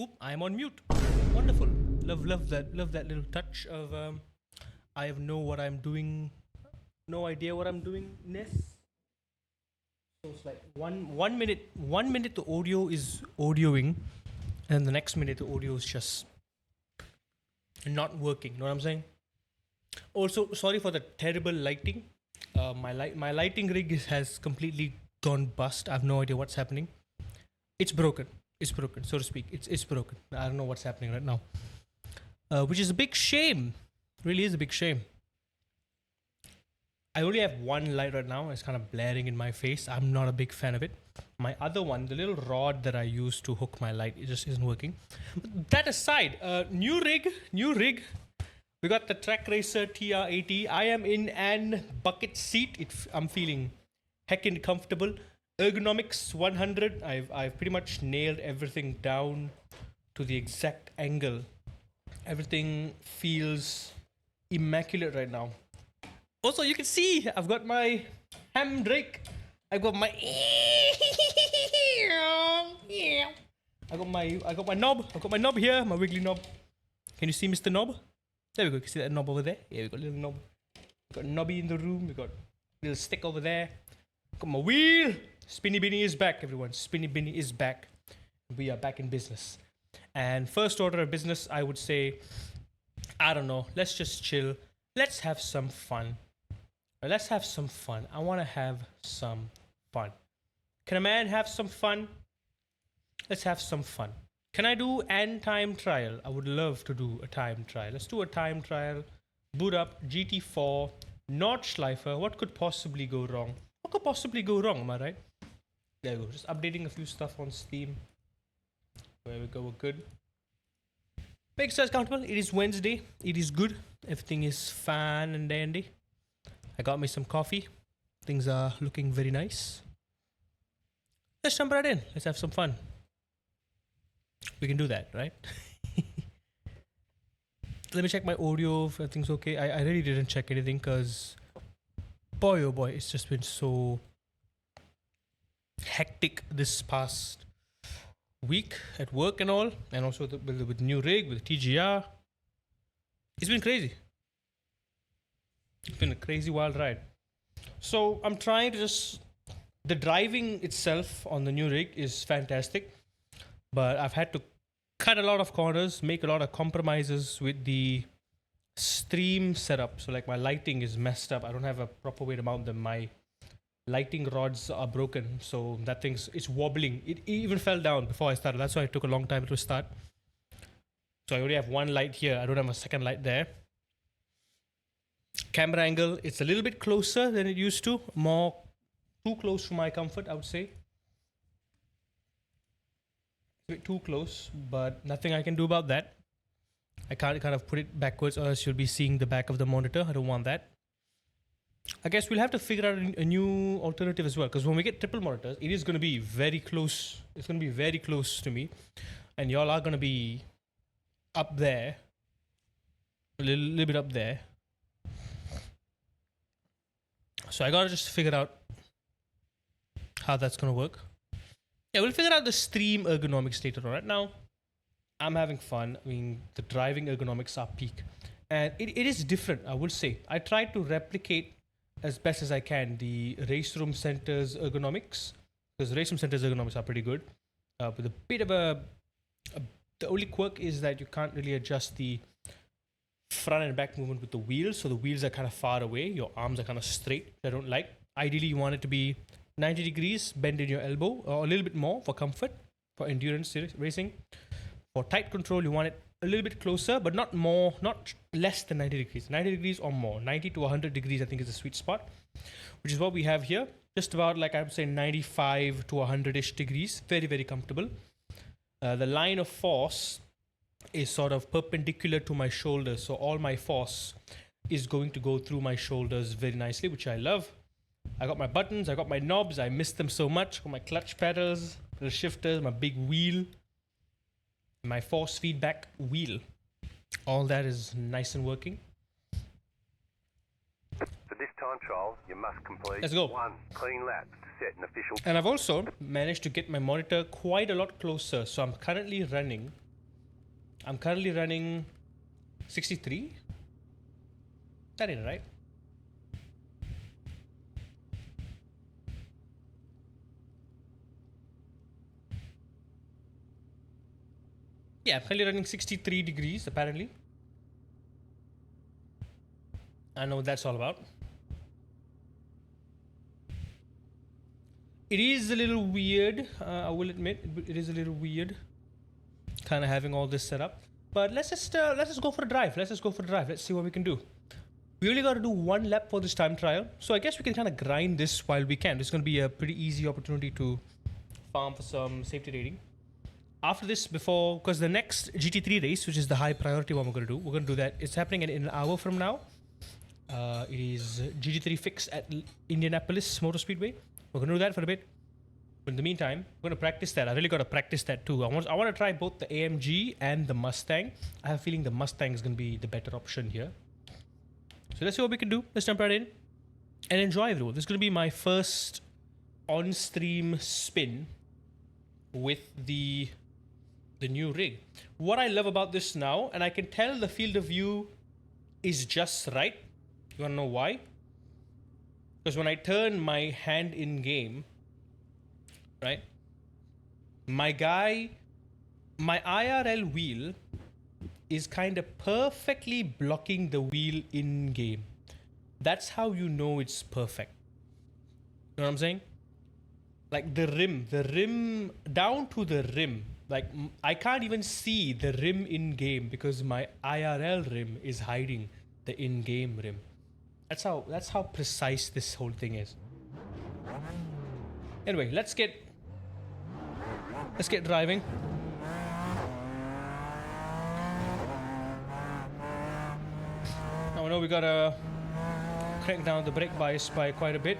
Oop, I'm on mute. Wonderful. Love that little touch of I have what I'm doing, no idea what I'm doing. Ness. So it's like one minute the audio is audioing, and the next minute the audio is just not working. Know what I'm saying? Also, sorry for the terrible lighting. My lighting rig has completely gone bust. I have no idea what's happening. It's broken. It's broken, so to speak. It's broken. I don't know what's happening right now, which is a big shame. Really is a big shame. I only have one light right now. It's kind of blaring in my face. I'm not a big fan of it. My other one, the little rod that I use to hook my light, it just isn't working. But that aside, new rig. We got the TRAK RACER TR80. I am in an bucket seat. I'm feeling heckin' comfortable. Ergonomics 100. I've pretty much nailed everything down to the exact angle. Everything feels immaculate right now. Also, you can see I've got my handbrake. I've got my I got my knob. I've got my knob here, my wiggly knob. Can you see Mr. Knob? There we go. You can see that knob over there. Yeah, we got a little knob. We got knobby in the room. We got a little stick over there. Got my wheel. Spinny Binny is back, everyone. Spinny Binny is back. We are back in business. And first order of business, I would say, I don't know. Let's just chill. Let's have some fun. Let's have some fun. I want to have some fun. Can a man have some fun? Let's have some fun. Can I do an time trial? I would love to do a time trial. Let's do a time trial. Boot up GT4, Nordschleifer. What could possibly go wrong? What could possibly go wrong? Am I right? There we go. Just updating a few stuff on Steam. There we go. We're good. Make yourselves comfortable. It is Wednesday. It is good. Everything is fine and dandy. I got me some coffee. Things are looking very nice. Let's jump right in. Let's have some fun. We can do that, right? Let me check my audio if everything's okay. I really didn't check anything because boy oh boy, it's just been so hectic this past week at work and all, and also with new rig, with TGR. It's been crazy. It's been a crazy wild ride. So I'm trying to just, the driving itself on the new rig is fantastic, but I've had to cut a lot of corners, make a lot of compromises with the stream setup. So like my lighting is messed up. I don't have a proper way to mount them. My lighting rods are broken, so that it's wobbling. It even fell down before I started. That's why it took a long time to start. So I only have one light here. I don't have a second light there. Camera angle, it's a little bit closer than it used to. Too close for my comfort, I would say. A bit too close, but nothing I can do about that. I can't kind of put it backwards or else you'll be seeing the back of the monitor. I don't want that. I guess we'll have to figure out a new alternative as well, because when we get triple monitors, it is going to be very close. It's going to be very close to me, and y'all are going to be up there, a little bit up there. So I got to just figure out how that's going to work. Yeah, we'll figure out the stream ergonomics later on. Right now, I'm having fun. I mean, the driving ergonomics are peak, and it is different, I would say. I tried to replicate as best as I can the race room center's ergonomics, because race room center's ergonomics are pretty good. With a bit of the only quirk is that you can't really adjust the front and back movement with the wheels, so the wheels are kind of far away. Your arms are kind of straight, which I don't like. Ideally, you want it to be 90 degrees, bend in your elbow, or a little bit more for comfort, for endurance racing. For tight control, you want it a little bit closer, but not more, not less than 90 degrees. 90 degrees or more. 90 to 100 degrees, I think, is the sweet spot, which is what we have here. Just about, like I would say, 95 to 100-ish degrees. Very, very comfortable. The line of force is sort of perpendicular to my shoulders, so all my force is going to go through my shoulders very nicely, which I love. I got my buttons, I got my knobs, I miss them so much. Got my clutch pedals, the shifters, my big wheel, my force feedback wheel. All that is nice and working. For this time trial, you must complete Let's go. 1 clean lap to set an official... And I've also managed to get my monitor quite a lot closer. So I'm currently running I'm currently running 63. That ain't right. Yeah, I'm currently running 63 degrees apparently. I know what that's all about. It is a little weird, I will admit, it is a little weird kind of having all this set up. But let's just go for a drive. Let's see what we can do. We only got to do one lap for this time trial, so I guess we can kind of grind this while we can. This is going to be a pretty easy opportunity to farm for some safety rating. After this, because the next GT3 race, which is the high priority one we're going to do that. It's happening in an hour from now. It is GT3 fix at Indianapolis Motor Speedway. We're going to do that for a bit. But in the meantime, we're going to practice that. I really got to practice that too. I want to try both the AMG and the Mustang. I have a feeling the Mustang is going to be the better option here. So let's see what we can do. Let's jump right in and enjoy everyone. This is going to be my first on-stream spin with the new rig. What I love about this now, and I can tell the field of view is just right. You want to know why? Because when I turn my hand in game, right, my IRL wheel is kind of perfectly blocking the wheel in game. That's how you know it's perfect. You know what I'm saying? Like the rim down to the rim. Like I can't even see the rim in game because my IRL rim is hiding the in-game rim. That's how precise this whole thing is. Anyway, let's get driving. Now I know we gotta crank down the brake bias by quite a bit.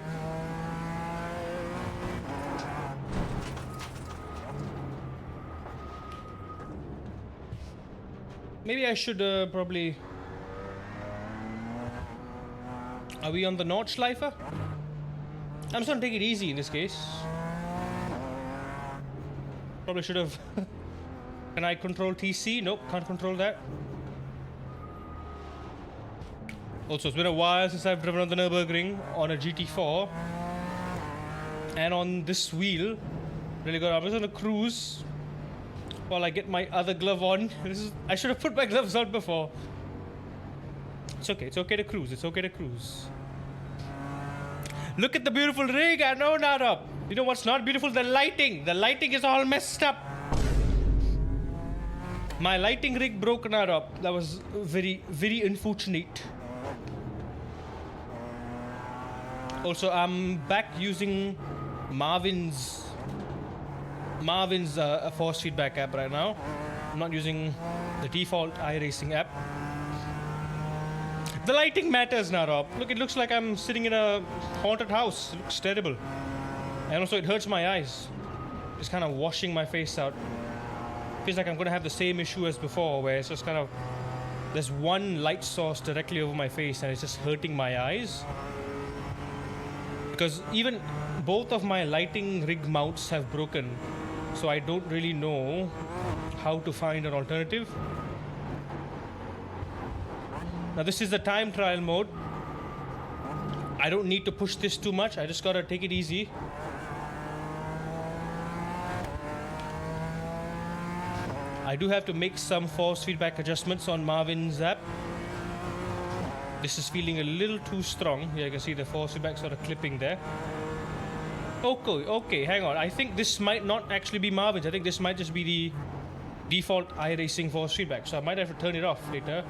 Maybe I should probably... Are we on the Nordschleifer? I'm just gonna take it easy in this case. Probably should have... Can I control TC? Nope, can't control that. Also, it's been a while since I've driven on the Nürburgring on a GT4. And on this wheel, really good. I'm just gonna cruise while I get my other glove on. I should have put my gloves on before. It's okay to cruise, it's okay to cruise. Look at the beautiful rig, I know not up. You know what's not beautiful? The lighting. The lighting is all messed up. My lighting rig broke not up. That was very, very unfortunate. Also, I'm back using Marvin's force feedback app right now. I'm not using the default iRacing app. The lighting matters now, Rob. Look, it looks like I'm sitting in a haunted house. It looks terrible. And also it hurts my eyes. It's kind of washing my face out. Feels like I'm going to have the same issue as before, where it's just kind of... There's one light source directly over my face and it's just hurting my eyes. Because even both of my lighting rig mounts have broken. So I don't really know how to find an alternative. Now this is the time trial mode. I don't need to push this too much. I just gotta take it easy. I do have to make some force feedback adjustments on Marvin's app. This is feeling a little too strong. Yeah, you can see the force feedback sort of clipping there. Okay, hang on. I think this might not actually be Marvin's. I think this might just be the default iRacing force feedback. So I might have to turn it off later.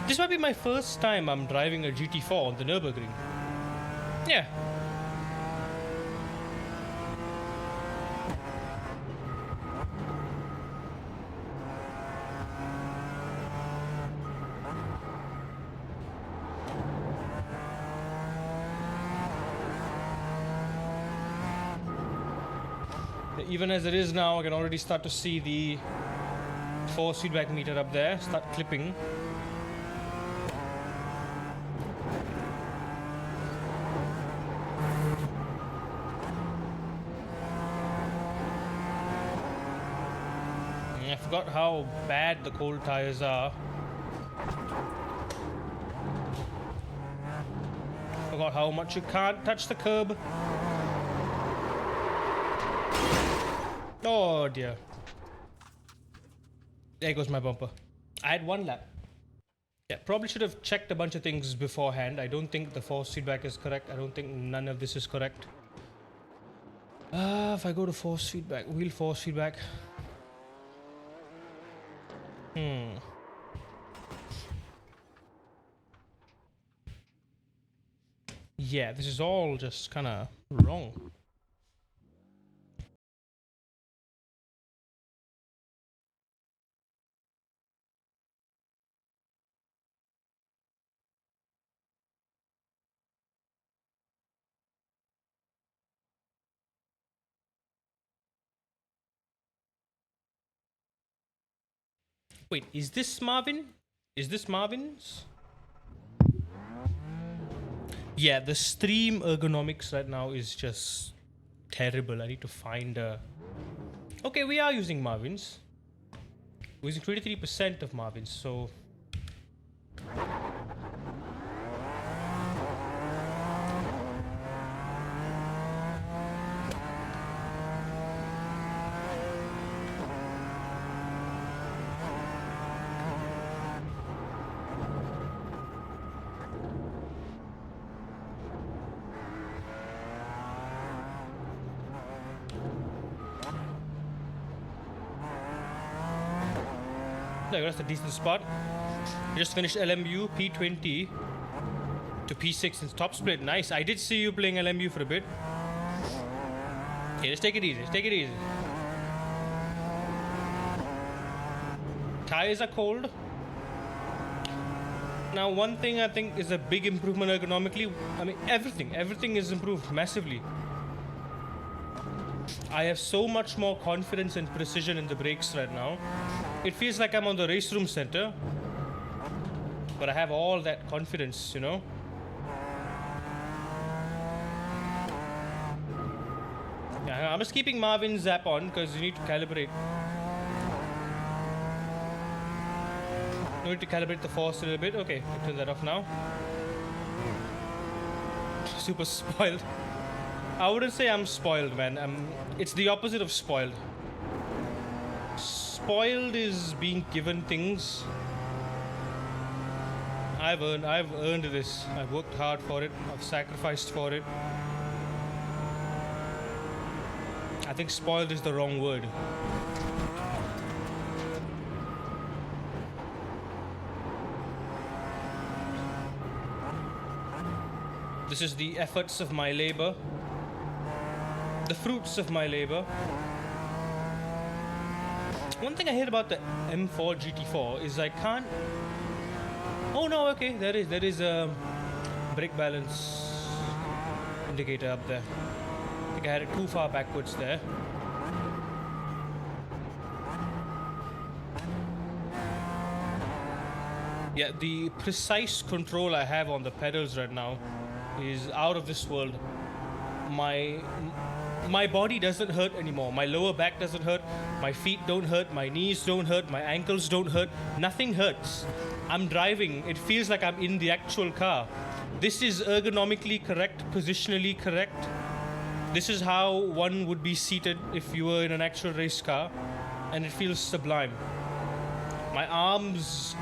This might be my first time I'm driving a GT4 on the Nürburgring. Yeah. Even as it is now, I can already start to see the force feedback meter up there start clipping. Forgot how bad the cold tires are. Forgot how much you can't touch the curb. Oh dear. There goes my bumper. I had one lap. Yeah, probably should have checked a bunch of things beforehand. I don't think the force feedback is correct. I don't think none of this is correct. If I go to force feedback, wheel force feedback. Yeah, this is all just kind of wrong. Wait, is this Marvin? Is this Marvin's? Yeah, the stream ergonomics right now is just terrible. I need to find a... Okay, we are using Marvin's. We're using 23% of Marvin's, so... There, that's a decent spot. We just finished LMU P20 to P6 in top split. Nice. I did see you playing LMU for a bit. Okay, just take it easy. Just take it easy. Tires are cold. Now, one thing I think is a big improvement ergonomically. I mean, everything is improved massively. I have so much more confidence and precision in the brakes right now. It feels like I'm on the race room center, but I have all that confidence, you know. Yeah, I'm just keeping Marvin's app on because you need to calibrate. You need to calibrate the force a little bit. Okay, turn that off now. Super spoiled. I wouldn't say I'm spoiled, man. It's the opposite of spoiled. Spoiled is being given things. I've earned this. I've worked hard for it. I've sacrificed for it. I think spoiled is the wrong word. This is the efforts of my labor. The fruits of my labor. One thing I hear about the M4 GT4 is I can't... Oh no, okay, there is a brake balance indicator up there. I think I had it too far backwards there. Yeah, the precise control I have on the pedals right now is out of this world. My body doesn't hurt anymore. My lower back doesn't hurt. My feet don't hurt. My knees don't hurt. My ankles don't hurt. Nothing hurts. I'm driving. It feels like I'm in the actual car. This is ergonomically correct, positionally correct. This is how one would be seated if you were in an actual race car, and it feels sublime. My arms,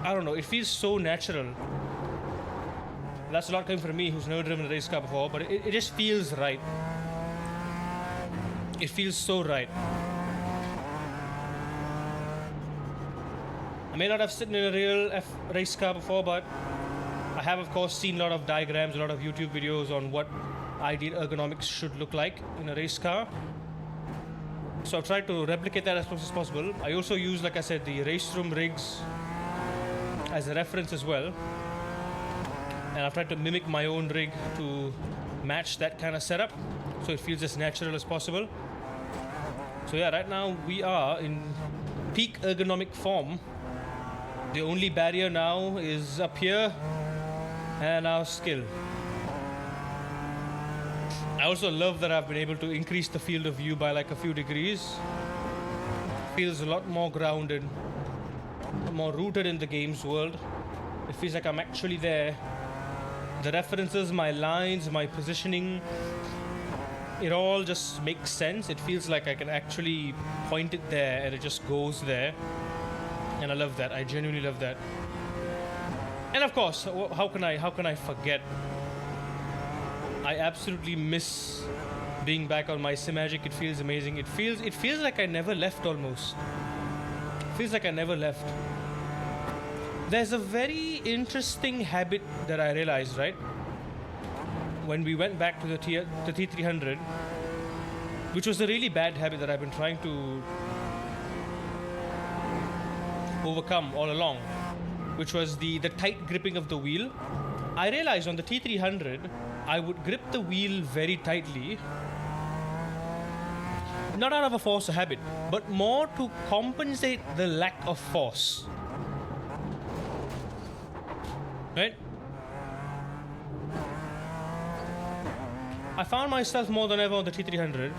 I don't know, it feels so natural. That's a lot coming from me who's never driven a race car before, but it just feels right. It feels so right. I may not have sat in a real race car before, but I have, of course, seen a lot of diagrams, a lot of YouTube videos on what ideal ergonomics should look like in a race car. So I've tried to replicate that as close as possible. I also use, like I said, the race room rigs as a reference as well. And I've tried to mimic my own rig to match that kind of setup, so it feels as natural as possible. So yeah, right now we are in peak ergonomic form. The only barrier now is up here and our skill. I also love that I've been able to increase the field of view by like a few degrees. feels a lot more grounded, more rooted in the game's world. It feels like I'm actually there. The references, my lines, my positioning, it all just makes sense. It feels like I can actually point it there and it just goes there. And I love that. I genuinely love that. And of course, how can I forget? I absolutely miss being back on my SIMAGIC. It feels amazing. It feels like I never left almost. It feels like I never left. There's a very interesting habit that I realized, right? When we went back to the T300, which was a really bad habit that I've been trying to overcome all along, which was the tight gripping of the wheel. I realized on the T300, I would grip the wheel very tightly, not out of a force or habit, but more to compensate the lack of force. Right? I found myself more than ever on the T300.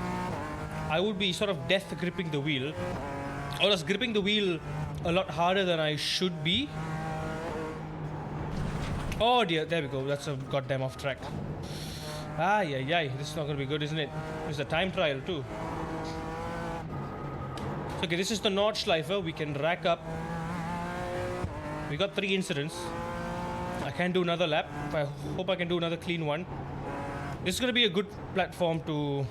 I would be sort of death gripping the wheel. I was gripping the wheel a lot harder than I should be. Oh dear, there we go. That's a goddamn off track. Yeah. This is not gonna be good, isn't it? It's a time trial too. Okay, this is the Nordschleifer. We can rack up. We got 3 incidents. I can do another lap. I hope I can do another clean one. This is going to be a good platform to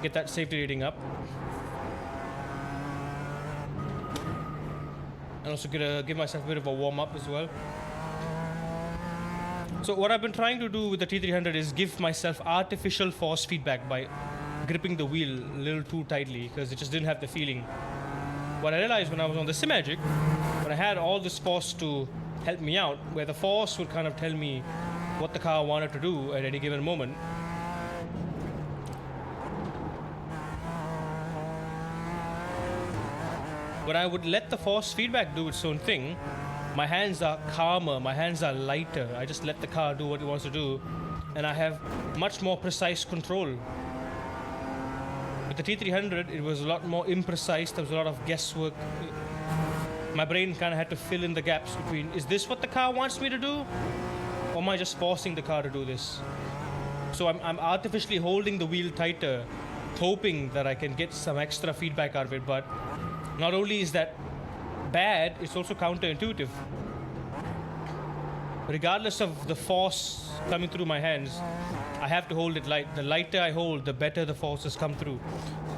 get that safety rating up. And also gonna give myself a bit of a warm up as well. So what I've been trying to do with the T300 is give myself artificial force feedback by gripping the wheel a little too tightly, because it just didn't have the feeling. What I realized when I was on the SIMAGIC, when I had all this force to help me out, where the force would kind of tell me what the car wanted to do at any given moment. When I would let the force feedback do its own thing, my hands are calmer, my hands are lighter. I just let the car do what it wants to do, and I have much more precise control. With the T300, it was a lot more imprecise. There was a lot of guesswork. My brain kind of had to fill in the gaps between, is this what the car wants me to do? Or am I just forcing the car to do this? So I'm artificially holding the wheel tighter, hoping that I can get some extra feedback out of it. But not only is that bad, it's also counterintuitive. Regardless of the force coming through my hands, I have to hold it light. The lighter I hold, the better the forces come through.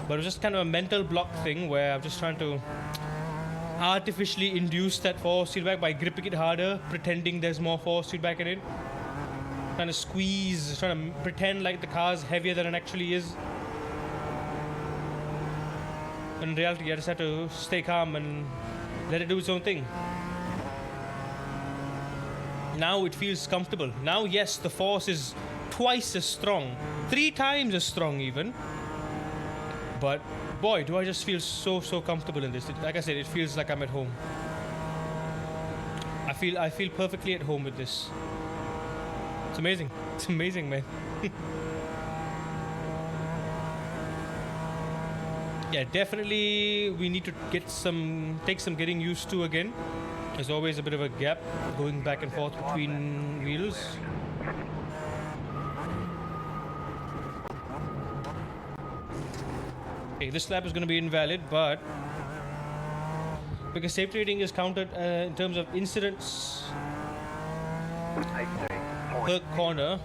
But it was just kind of a mental block thing where I'm just trying to artificially induce that force feedback by gripping it harder, pretending there's more force feedback in it. Trying to squeeze, trying to pretend like the car's heavier than it actually is. In reality, I just had to stay calm and let it do its own thing. Now it feels comfortable. Now, yes, the force is twice as strong, 3 times as strong even. But boy, do I just feel so comfortable in this. Like I said, it feels like I'm at home. I feel perfectly at home with this. It's amazing. It's amazing, man. Yeah, definitely we need to take some getting used to again. There's always a bit of a gap going back and forth between wheels. Okay, this lap is going to be invalid, but because safety rating is counted in terms of incidents per corner,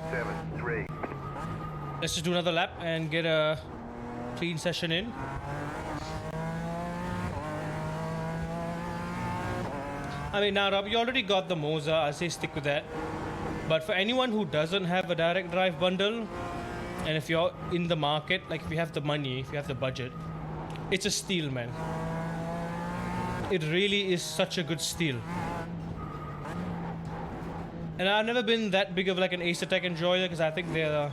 let's just do another lap and get a clean session in. I mean, now Rob, you already got the Moza. I say stick with that. But for anyone who doesn't have a direct drive bundle, and if you're in the market, like if you have the money, if you have the budget, it's a steal, man. It really is such a good steal. And I've never been that big of like an Ace Attack enjoyer, because I think they're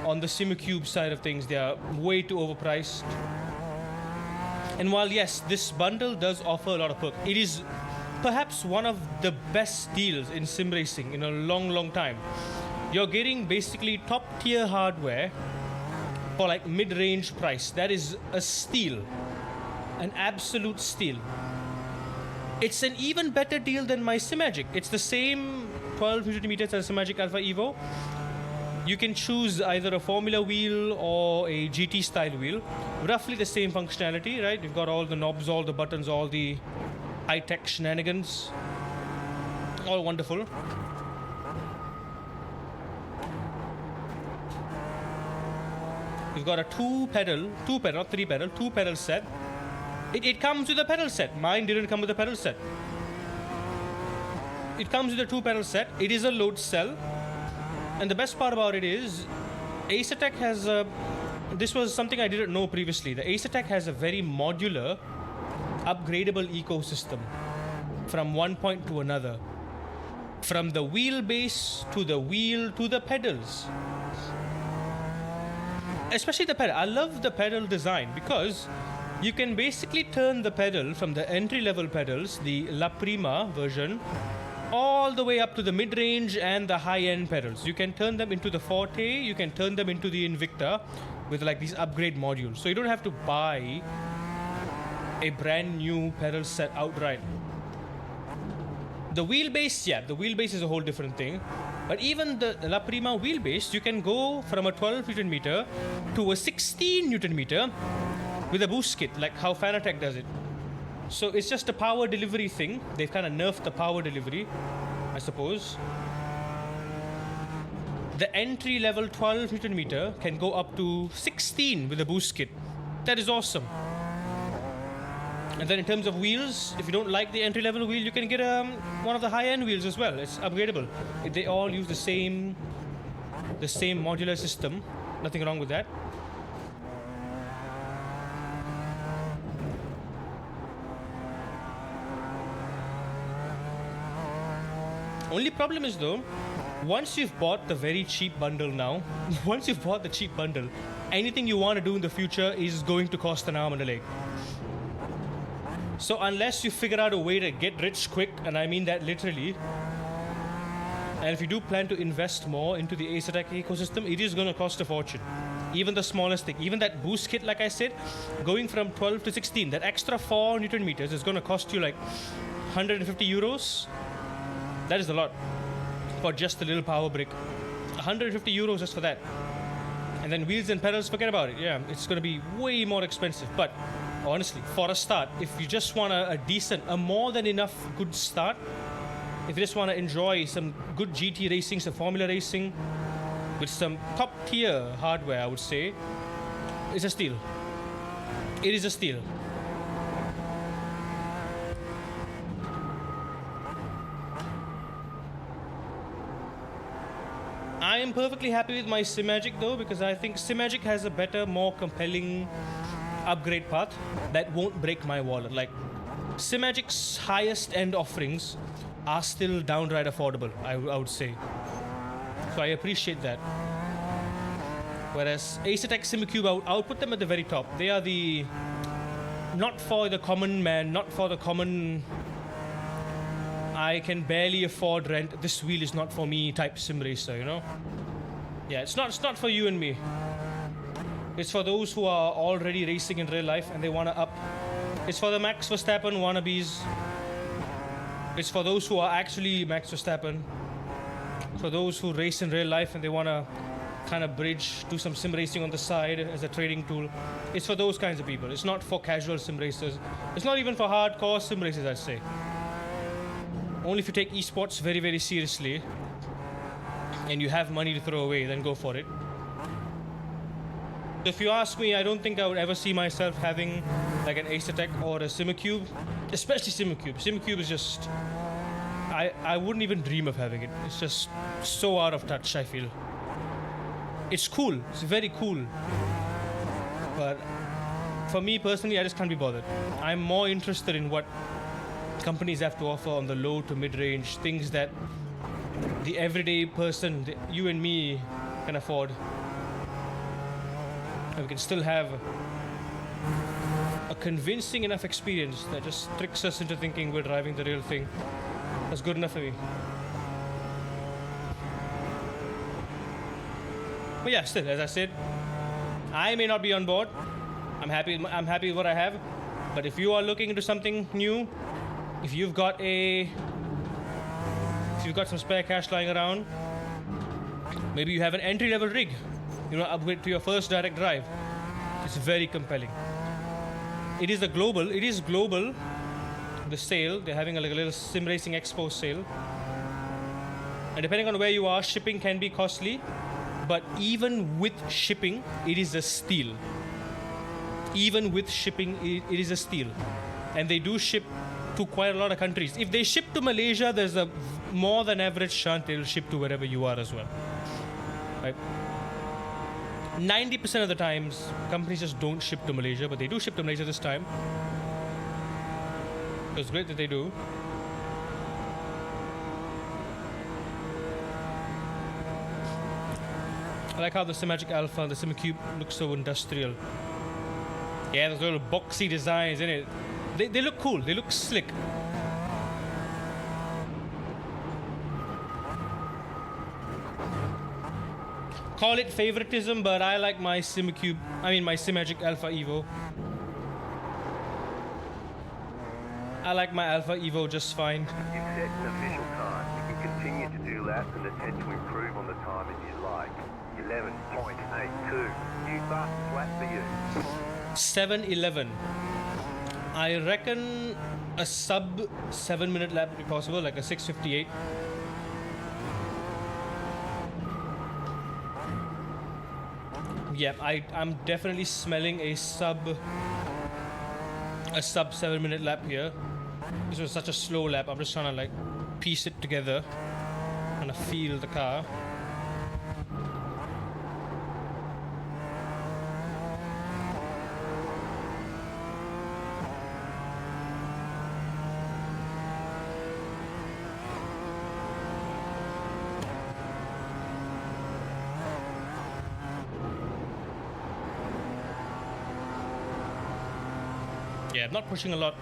on the SIMACube side of things, they are way too overpriced. And while yes, this bundle does offer a lot of perks, it is perhaps one of the best deals in sim racing in a long time. You're getting basically top tier hardware for like mid-range price. That is a steal. An absolute steal. It's an even better deal than my SIMAGIC. It's the same 12 Newton meters as SIMAGIC Alpha Evo. You can choose either a Formula wheel or a GT style wheel. Roughly the same functionality, right? You've got all the knobs, all the buttons, all the high-tech shenanigans. All wonderful. You've got a two pedal, not three pedal, two pedal set. It comes with a pedal set. Mine didn't come with a pedal set. It comes with a two pedal set. It is a load cell. And the best part about it is, TRAK has a... This was something I didn't know previously. The TRAK has a very modular, upgradable ecosystem from one point to another. From the wheelbase to the wheel to the pedals. Especially the pedal. I love the pedal design because you can basically turn the pedal from the entry-level pedals, the La Prima version, all the way up to the mid-range and the high-end pedals. You can turn them into the Forte, you can turn them into the Invicta with like these upgrade modules. So you don't have to buy a brand new pedal set outright. The wheelbase, yeah, the wheelbase is a whole different thing. But even the La Prima wheelbase, you can go from a 12 Newton meter to a 16 Newton meter with a boost kit, like how Fanatec does it. So it's just a power delivery thing. They've kind of nerfed the power delivery, I suppose. The entry level 12 Newton meter can go up to 16 with a boost kit. That is awesome. And then in terms of wheels, if you don't like the entry level wheel, you can get one of the high end wheels as well. It's upgradable. They all use the same modular system. Nothing wrong with that. Only problem is though, once you've bought the very cheap bundle now, once you've bought the cheap bundle, anything you want to do in the future is going to cost an arm and a leg. So unless you figure out a way to get rich quick, and I mean that literally, and if you do plan to invest more into the TRAK ecosystem, it is going to cost a fortune. Even the smallest thing, even that boost kit, like I said, going from 12 to 16, that extra 4 Newton meters is going to cost you like 150 euros. That is a lot for just a little power brick. 150 euros just for that. And then wheels and pedals, forget about it. Yeah, it's going to be way more expensive. But honestly, for a start, if you just want a more than enough good start, if you just want to enjoy some good GT racing, some Formula racing, with some top tier hardware, I would say, it's a steal. It is a steal. I am perfectly happy with my SIMAGIC though, because I think SIMAGIC has a better, more compelling upgrade path that won't break my wallet. Like, SIMAGIC's highest end offerings are still downright affordable, I would say. So I appreciate that. Whereas TRAK SIMCube, I would put them at the very top. They are the, not for the common man, not for the common, I can barely afford rent, this wheel is not for me type sim racer, you know? Yeah, it's not for you and me. It's for those who are already racing in real life and they want to up. It's for the Max Verstappen wannabes. It's for those who are actually Max Verstappen. For those who race in real life and they want to kind of bridge, do some sim racing on the side as a trading tool. It's for those kinds of people. It's not for casual sim racers. It's not even for hardcore sim racers, I'd say. Only if you take esports very, very seriously and you have money to throw away, then go for it. If you ask me, I don't think I would ever see myself having like an TRAK or a SIMCube, especially SIMCube. SIMCube is just, I wouldn't even dream of having it. It's just so out of touch, I feel. It's cool, it's very cool. But for me personally, I just can't be bothered. I'm more interested in what companies have to offer on the low to mid-range, things that the everyday person, you and me, can afford. And we can still have a convincing enough experience that just tricks us into thinking we're driving the real thing. That's good enough for me. But yeah, still, as I said, I may not be on board. I'm happy with what I have. But if you are looking into something new, if you've got some spare cash lying around, maybe you have an entry-level rig, you know, upgrade to your first direct drive. It's very compelling. It is global. The sale, they're having like a little sim racing expo sale. And depending on where you are, shipping can be costly. But even with shipping, it is a steal. Even with shipping, it is a steal. And they do ship to quite a lot of countries. If they ship to Malaysia, there's a more than average chance they'll ship to wherever you are as well. Right? 90% of the times, companies just don't ship to Malaysia, but they do ship to Malaysia this time. It's great that they do. I like how the SIMAGIC Alpha and the SIMACube look so industrial. Yeah, those little boxy designs in it. They look cool. They look slick. Call it favoritism, but I like my SIMACube. I mean, my SIMAGIC Alpha Evo. I like my Alpha Evo just fine. You've set an official time. You can continue to do laps and attempt to improve on the time if you like. 11.82. New fastest lap for you. 7:11. I reckon a sub 7-minute lap would be possible, like a 6:58. Yeah, I'm definitely smelling a sub 7-minute lap here. This was such a slow lap. I'm just trying to like piece it together, trying to feel the car. Yeah, I'm not pushing a lot.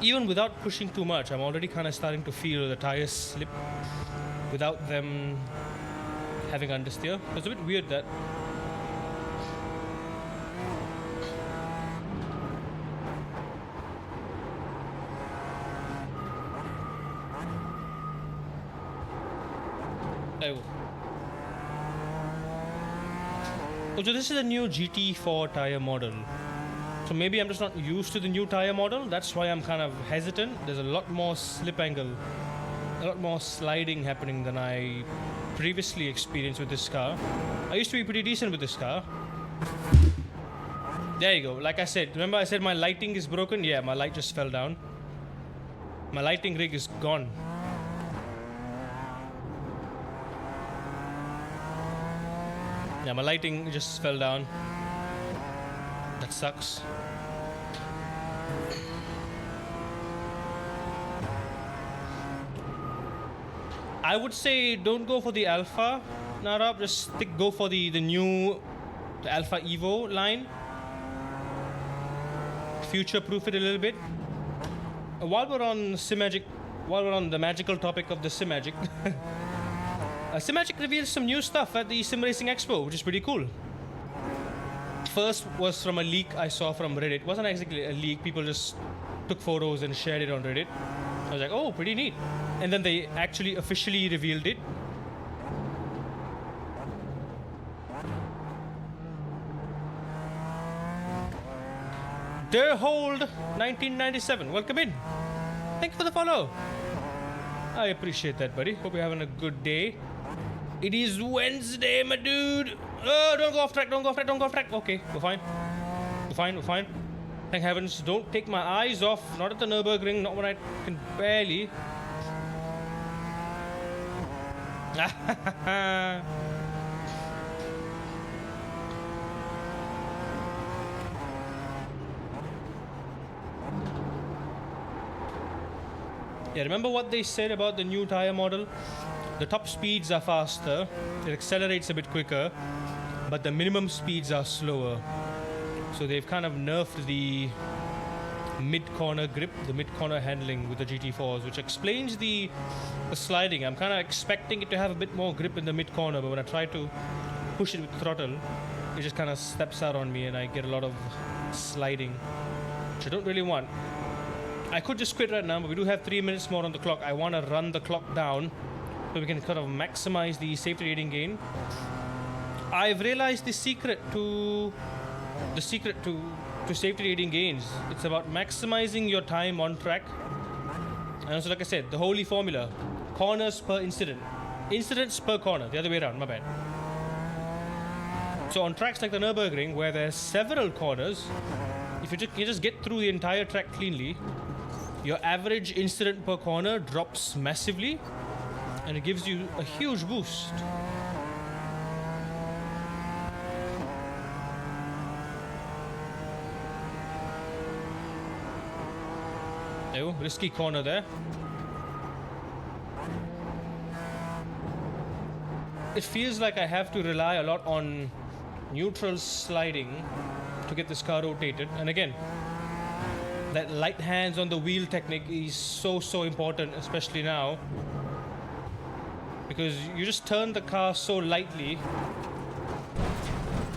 Even without pushing too much, I'm already kind of starting to feel the tires slip without them having understeer. It's a bit weird that. Oh. So this is a new GT4 tire model. So maybe I'm just not used to the new tire model. That's why I'm kind of hesitant. There's a lot more slip angle, a lot more sliding happening than I previously experienced with this car. I used to be pretty decent with this car. There you go. Like I said, remember I said my lighting is broken? Yeah, my light just fell down. My lighting rig is gone. Yeah, my lighting just fell down. That sucks. I would say don't go for the Alpha, Narab. Just go for the Alpha Evo line. Future-proof it a little bit. While we're on the magical topic of the SIMAGIC, SIMAGIC revealed some new stuff at the Sim Racing Expo, which is pretty cool. First was from a leak I saw from Reddit. It wasn't exactly a leak. People just took photos and shared it on Reddit. I was like, oh, pretty neat. And then they actually officially revealed it. Derhold 1997. Welcome in. Thank you for the follow. I appreciate that, buddy. Hope you're having a good day. It is Wednesday, my dude. Oh, don't go off track, don't go off track, don't go off track. Okay, we're fine. We're fine, we're fine. Thank heavens. Don't take my eyes off. Not at the Nürburgring, not when I can barely. Yeah, remember what they said about the new tire model? The top speeds are faster, it accelerates a bit quicker, but the minimum speeds are slower. So they've kind of nerfed the mid-corner grip, the mid-corner handling with the GT4s, which explains the sliding. I'm kind of expecting it to have a bit more grip in the mid-corner, but when I try to push it with throttle, it just kind of steps out on me and I get a lot of sliding. which I don't really want. I could just quit right now, but we do have 3 minutes more on the clock. I want to run the clock down so we can kind of maximize the safety rating gain. I've realized the secret to safety rating gains. It's about maximizing your time on track. And also, like I said, the holy formula: corners per incident, incidents per corner. The other way around. My bad. So on tracks like the Nürburgring, where there's several corners, if you just get through the entire track cleanly, your average incident per corner drops massively, and it gives you a huge boost. There we go, risky corner there. It feels like I have to rely a lot on neutral sliding to get this car rotated, and again, that light hands on the wheel technique is so important, especially now, because you just turn the car so lightly.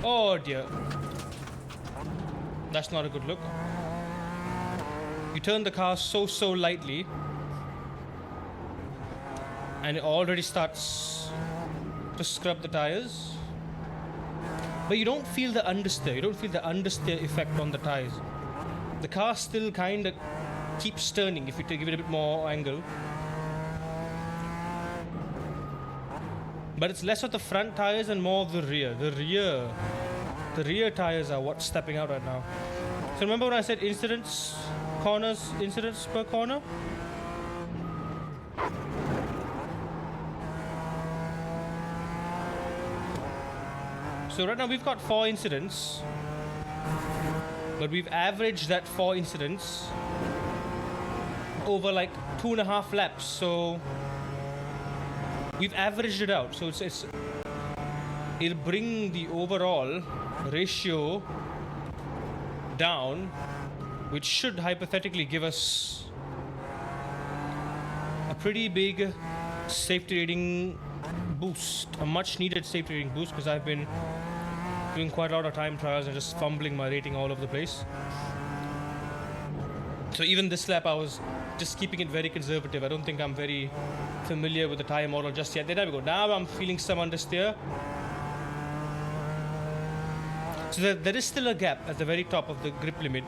Oh dear, that's not a good look. You turn the car so lightly and it already starts to scrub the tires, but you don't feel the understeer. You don't feel the understeer effect on the tires. The car still kind of keeps turning if you give it a bit more angle, but it's less of the front tires and more of the rear. The rear tires are what's stepping out right now. So remember when I said incidents per corner? So right now we've got 4 incidents, but we've averaged that 4 incidents over like 2.5 laps. So we've averaged it out. So it'll bring the overall ratio down, which should hypothetically give us a pretty big safety rating boost, a much needed safety rating boost, because I've been doing quite a lot of time trials and just fumbling my rating all over the place. So even this lap I was just keeping it very conservative. I don't think I'm very familiar with the tire model just yet. There we go. Now I'm feeling some understeer. So there is still a gap at the very top of the grip limit.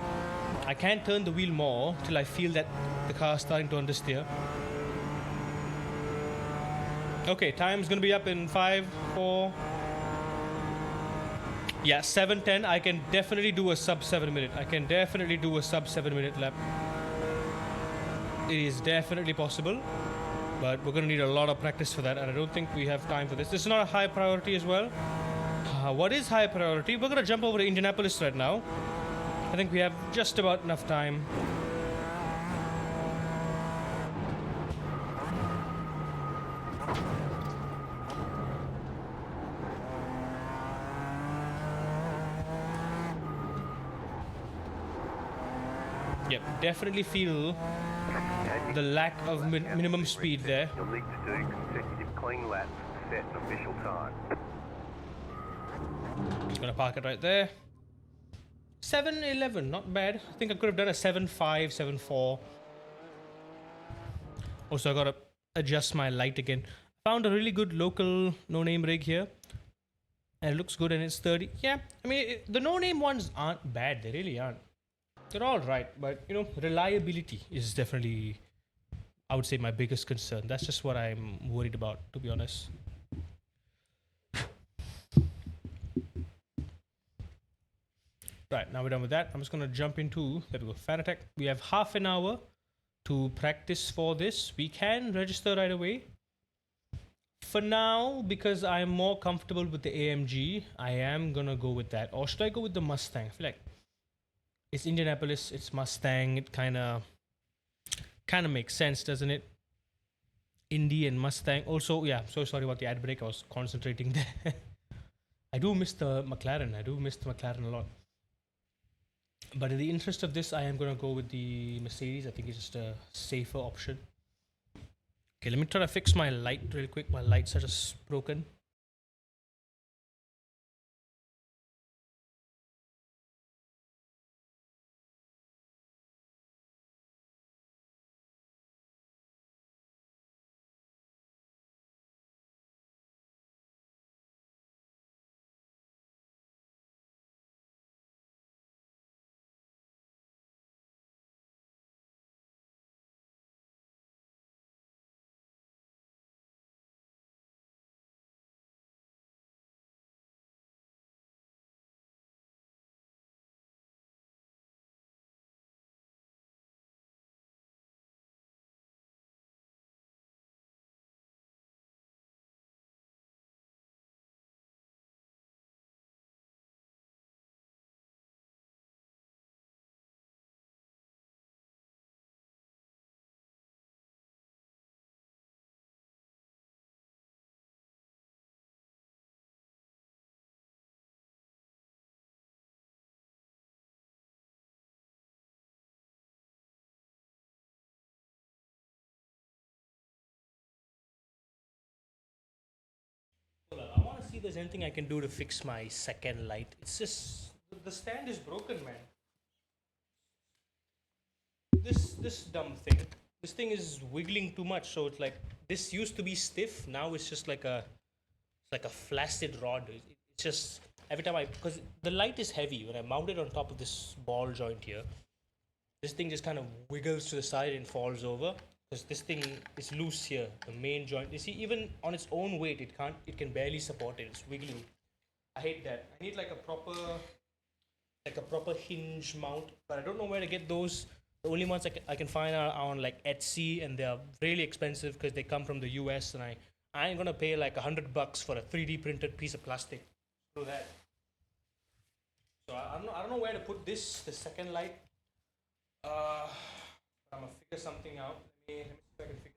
I can't turn the wheel more till I feel that the car is starting to understeer. Okay, time's gonna be up in 5, 4. Yeah, 7:10. I can definitely do a sub 7 minute. I can definitely do a sub 7 minute lap. It is definitely possible, but we're gonna need a lot of practice for that, and I don't think we have time for this. This is not a high priority as well. What is high priority? We're gonna jump over to Indianapolis right now. I think we have just about enough time. Yep, definitely feel the lack of minimum speed there. You'll need to do consecutive clean laps to set an official time. Just gonna park it right there. 7:11, not bad. I think I could have done a 7:5, 7:4. Also, I gotta adjust my light again. Found a really good local no-name rig here, and it looks good, and it's 30. Yeah, I mean, the no-name ones aren't bad. They really aren't. They're all right, but you know, reliability is definitely, I would say, my biggest concern. That's just what I'm worried about, to be honest. Right, now we're done with that. I'm just gonna jump into, there we go, Fanatec. We have half an hour to practice for this. We can register right away. For now, because I'm more comfortable with the AMG, I am gonna go with that. Or should I go with the Mustang? I feel like it's Indianapolis, it's Mustang. It kind of makes sense, doesn't it? Indy and Mustang. Also, yeah, so sorry about the ad break. I was concentrating there. I do miss the McLaren. I do miss the McLaren a lot. But in the interest of this, I am going to go with the Mercedes. I think it's just a safer option. Okay, let me try to fix my light real quick. My lights are just broken. see there's anything I can do to fix my second light. It's just the stand is broken, man. This dumb thing. This thing is wiggling too much, so it's like this used to be stiff. Now it's just like a flaccid rod. It's just every time because the light is heavy when I mount it on top of this ball joint here. This thing just kind of wiggles to the side and falls over because this thing is loose here. The main joint. You see, even on its own weight, it can't. It can barely support it. It's wiggling. I hate that. I need like a proper hinge mount, but I don't know where to get those. The only ones I can find are on like Etsy, and they're really expensive because they come from the US, and I ain't gonna pay like $100 for a 3D printed piece of plastic. Do that. So I don't know where to put the second light. I'm gonna figure something out. Let me see if I can figure.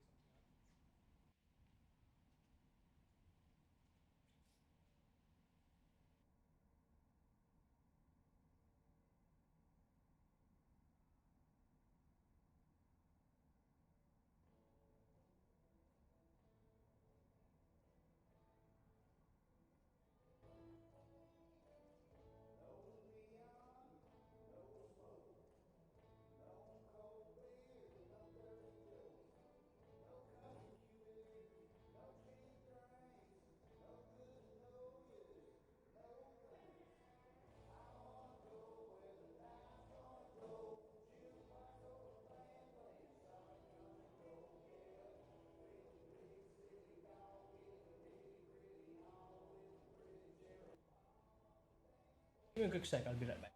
Give me a quick sec. I'll be right back.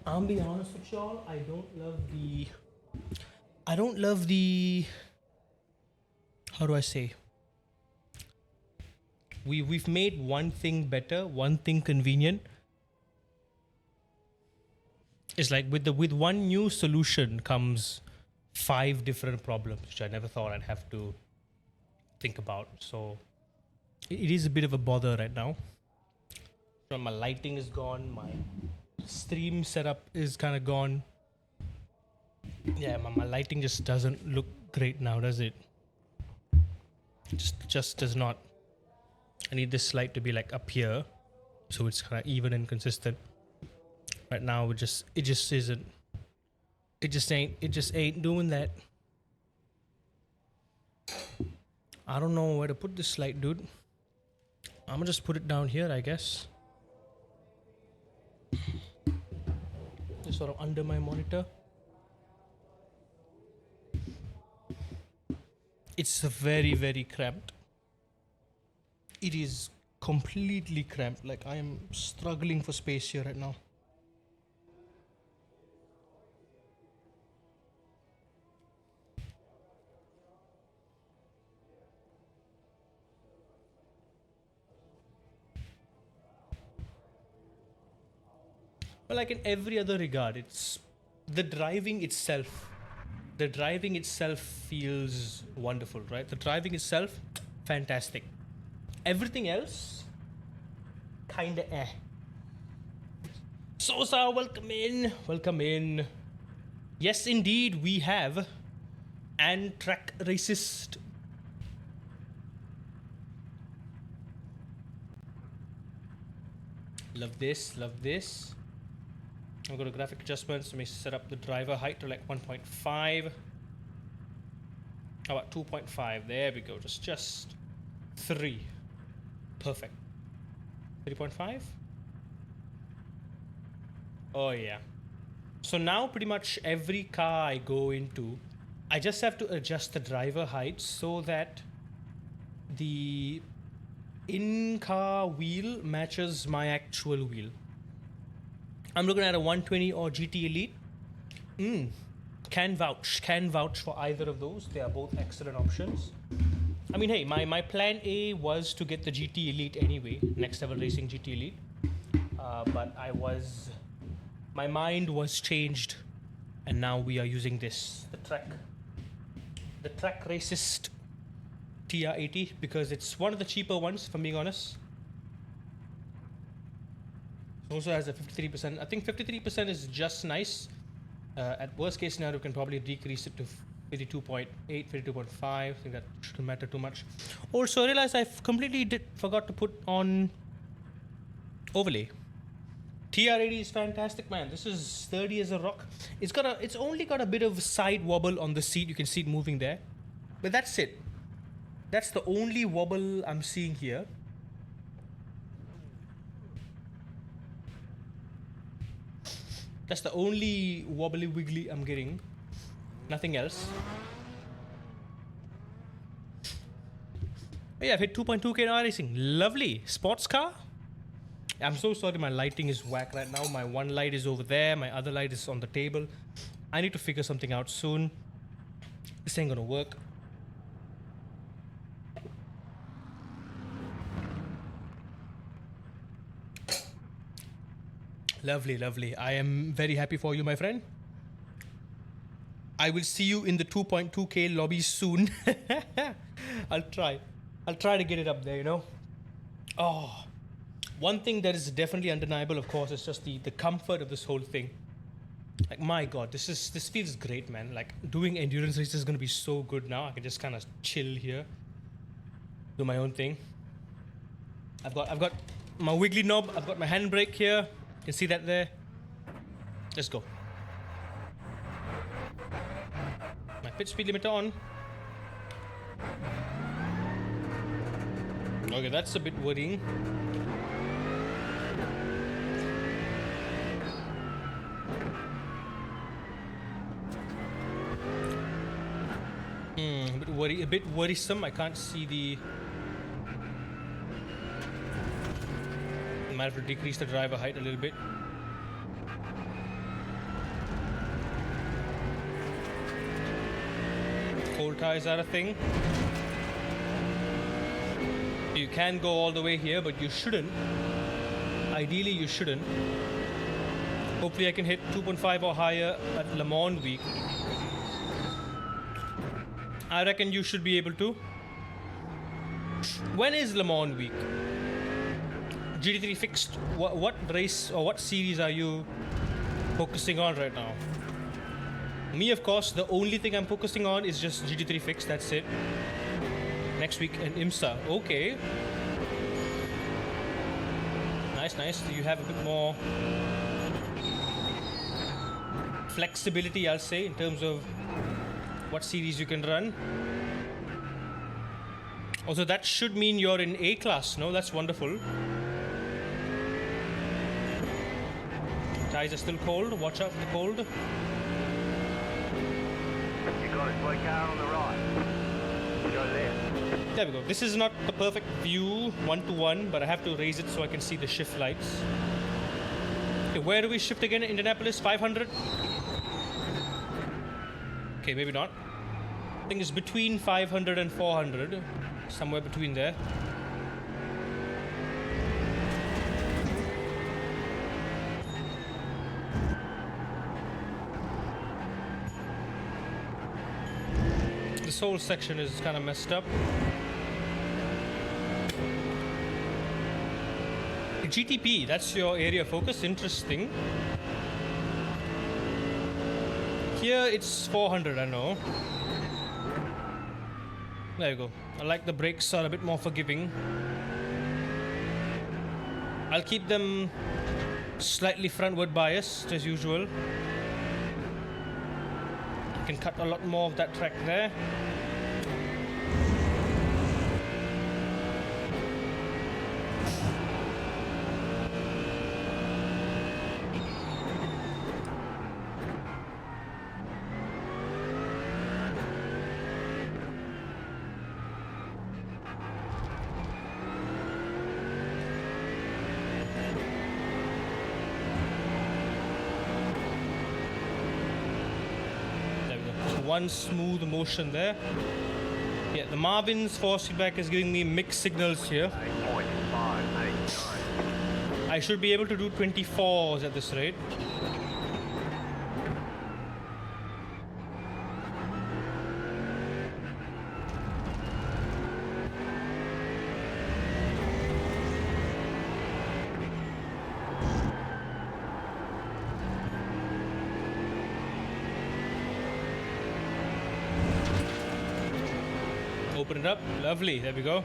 I'll be honest with y'all. I don't love the. How do I say? We've made one thing better, one thing convenient. It's like with one new solution comes 5 different problems, which I never thought I'd have to think about. So it is a bit of a bother right now. So my lighting is gone. My stream setup is kind of gone. Yeah, my lighting just doesn't look great now, does it? Just does not. I need this light to be like up here, so it's kind of even and consistent. Right now, it just isn't. It just ain't doing that. I don't know where to put this light, dude. I'm gonna just put it down here, I guess. Just sort of under my monitor. It's very, very cramped. It is completely cramped. Like, I am struggling for space here right now. But like in every other regard, it's the driving itself. The driving itself feels wonderful, right? The driving itself, fantastic. Everything else, kinda eh. Sosa, welcome in. Welcome in. Yes, indeed, we have an TRAK racist. Love this, love this. I'll go to graphic adjustments. Let me set up the driver height to like 1.5. How about 2.5? There we go. Just 3. Perfect. 3.5. Oh yeah. So now pretty much every car I go into, I just have to adjust the driver height so that the in-car wheel matches my actual wheel. I'm looking at a 120 or GT Elite. Can vouch for either of those. They are both excellent options. I mean, hey, my plan A was to get the GT Elite anyway, Next Level Racing GT Elite. But my mind was changed, and now we are using this, the TRAK Racist TR80, because it's one of the cheaper ones, if I'm being honest. It also has a 53%. I think 53% is just nice. At worst case scenario, we can probably decrease it to 52.8, 52.5. I think that shouldn't matter too much. Also, I realized I completely forgot to put on overlay. TR80 is fantastic, man. This is sturdy as a rock. It's only got a bit of side wobble on the seat. You can see it moving there, but that's it. That's the only wobble I'm seeing here. That's the only wobbly wiggly I'm getting. Nothing else. Oh yeah, I've hit 2.2k in racing. Lovely. Sports car? I'm so sorry my lighting is whack right now. My one light is over there. My other light is on the table. I need to figure something out soon. This ain't gonna work. Lovely, lovely. I am very happy for you, my friend. I will see you in the 2.2k lobby soon. I'll try to get it up there, you know. Oh, one thing that is definitely undeniable, of course, is just the comfort of this whole thing. Like, my God, this feels great, man. Like, doing endurance races is gonna be so good now. I can just kind of chill here, do my own thing. I've got my wiggly knob. I've got my handbrake here. You can see that there. Let's go. My pit speed limiter on. Okay, that's a bit worrying. A bit worrisome. I can't see the. I might have to decrease the driver height a little bit. Cold tires are a thing. You can go all the way here, but you shouldn't. Ideally, you shouldn't. Hopefully, I can hit 2.5 or higher at Le Mans week. I reckon you should be able to. When is Le Mans week? GT3 fixed. What race or what series are you focusing on right now? Me, of course, the only thing I'm focusing on is just GT3 fixed. That's it. Next week in IMSA. Okay. Nice, nice. You have a bit more flexibility, I'll say, in terms of what series you can run. Also, that should mean you're in A class, no? That's wonderful. Tires are still cold. Watch out for the cold. You got a slow car on the right. Go left. There we go. This is not the perfect view, one-to-one, but I have to raise it so I can see the shift lights. Okay, where do we shift again? Indianapolis, 500? Okay, maybe not. I think it's between 500 and 400. Somewhere between there. This whole section is kind of messed up. GTP, that's your area of focus. Interesting. Here it's 400, I know. There you go. I like the brakes are a bit more forgiving. I'll keep them slightly frontward biased as usual. I can cut a lot more of that track there. one smooth motion there. Yeah, the Marvin's force feedback is giving me mixed signals here. 8.589. I should be able to do 24s at this rate. Open it up. Lovely. There we go.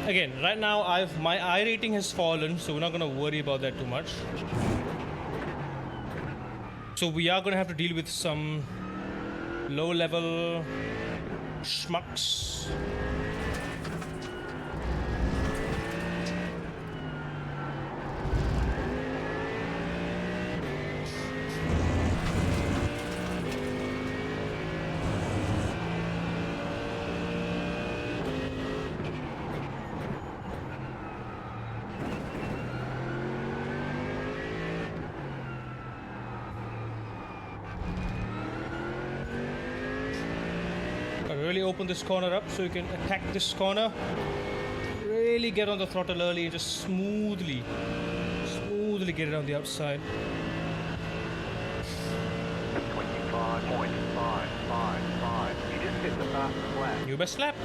Again, right now my I rating has fallen, so we're not gonna worry about that too much. So we are gonna have to deal with some low-level schmucks. Really open this corner up so you can attack this corner. Really get on the throttle early and just smoothly get it on the outside. 25.555. You just hit the fastest lap. New best lap.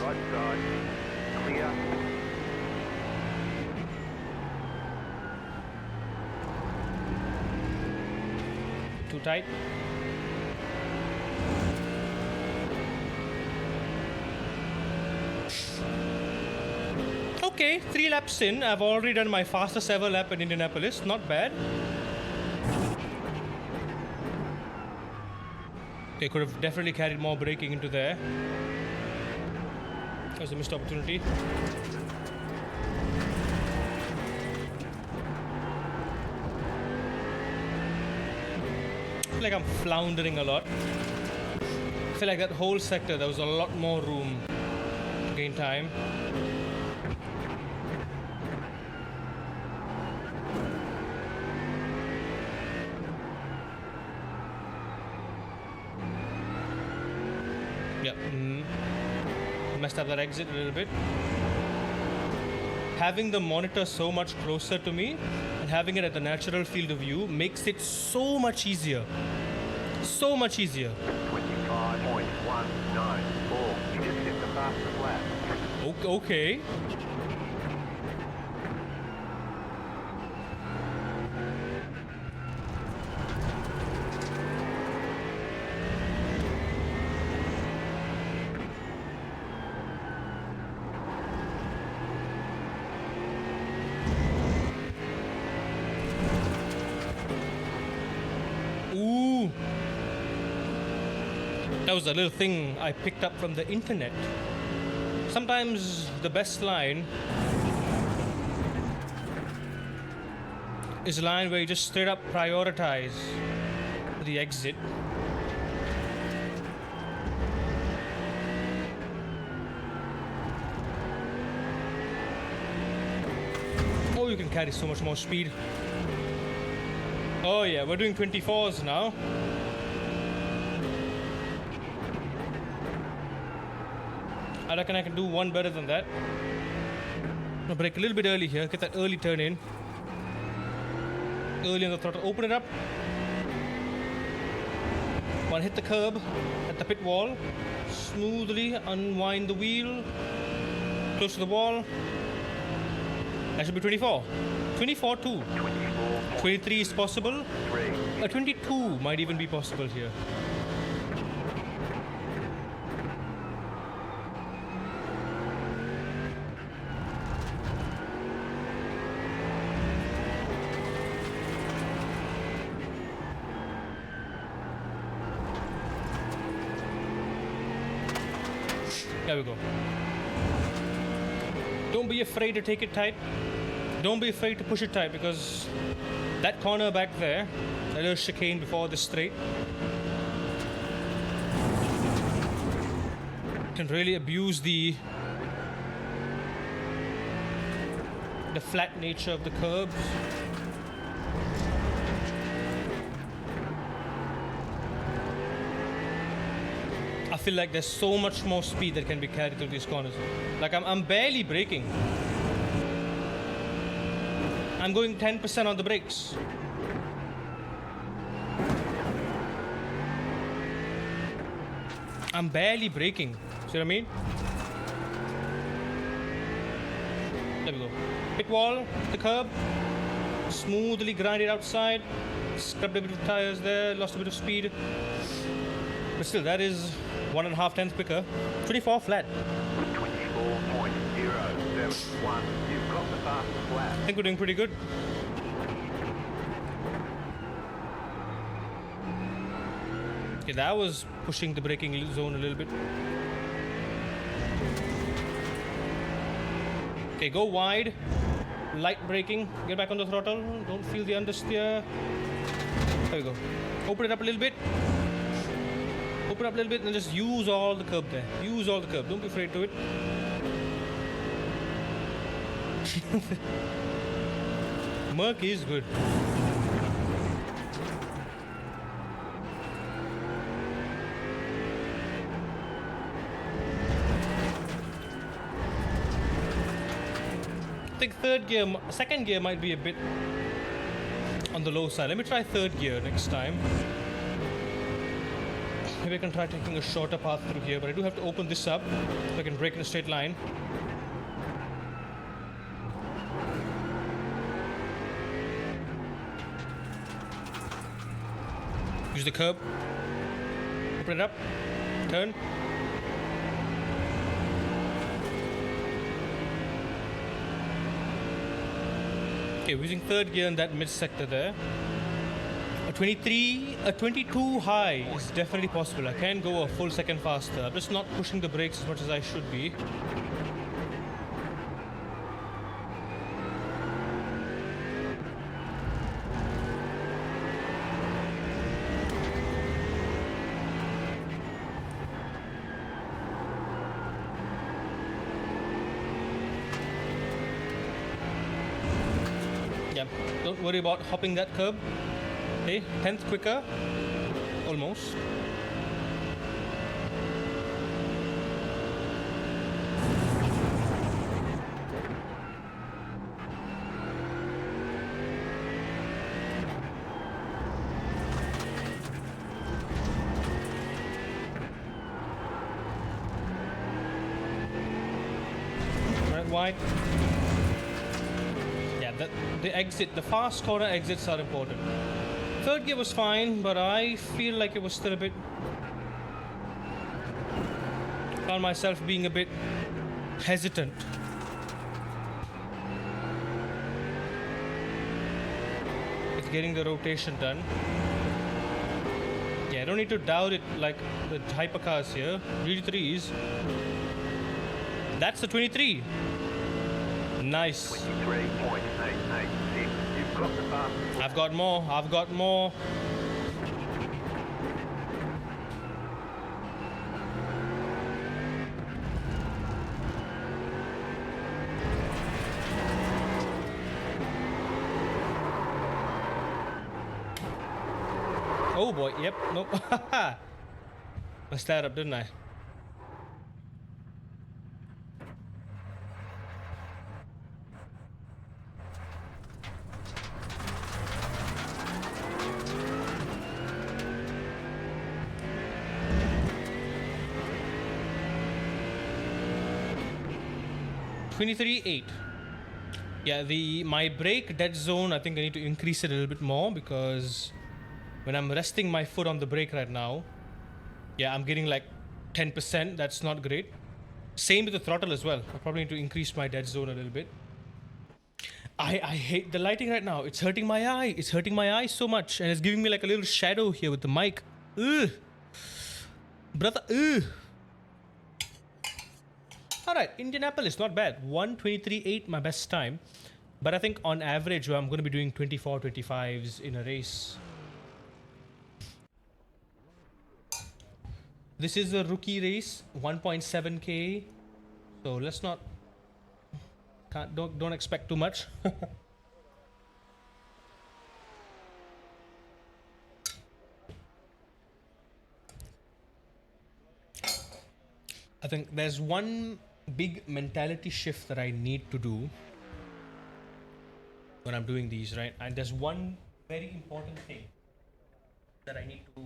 Right side. Clear. Too tight. Okay, 3 laps in. I've already done my fastest ever lap in Indianapolis. Not bad. They could have definitely carried more braking into there. That was a missed opportunity. I feel like I'm floundering a lot. I feel like that whole sector, there was a lot more room to gain time. Yeah, messed up that exit a little bit. Having the monitor so much closer to me and having it at the natural field of view makes it so much easier. So much easier. 25.194. You just hit the fastest lap. Okay. Ooh. That was a little thing I picked up from the internet. Sometimes the best line is a line where you just straight up prioritize the exit. Oh, you can carry so much more speed. Oh yeah, we're doing 24s now. I reckon I can do one better than that. No, brake a little bit early here. Get that early turn in. Early on the throttle. Open it up. One hit the curb at the pit wall. Smoothly unwind the wheel. Close to the wall. That should be 24. 24 too. 23 is possible. 22 might even be possible here. There we go. Don't be afraid to take it tight. Don't be afraid to push it tight, because that corner back there, that little chicane before the straight, Can really abuse the flat nature of the curbs. I feel like there's so much more speed that can be carried through these corners. Like I'm barely braking. I'm going 10% on the brakes. I'm barely braking. See what I mean? There we go. Pit wall, the curb. Smoothly grind it outside. Scrubbed a bit of tires there, lost a bit of speed. But still, that is 1.5 tenths quicker. 24 flat. 24.071. You've got the fastest lap. I think we're doing pretty good. Okay, that was pushing the braking zone a little bit. Okay, go wide. Light braking. Get back on the throttle. Don't feel the understeer. There we go. Open it up a little bit. Open up a little bit and just use all the curb there. Use all the curb. Don't be afraid to it. Merc is good. I think second gear might be a bit on the low side. Let me try third gear next time. Maybe I can try taking a shorter path through here, but I do have to open this up so I can brake in a straight line. Use the curb. Open it up. Turn. Okay, we're using third gear in that mid sector there. A 22 high is definitely possible. I can go a full second faster. I'm just not pushing the brakes as much as I should be. Yeah, don't worry about hopping that curb. Okay, 10th quicker. Almost. Right, wide. Yeah, the fast corner exits are important. Third gear was fine, but I feel like it was still a bit... Found myself being a bit hesitant. With getting the rotation done. Yeah, I don't need to doubt it like the hypercars here. GT3s. That's the 23. Nice. 23.886. You've got the fastest. I've got more. I've got more. Oh boy. Yep. Nope. Messed that up, didn't I? .23.8. Yeah, my brake dead zone, I think I need to increase it a little bit more because when I'm resting my foot on the brake right now, yeah, I'm getting like 10%. That's not great. Same with the throttle as well. I probably need to increase my dead zone a little bit. I hate the lighting right now. It's hurting my eye. It's hurting my eye so much, and it's giving me like a little shadow here with the mic. Ugh. Brother, ugh. Alright, Indianapolis, not bad. 1:23.8, my best time. But I think on average, I'm going to be doing 24, 25s in a race. This is a rookie race, 1.7k. So let's not, don't expect too much. I think there's one big mentality shift that I need to do when I'm doing these, right? And there's one very important thing that I need to.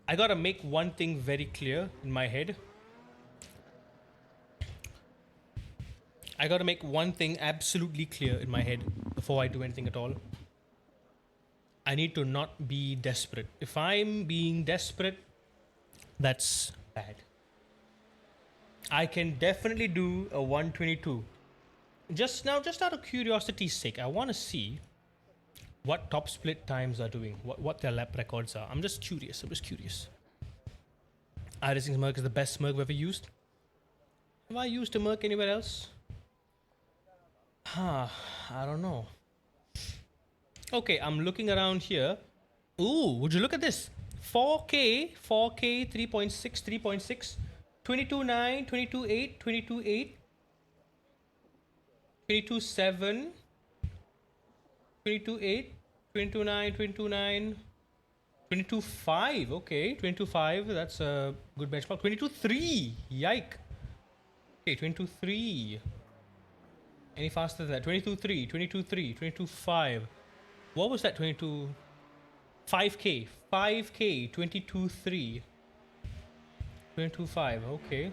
I gotta make one thing very clear in my head. I gotta make one thing absolutely clear in my head before I do anything at all. I need to not be desperate. If I'm being desperate, that's bad. I can definitely do a 122. Just out of curiosity's sake, I want to see what top split times are doing, what their lap records are. I'm just curious. iRacing's Merc is the best Merc I've ever used. Have I used a Merc anywhere else? I don't know. Okay, I'm looking around here. Ooh, would you look at this? 4K, 3.6, 3.6, 22.9, 22.8, 22.8, 22.7, 22.8, 22.9, 22.9, 22.5. Okay, 22.5. That's a good benchmark. 22.3. Yike. Okay, 22.3. Any faster than that? 22.3, 22.3, 22.5. What was that? 22. 5K, 5K, 22.3, 22.5. Okay.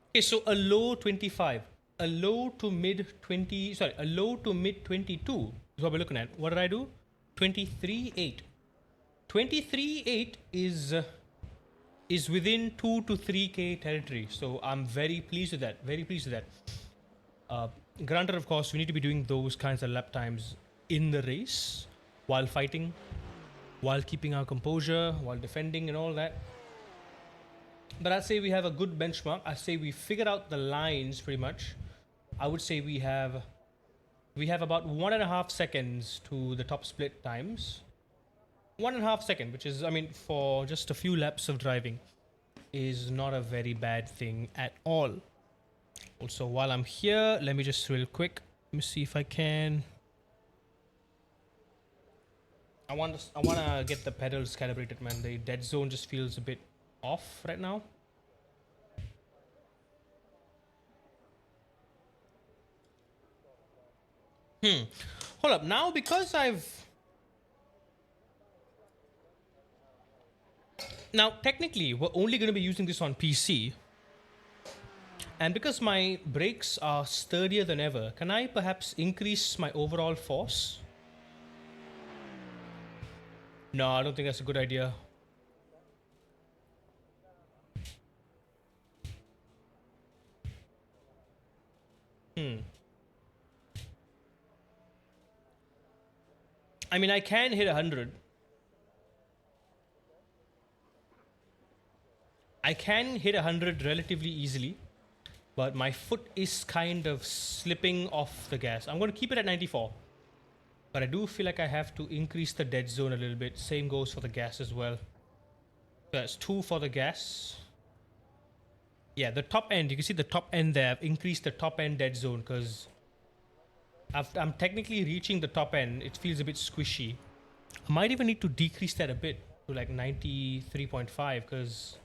Okay, so a low 25, a low to mid 20. Sorry, a low to mid 22 is what we're looking at. What did I do? 23.8. 23.8 is within 2 to 3K territory. So I'm very pleased with that. Very pleased with that. Granted, of course, we need to be doing those kinds of lap times in the race, while fighting, while keeping our composure, while defending and all that. But I'd say we have a good benchmark. I'd say we figured out the lines pretty much. I would say we have about 1.5 seconds to the top split times. 1.5 seconds, which is, I mean, for just a few laps of driving, is not a very bad thing at all. Also, while I'm here, let me just real quick, let me see if I can. I want to get the pedals calibrated, man. The dead zone just feels a bit off right now. Hold up. Now, because now technically we're only going to be using this on PC, and because my brakes are sturdier than ever, can I perhaps increase my overall force? No, I don't think that's a good idea. I mean, I can hit 100. I can hit 100 relatively easily, but my foot is kind of slipping off the gas. I'm going to keep it at 94. But I do feel like I have to increase the dead zone a little bit. Same goes for the gas as well. That's 2 for the gas. Yeah, the top end. You can see the top end there. I've increased the top end dead zone because I'm technically reaching the top end. It feels a bit squishy. I might even need to decrease that a bit to like 93.5 because...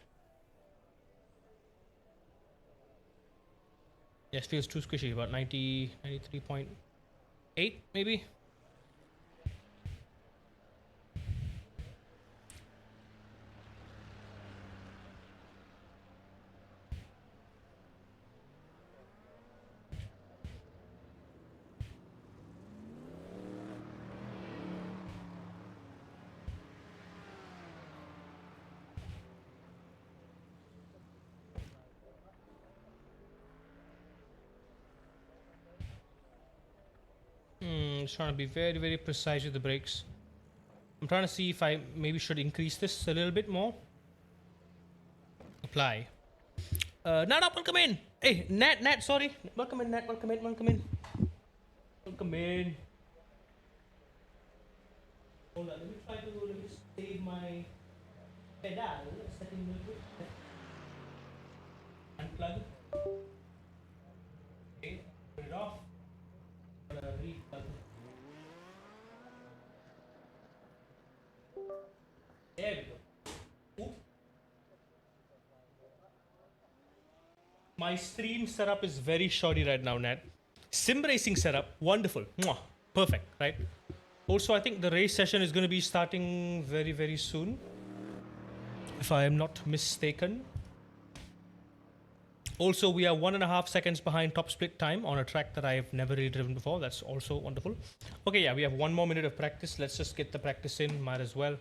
yeah, it feels too squishy. About 93.8 maybe. Just trying to be very, very precise with the brakes. I'm trying to see if I maybe should increase this a little bit more. Apply. Nat, welcome in. Hey, Nat, sorry. Welcome in, Nat. Welcome in. Welcome in. Hold on. Let me save my pedal setting will be unplug. Okay, put it off. Replug. There we go. Oop. My stream setup is very shoddy right now, Nat. Sim racing setup, wonderful. Mwah. Perfect, right? Also, I think the race session is going to be starting very, very soon, if I am not mistaken. Also, we are 1.5 seconds behind top split time on a track that I have never really driven before. That's also wonderful. Okay, yeah, we have 1 more minute of practice. Let's just get the practice in. Might as well.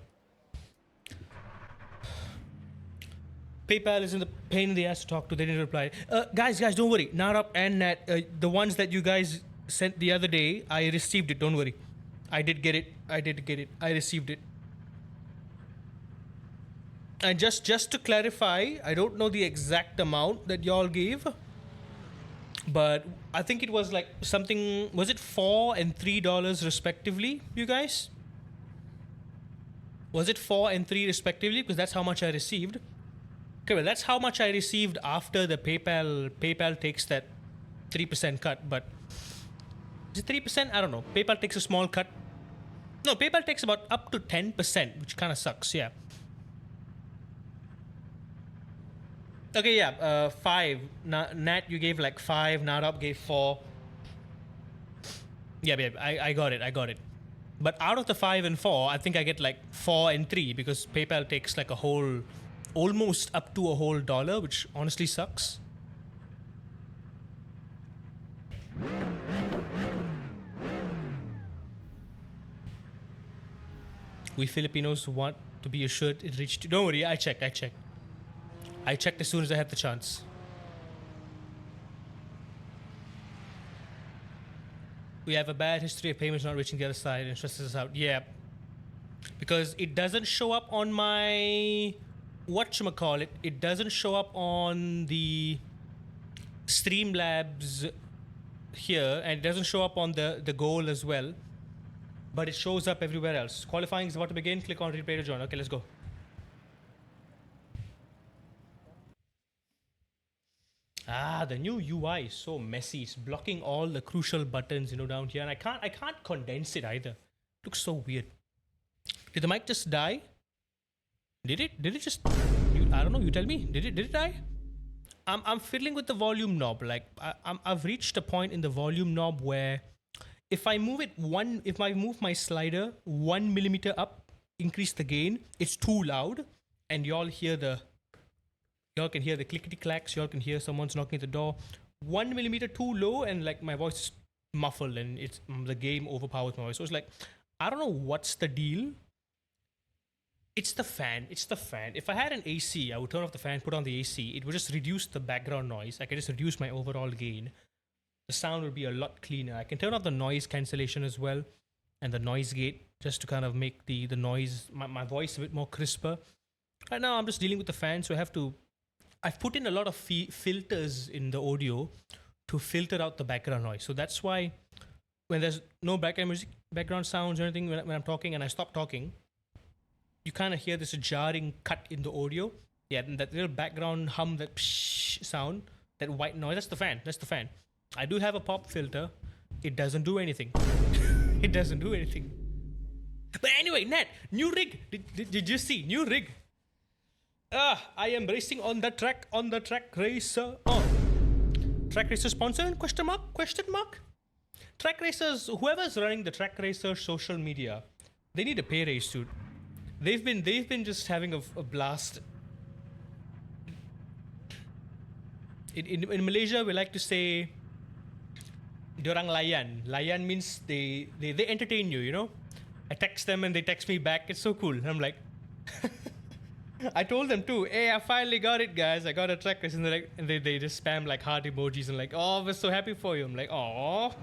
PayPal is in the pain in the ass to talk to. They didn't reply. Guys, don't worry. Narap and Nat, the ones that you guys sent the other day, I received it. Don't worry. I did get it. I received it. And just to clarify, I don't know the exact amount that y'all gave, but I think it was like something. Was it $4 and $3 respectively, you guys? Was it 4 and 3 respectively? Because that's how much I received. Okay, well, that's how much I received after the PayPal takes that 3% cut, but is it 3%? I don't know. PayPal takes a small cut. No, PayPal takes about up to 10%, which kind of sucks, yeah. Okay, yeah, 5. Nat, you gave like 5. Narab gave 4. Yeah, babe, I got it. But out of the 5 and 4, I think I get like 4 and 3 because PayPal takes like a whole, almost up to a whole $1, which honestly sucks. We Filipinos want to be assured it reached. Don't worry, I checked as soon as I had the chance. We have a bad history of payments not reaching the other side and stresses us out. Yeah. Because it doesn't show up on my whatchamacallit. It doesn't show up on the Streamlabs here, and it doesn't show up on the goal as well. But it shows up everywhere else. Qualifying is about to begin. Click on replay to join. Okay, let's go. Ah, the new UI is so messy. It's blocking all the crucial buttons, down here, and I can't condense it either. It looks so weird. Did the mic just die? Did it just? I don't know. You tell me. Did it die? I'm fiddling with the volume knob. Like I've reached a point in the volume knob where if I move my slider 1 millimeter up, increase the gain, it's too loud, and y'all can hear the clickety clacks. Y'all can hear someone's knocking at the door. 1 millimeter too low, and like my voice is muffled, and it's the game overpowers my voice. So it's like, I don't know what's the deal. It's the fan. If I had an AC, I would turn off the fan, put on the AC. It would just reduce the background noise. I can just reduce my overall gain. The sound would be a lot cleaner. I can turn off the noise cancellation as well, and the noise gate, just to kind of make the noise, my voice a bit more crisper. Right now, I'm just dealing with the fan, so I've put in a lot of filters in the audio to filter out the background noise. So that's why when there's no background music, background sounds or anything, when I'm talking and I stop talking, you kind of hear this jarring cut in the audio. Yeah, and that little background hum, that psh sound, that white noise, that's the fan. I do have a pop filter. It doesn't do anything. It doesn't do anything. But anyway, Nat, new rig. Did you see? New rig. I am racing on the track racer. Track racer sponsor? Question mark? Track racers, whoever's running the track racer social media, they need a pay raise, dude. They've been just having a blast. In Malaysia, we like to say diorang layan. Layan means they entertain you, I text them and they text me back. It's so cool. And I'm like I told them too, hey, I finally got it, guys. I got a track race. And they're like, and they just spam like heart emojis and like, oh, we're so happy for you. I'm like, oh.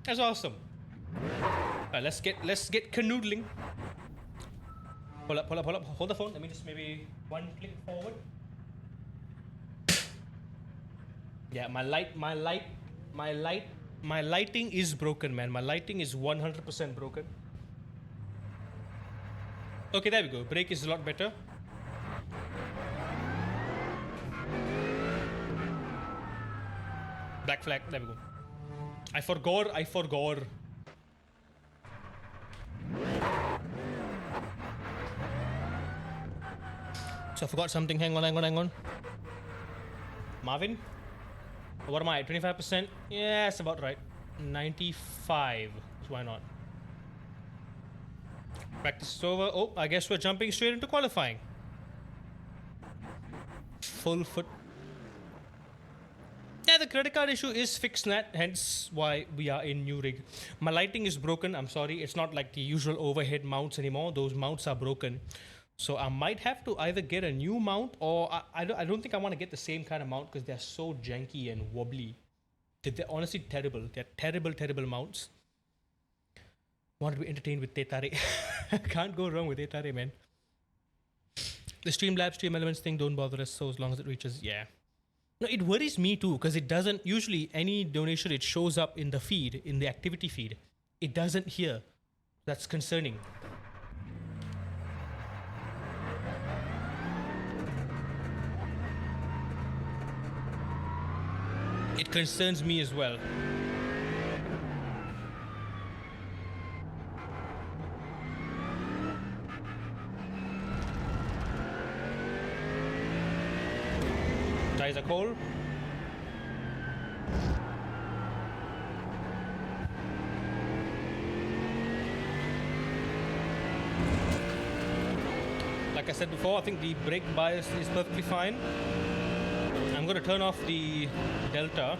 That's awesome. Alright, let's get canoodling. Hold up. Hold the phone. Let me just maybe one click forward. Yeah, my lighting is broken, man. My lighting is 100% broken. Okay, there we go. Brake is a lot better. Black flag. There we go. I forgot. So I forgot something. Hang on. Marvin? What am I? 25%? Yeah, that's about right. 95. So why not? Practice is over. Oh, I guess we're jumping straight into qualifying. Full foot. Yeah, the credit card issue is fixed net, hence why we are in new rig. My lighting is broken. I'm sorry. It's not like the usual overhead mounts anymore. Those mounts are broken. So I might have to either get a new mount or I don't think I want to get the same kind of mount because they're so janky and wobbly. They're honestly terrible. They're terrible mounts. Want to be entertained with Tetare. Can't go wrong with Tetare, man. The Streamlabs, Stream Elements thing don't bother us so as long as it reaches, yeah. No, it worries me too because it doesn't, usually any donation, it shows up in the feed, in the activity feed. It doesn't here. That's concerning. It concerns me as well. Tires are cold. Like I said before, I think the brake bias is perfectly fine. I'm going to turn off the delta.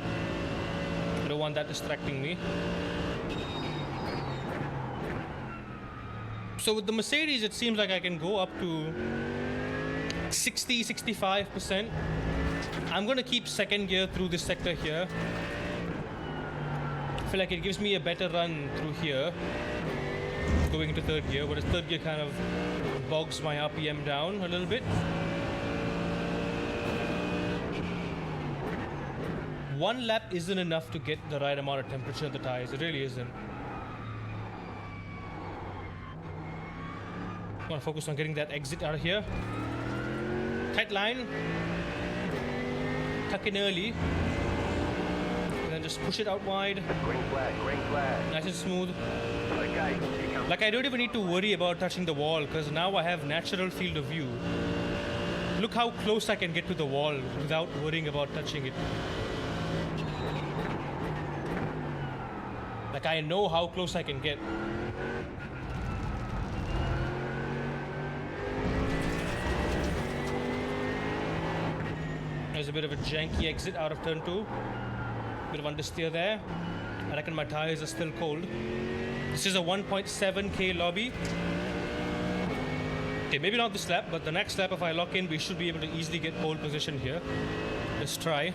I don't want that distracting me. So with the Mercedes, it seems like I can go up to 60-65%. I'm going to keep second gear through this sector here. I feel like it gives me a better run through here, going into third gear, whereas third gear kind of bogs my RPM down a little bit. One lap isn't enough to get the right amount of temperature in the tires. It really isn't. I want to focus on getting that exit out of here. Tight line. Tuck in early. And then just push it out wide. Green flag. Nice and smooth. Okay, here comes. Like I don't even need to worry about touching the wall because now I have natural field of view. Look how close I can get to the wall without worrying about touching it. Like I know how close I can get. There's a bit of a janky exit out of turn 2. Bit of understeer there. I reckon my tires are still cold. This is a 1.7k lobby. Okay, maybe not this lap, but the next lap if I lock in, we should be able to easily get pole position here. Let's try.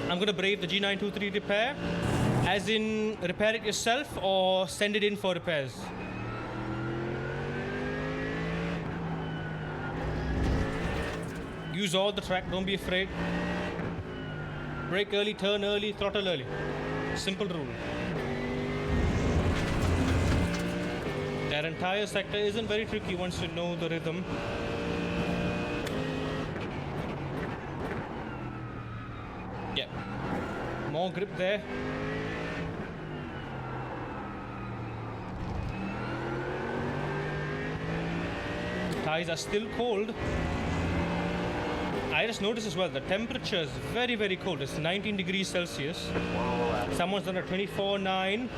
I'm gonna brave the G923 repair. As in, repair it yourself or send it in for repairs? Use all the track, don't be afraid. Brake early, turn early, throttle early. Simple rule. That entire sector isn't very tricky once you know the rhythm. Yeah. More grip there. Tires are still cold. I just noticed as well, the temperature is very, very cold. It's 19 degrees Celsius. Someone's done a 24.9.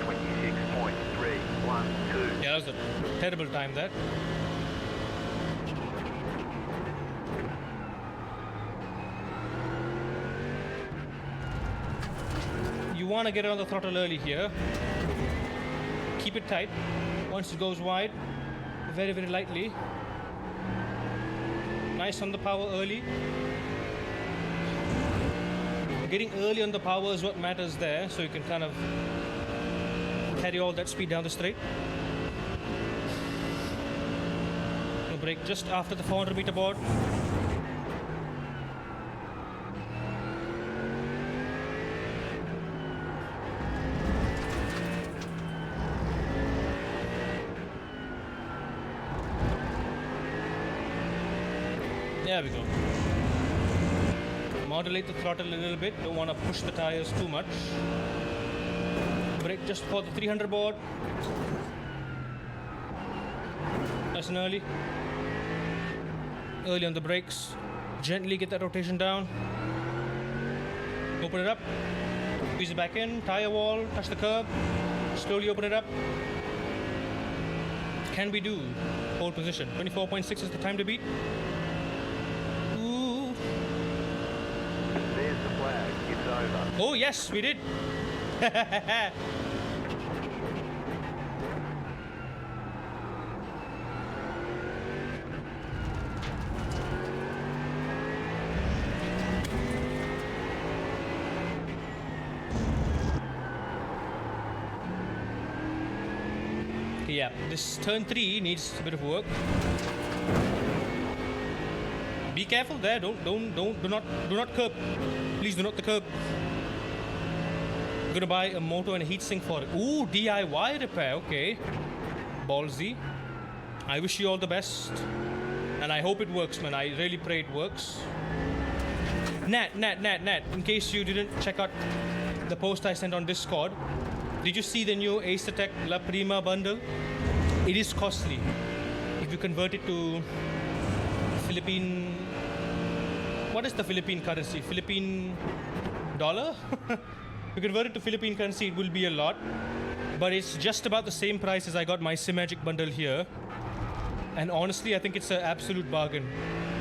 26.312. Yeah, that was a terrible time there. You want to get on the throttle early here. Keep it tight. Once it goes wide, very, very lightly. Nice on the power early. Getting early on the power is what matters there, so you can kind of carry all that speed down the straight. No brake just after the 400 meter board. There we go. Modulate the throttle a little bit. Don't want to push the tires too much. Brake just for the 300 board. Nice and early. Early on the brakes. Gently get that rotation down. Open it up. Squeeze it back in. Tire wall. Touch the curb. Slowly open it up. Can we do? Hold position. 24.6 is the time to beat. Ooh. There's the flag. It's over. Oh yes, we did. Yeah, this turn 3 needs a bit of work. Be careful there. Do not curb. Please do not the curb. I'm gonna buy a motor and a heatsink for it. Ooh, DIY repair. Okay, ballsy. I wish you all the best, and I hope it works, man. I really pray it works. Nat. In case you didn't check out the post I sent on Discord, did you see the new TRAK La Prima bundle? It is costly. If you convert it to Philippine... What is the Philippine currency? Philippine dollar? If you convert it to Philippine currency, it will be a lot. But it's just about the same price as I got my SIMAGIC bundle here. And honestly, I think it's an absolute bargain.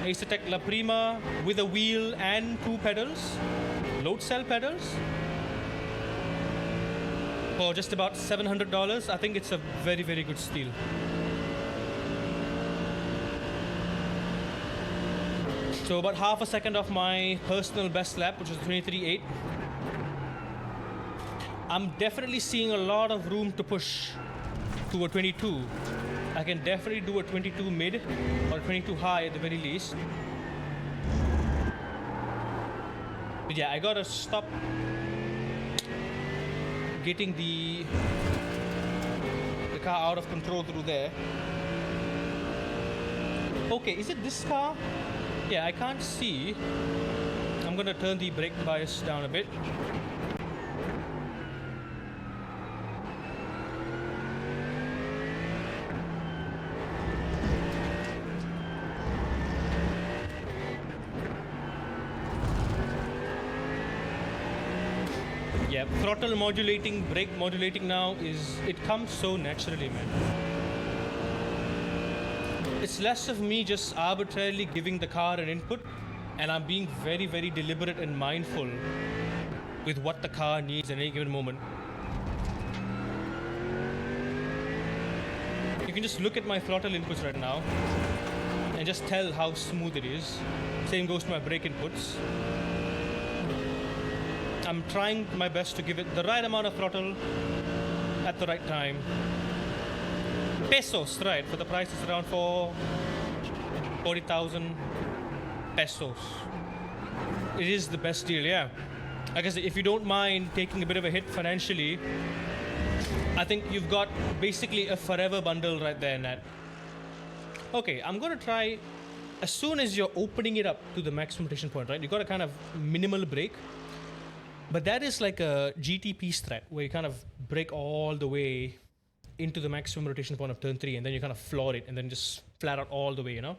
TRAK La Prima with a wheel and 2 pedals. Load cell pedals. For just about $700, I think it's a very, very good steal. So about half a second off my personal best lap, which was 23.8. I'm definitely seeing a lot of room to push to a 22. I can definitely do a 22 mid or 22 high at the very least. But yeah, I gotta stop getting the car out of control through there. Okay, is it this car? Yeah, I can't see. I'm gonna turn the brake bias down a bit. Yeah, throttle modulating, brake modulating now it comes so naturally, man. It's less of me just arbitrarily giving the car an input, and I'm being very, very deliberate and mindful with what the car needs at any given moment. You can just look at my throttle inputs right now and just tell how smooth it is. Same goes to my brake inputs. I'm trying my best to give it the right amount of throttle at the right time. Pesos, right? For the price is around 40,000 pesos. It is the best deal, yeah. Like I said, if you don't mind taking a bit of a hit financially, I think you've got basically a forever bundle right there, Nat. Okay, I'm gonna try. As soon as you're opening it up to the maximum rotation point, right? You got a kind of minimal brake. But that is like a GTP strat where you kind of brake all the way into the maximum rotation point of turn 3 and then you kind of floor it and then just flat out all the way, you know?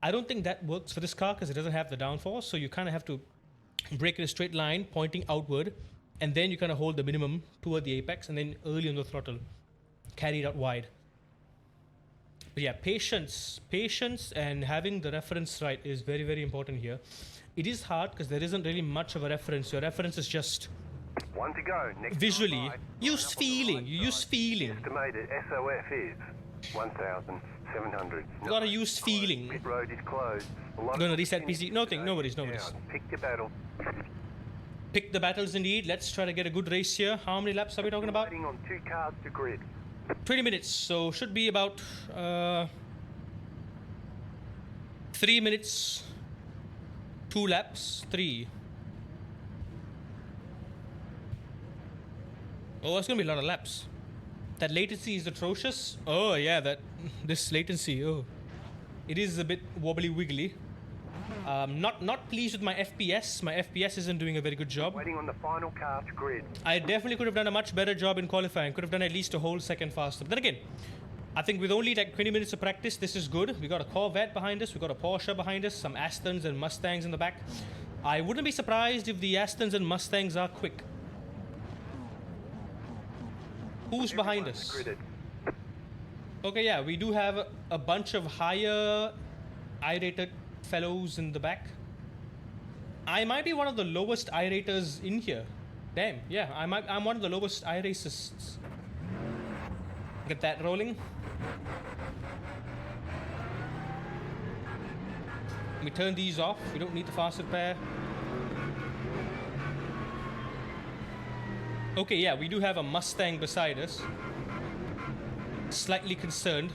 I don't think that works for this car because it doesn't have the downforce, so you kind of have to brake in a straight line pointing outward and then you kind of hold the minimum toward the apex and then early on the throttle, carry it out wide. But yeah, patience and having the reference right is very, very important here. It is hard because there isn't really much of a reference. Your reference is just one to go. Next visually. Use feeling. You use feeling. Estimated SOF is 1,700. You gotta use feeling. Pit road is closed. Gonna reset PC. Nothing. Nobody's. Pick your battle. Pick the battles indeed. Let's try to get a good race here. How many laps are we talking about? Waiting on 2 cars to grid. 20 minutes. So should be about 3 minutes. 2 laps, 3. Oh, that's gonna be a lot of laps. That latency is atrocious. Oh yeah, this latency. Oh, It is a bit wobbly wiggly. Not pleased with my FPS. My FPS isn't doing a very good job. Waiting on the final car to grid. I definitely could have done a much better job in qualifying. Could have done at least a whole second faster. But then again, I think with only like 20 minutes of practice, this is good. We got a Corvette behind us. We got a Porsche behind us. Some Astons and Mustangs in the back. I wouldn't be surprised if the Astons and Mustangs are quick. Who's behind us? Gridded. Okay, yeah, we do have a bunch of higher I-rated fellows in the back. I might be one of the lowest I-raters in here. Damn, yeah, I'm one of the lowest I-racists. Get that rolling. Let me turn these off. We don't need the faster pair. Okay, yeah, we do have a Mustang beside us. Slightly concerned.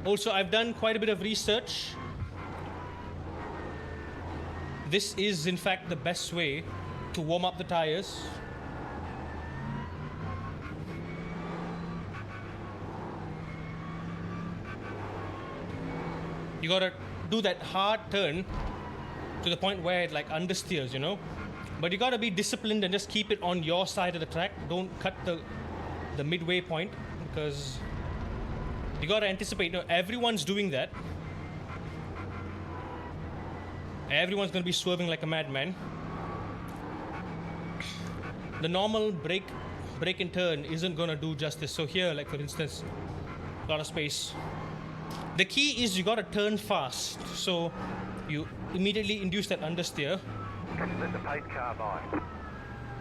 Also, I've done quite a bit of research. This is, in fact, the best way to warm up the tires. You gotta do that hard turn to the point where it like understeers, you know? But you gotta be disciplined and just keep it on your side of the track. Don't cut the midway point, because you gotta anticipate, you know, everyone's doing that. Everyone's gonna be swerving like a madman. The normal brake and turn isn't gonna do justice. So here, like for instance, a lot of space. The key is you gotta turn fast, so you immediately induce that understeer. Let the pace car by.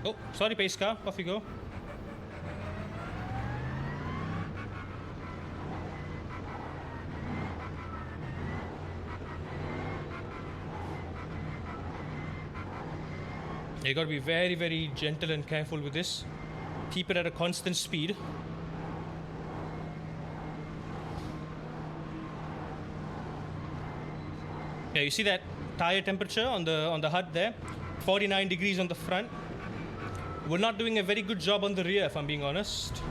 Oh, sorry, pace car. Off you go. You gotta be very, very gentle and careful with this. Keep it at a constant speed. Yeah, you see that tire temperature on the HUD there? 49 degrees on the front. We're not doing a very good job on the rear, if I'm being honest.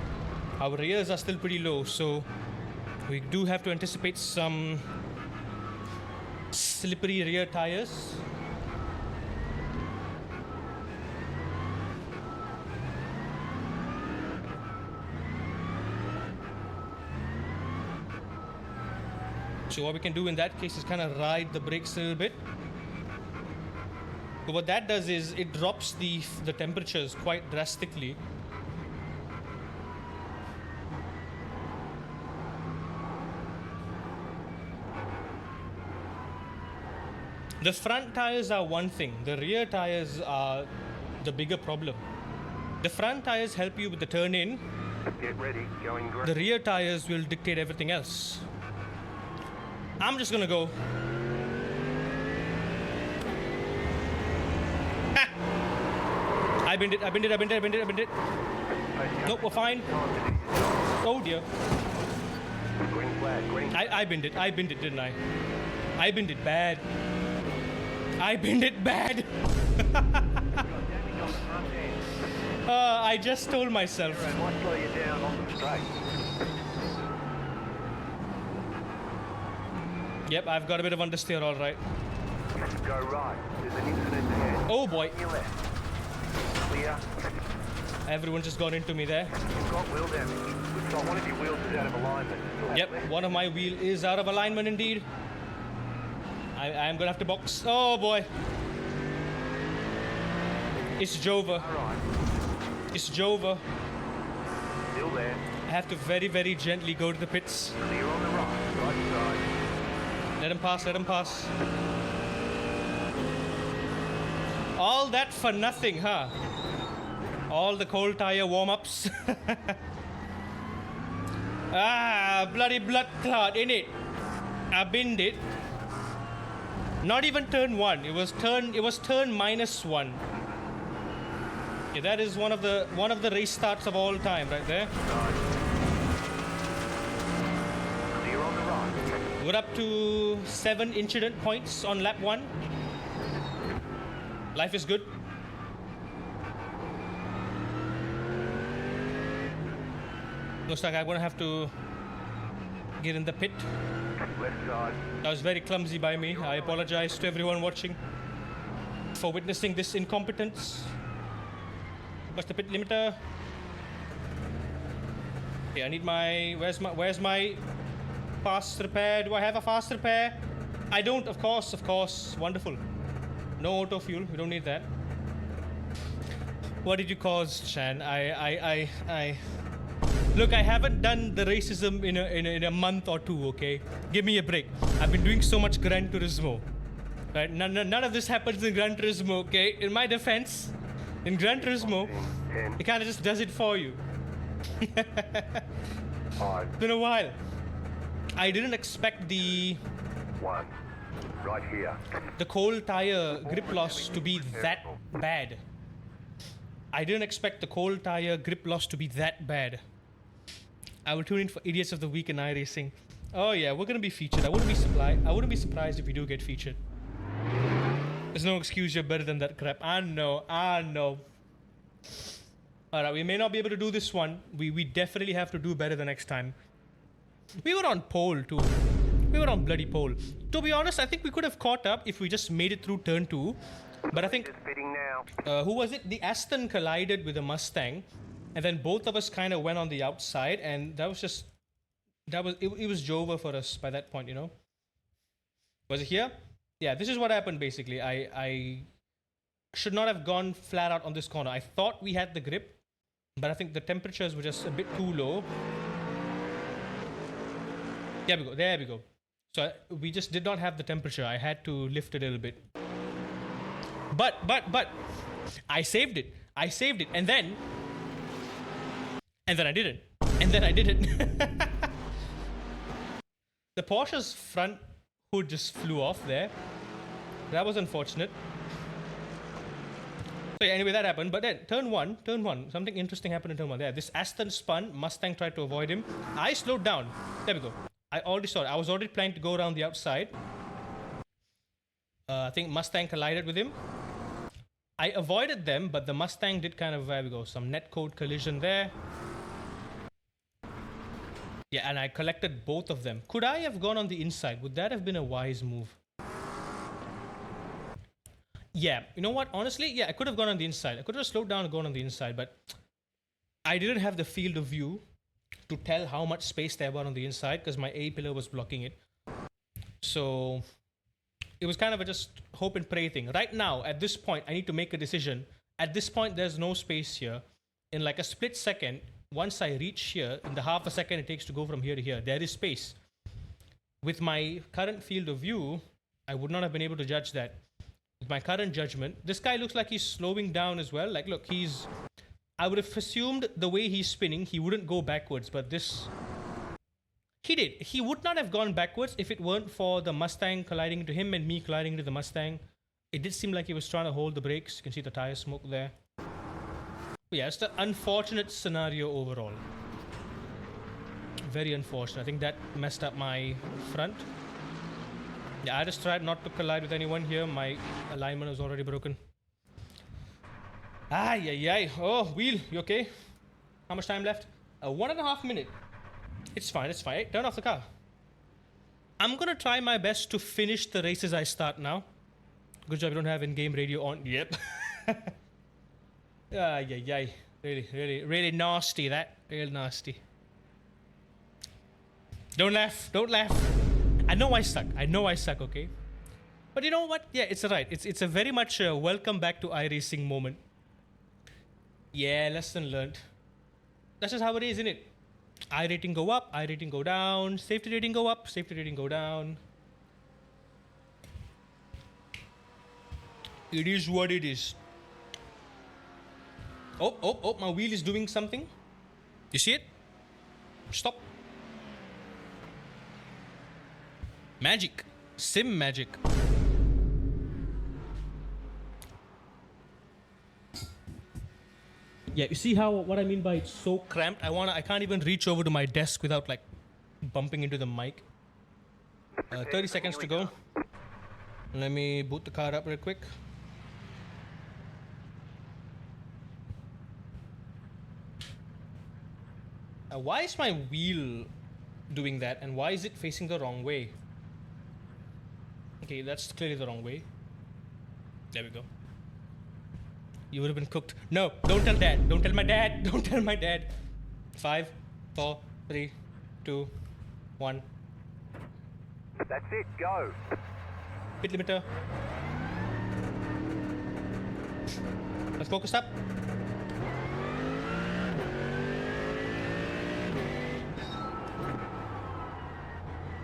Our rears are still pretty low, so we do have to anticipate some slippery rear tires. So what we can do in that case is kind of ride the brakes a little bit. But what that does is it drops the temperatures quite drastically. The front tires are one thing. The rear tires are the bigger problem. The front tires help you with the turn in. Get ready, going green. The rear tires will dictate everything else. I'm just gonna go. Ha! I binned it. Nope, we're fine. Oh dear. Green flag, green. I binned it, didn't I? I binned it bad. I just told myself. I might slow you down on the straight. Yep, I've got a bit of understeer, all right. Go right. There's an incident ahead. Oh boy, Your left. Clear. everyone just got into me there. You've got wheel damage. Looks like one of your wheels is out of alignment. Yep, one of my wheel is out of alignment indeed. I'm gonna have to box. Oh boy. It's Jova. Alright. It's Jova. Still there. I have to very, very gently go to the pits. Clear on the right. Right side. Let him pass. All that for nothing, huh? All the cold tire warm-ups. Bloody blood clot, innit? I binned it. Not even turn one. It was turn -1. Yeah, that is one of the race starts of all time right there. Clear on the right. We're up to 7 incident points on lap 1. Life is good. Looks like I'm gonna have to get in the pit. Left side. That was very clumsy by me. I apologize to everyone watching for witnessing this incompetence. What's the pit limiter? Okay, I need my... Where's my fast repair? Do I have a fast repair? I don't, of course. Wonderful. No auto fuel. We don't need that. What did you cause, Chan? Look, I haven't done the racism in a month or two, okay? Give me a break. I've been doing so much Gran Turismo. Right? None of this happens in Gran Turismo, okay? In my defense, in Gran Turismo, it kind of just does it for you. It's been a while. I didn't expect the right here. The cold tire grip loss to be that bad. I didn't expect the cold tire grip loss to be that bad. I will tune in for Idiots of the Week in iRacing. Oh yeah, we're gonna be featured. I wouldn't be surprised if we do get featured. There's no excuse you're better than that crap. I know. Alright, we may not be able to do this one. We definitely have to do better the next time. We were on pole too. We were on bloody pole. To be honest, I think we could have caught up if we just made it through turn 2. But I think... Just fitting now. who was it? The Aston collided with the Mustang. And then both of us kind of went on the outside. And that was just... It was Jova for us by that point, you know? Was it here? Yeah, this is what happened basically. I should not have gone flat out on this corner. I thought we had the grip. But I think the temperatures were just a bit too low. There we go. So we just did not have the temperature. I had to lift it a little bit. But I saved it. And then I didn't. The Porsche's front hood just flew off there. That was unfortunate. So yeah, anyway, that happened. But then turn one, something interesting happened in turn 1. There, this Aston spun. Mustang tried to avoid him. I slowed down. There we go. I already saw it. I was already planning to go around the outside. I think Mustang collided with him. I avoided them, but the Mustang did kind of, there we go, some netcode collision there. Yeah, and I collected both of them. Could I have gone on the inside? Would that have been a wise move? Yeah, you know what? Honestly, yeah, I could have gone on the inside. I could have slowed down and gone on the inside, but I didn't have the field of view to tell how much space there was on the inside because my A pillar was blocking it. So it was kind of a just hope and pray thing. Right now, at this point, I need to make a decision. At this point, there's no space here. In like a split second, once I reach here, in the half a second it takes to go from here to here, there is space. With my current field of view, I would not have been able to judge that. With my current judgment, this guy looks like he's slowing down as well. Like, look, I would have assumed the way he's spinning, he wouldn't go backwards, but this... He did. He would not have gone backwards if it weren't for the Mustang colliding into him and me colliding into the Mustang. It did seem like he was trying to hold the brakes. You can see the tire smoke there. But yeah, it's the unfortunate scenario overall. Very unfortunate. I think that messed up my front. Yeah, I just tried not to collide with anyone here. My alignment was already broken. Ay. Oh, wheel, you okay? How much time left? 1.5 minutes. It's fine. Hey, turn off the car. I'm gonna try my best to finish the races I start now. Good job you don't have in-game radio on. Yep. Ay. Really nasty that. Real nasty. Don't laugh. I know I suck, okay? But you know what? Yeah, it's alright. It's a very much welcome back to iRacing moment. Yeah, lesson learned. That's just how it is, isn't it? I rating go up, I rating go down, safety rating go up, safety rating go down. It is what it is. Oh, my wheel is doing something. You see it? Stop. Magic. Sim magic. Yeah, you see what I mean by it's so cramped? I can't even reach over to my desk without like bumping into the mic. 30 seconds to go. Let me boot the car up real quick. Why is my wheel doing that, and why is it facing the wrong way? Okay, that's clearly the wrong way. There we go. You would have been cooked. No, don't tell dad. Don't tell my dad. Don't tell my dad. 5, 4, 3, 2, 1. That's it, go. Pit limiter. Let's focus up.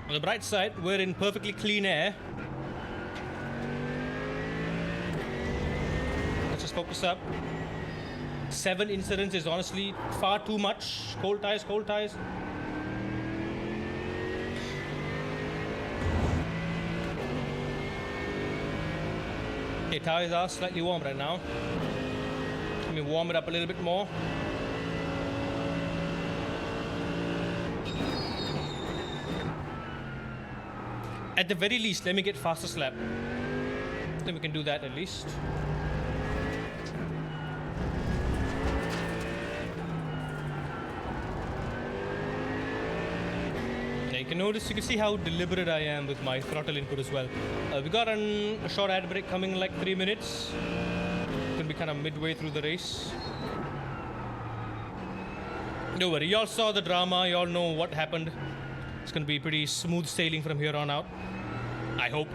On the bright side, we're in perfectly clean air. Let's just focus up. 7 incidents is honestly far too much. Cold tires, cold tires. Okay, tires are slightly warm right now. Let me warm it up a little bit more. At the very least, let me get fastest lap. Then we can do that at least. You can see how deliberate I am with my throttle input as well. We got a short ad break coming in like 3 minutes. Gonna be kind of midway through the race. Don't worry, y'all saw the drama, y'all know what happened. It's gonna be pretty smooth sailing from here on out. I hope.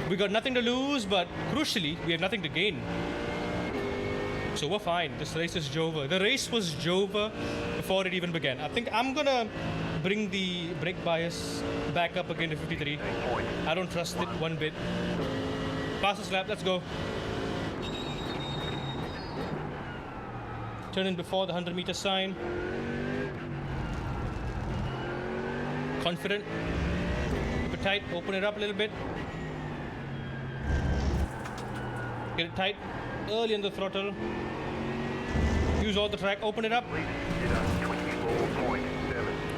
We got nothing to lose, but crucially, we have nothing to gain. So we're fine. This race is Jova. The race was Jova before it even began. I think I'm gonna bring the brake bias back up again to 53. I don't trust it one bit. Fastest lap, let's go. Turn in before the 100-meter sign. Confident. Keep it tight, open it up a little bit. Get it tight, early on the throttle. Use all the track, open it up.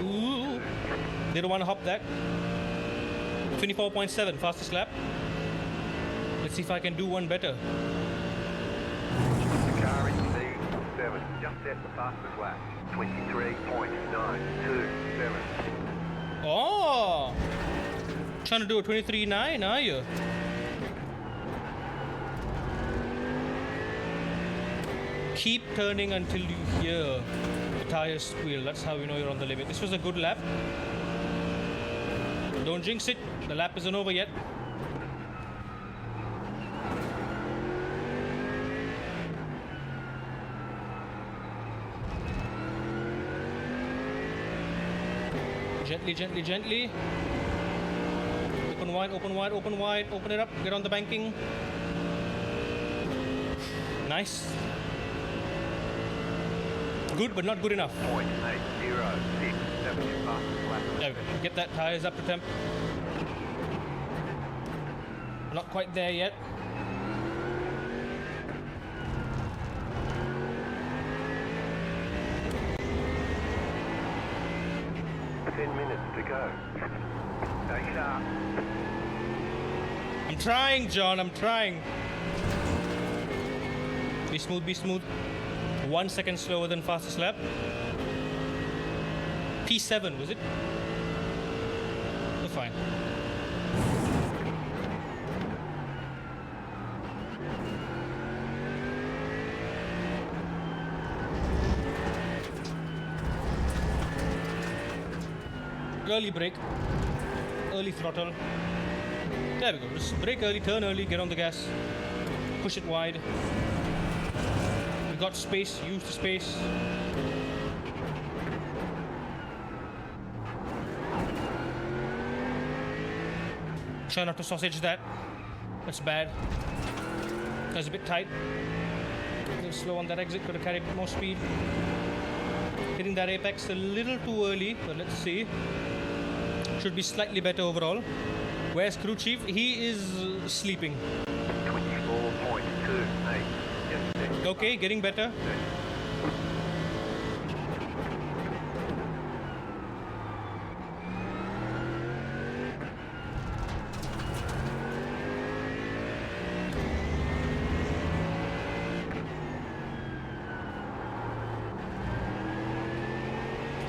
Ooh, didn't want to hop that. 24.7, fastest lap. Let's see if I can do one better. The car in C7 just set the fastest lap. 23.927. Oh, trying to do a 23.9, are you? Keep turning until you hear the tires squeal. That's how you know you're on the limit. This was a good lap. Don't jinx it. The lap isn't over yet. Gently, gently, gently. Open wide, open wide, open wide. Open it up. Get on the banking. Nice. Good, but not good enough. 0.806. There we go. Get that tires up to temp. Not quite there yet. Minutes to go. Stay sharp. I'm trying, John. I'm trying. Be smooth, be smooth. 1 second slower than fastest lap. P7, was it? We're fine. Early brake, early throttle. There we go. Just brake early, turn early, get on the gas, push it wide. We got space, use the space. Try not to sausage that. That's bad. That's a bit tight. A little slow on that exit, could have carried a bit more speed. Hitting that apex a little too early, but let's see. Should be slightly better overall. Where's crew chief? He is sleeping. 24.28. Okay, getting better.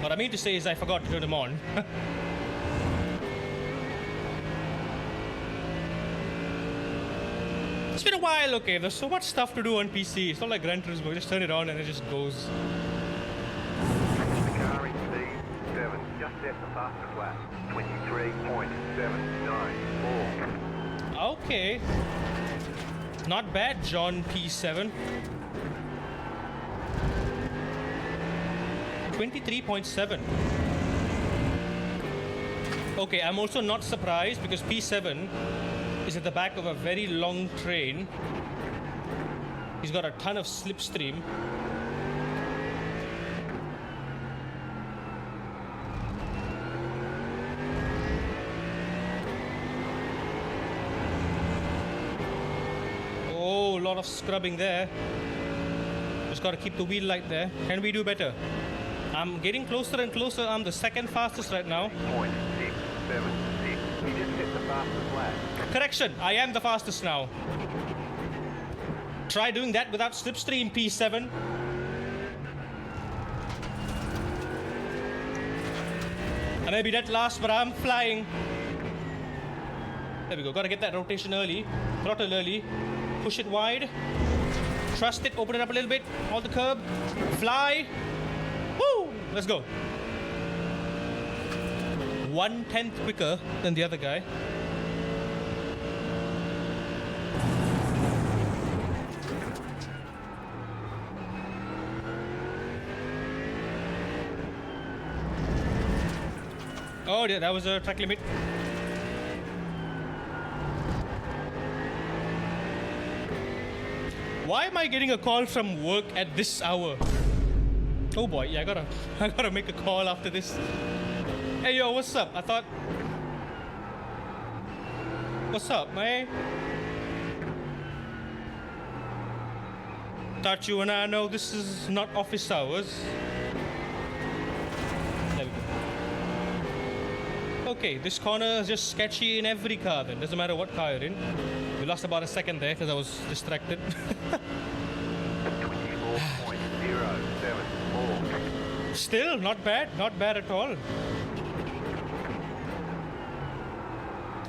What I mean to say is I forgot to turn them on. It's been a while, okay? There's so much stuff to do on PC. It's not like Gran Turismo. Just turn it on and it just goes. The car in P7 just set the fastest lap. 23.794. Okay. Not bad, John P7. 23.7. Okay, I'm also not surprised because P7 is at the back of a very long train. He's got a ton of slipstream. Oh, a lot of scrubbing there. Just got to keep the wheel light there. Can we do better? I'm getting closer and closer. I'm the second fastest right now. 0.676. We just set the fastest lap. Correction, I am the fastest now. Try doing that without slipstream, P7. I may be dead last, but I'm flying. There we go. Gotta get that rotation early. Throttle early. Push it wide. Trust it. Open it up a little bit. Hold the curb. Fly. Woo! Let's go. 1/10 quicker than the other guy. Oh dear, that was a track limit. Why am I getting a call from work at this hour? Oh boy, yeah, I gotta make a call after this. Hey yo, what's up? What's up, man? Thought you and I know this is not office hours. There we go. Okay, this corner is just sketchy in every car then. Doesn't matter what car you're in. We lost about a second there because I was distracted. 24.074. Still, not bad at all.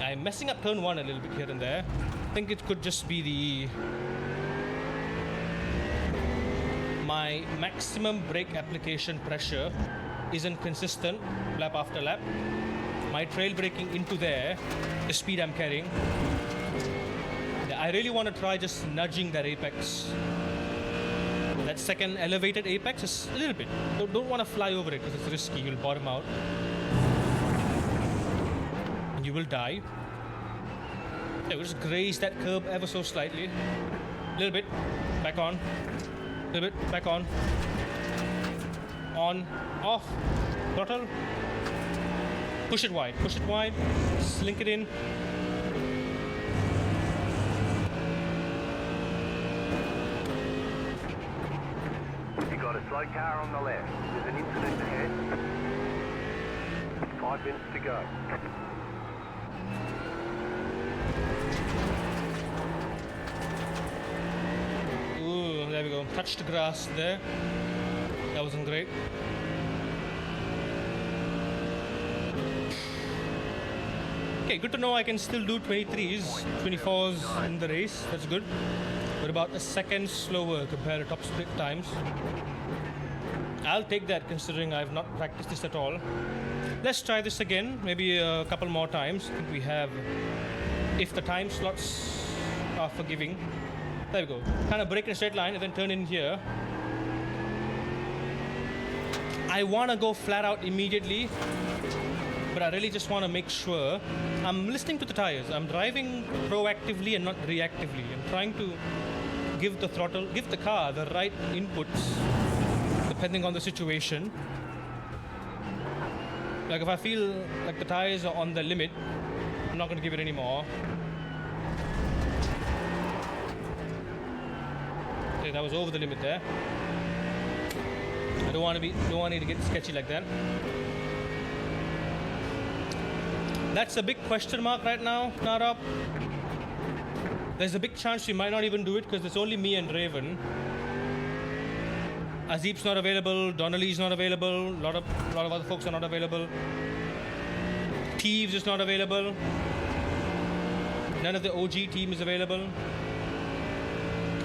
I'm messing up turn 1 a little bit here and there. I think it could just be my maximum brake application pressure isn't consistent lap after lap. My trail braking into there, the speed I'm carrying. I really want to try just nudging that apex. That second elevated apex is a little bit. Don't want to fly over it because it's risky. You'll bottom out. And you will die. Yeah, we'll just graze that curb ever so slightly. A little bit. Back on. A little bit. Back on. On. Off. Throttle. Push it wide. Push it wide. Slink it in. Got a slow car on the left. There's an incident ahead. 5 minutes to go. Ooh, there we go. Touched the grass there. That wasn't great. Okay, good to know I can still do 23s, 24s in the race. That's good. We're about a second slower compared to top split times. I'll take that considering I've not practiced this at all. Let's try this again, maybe a couple more times. I think we have, if the time slots are forgiving. There we go. Kind of break in a straight line and then turn in here. I want to go flat out immediately, but I really just want to make sure I'm listening to the tires. I'm driving proactively and not reactively. I'm trying to give the throttle, give the car the right inputs depending on the situation. Like if I feel like the tires are on the limit, I'm not going to give it any more. Okay, that was over the limit there. I don't want it to get sketchy like that. That's a big question mark right now, Narab. There's a big chance we might not even do it because it's only me and Raven. Azip's not available. Donnelly's not available. A lot of other folks are not available. Thieves is not available. None of the OG team is available.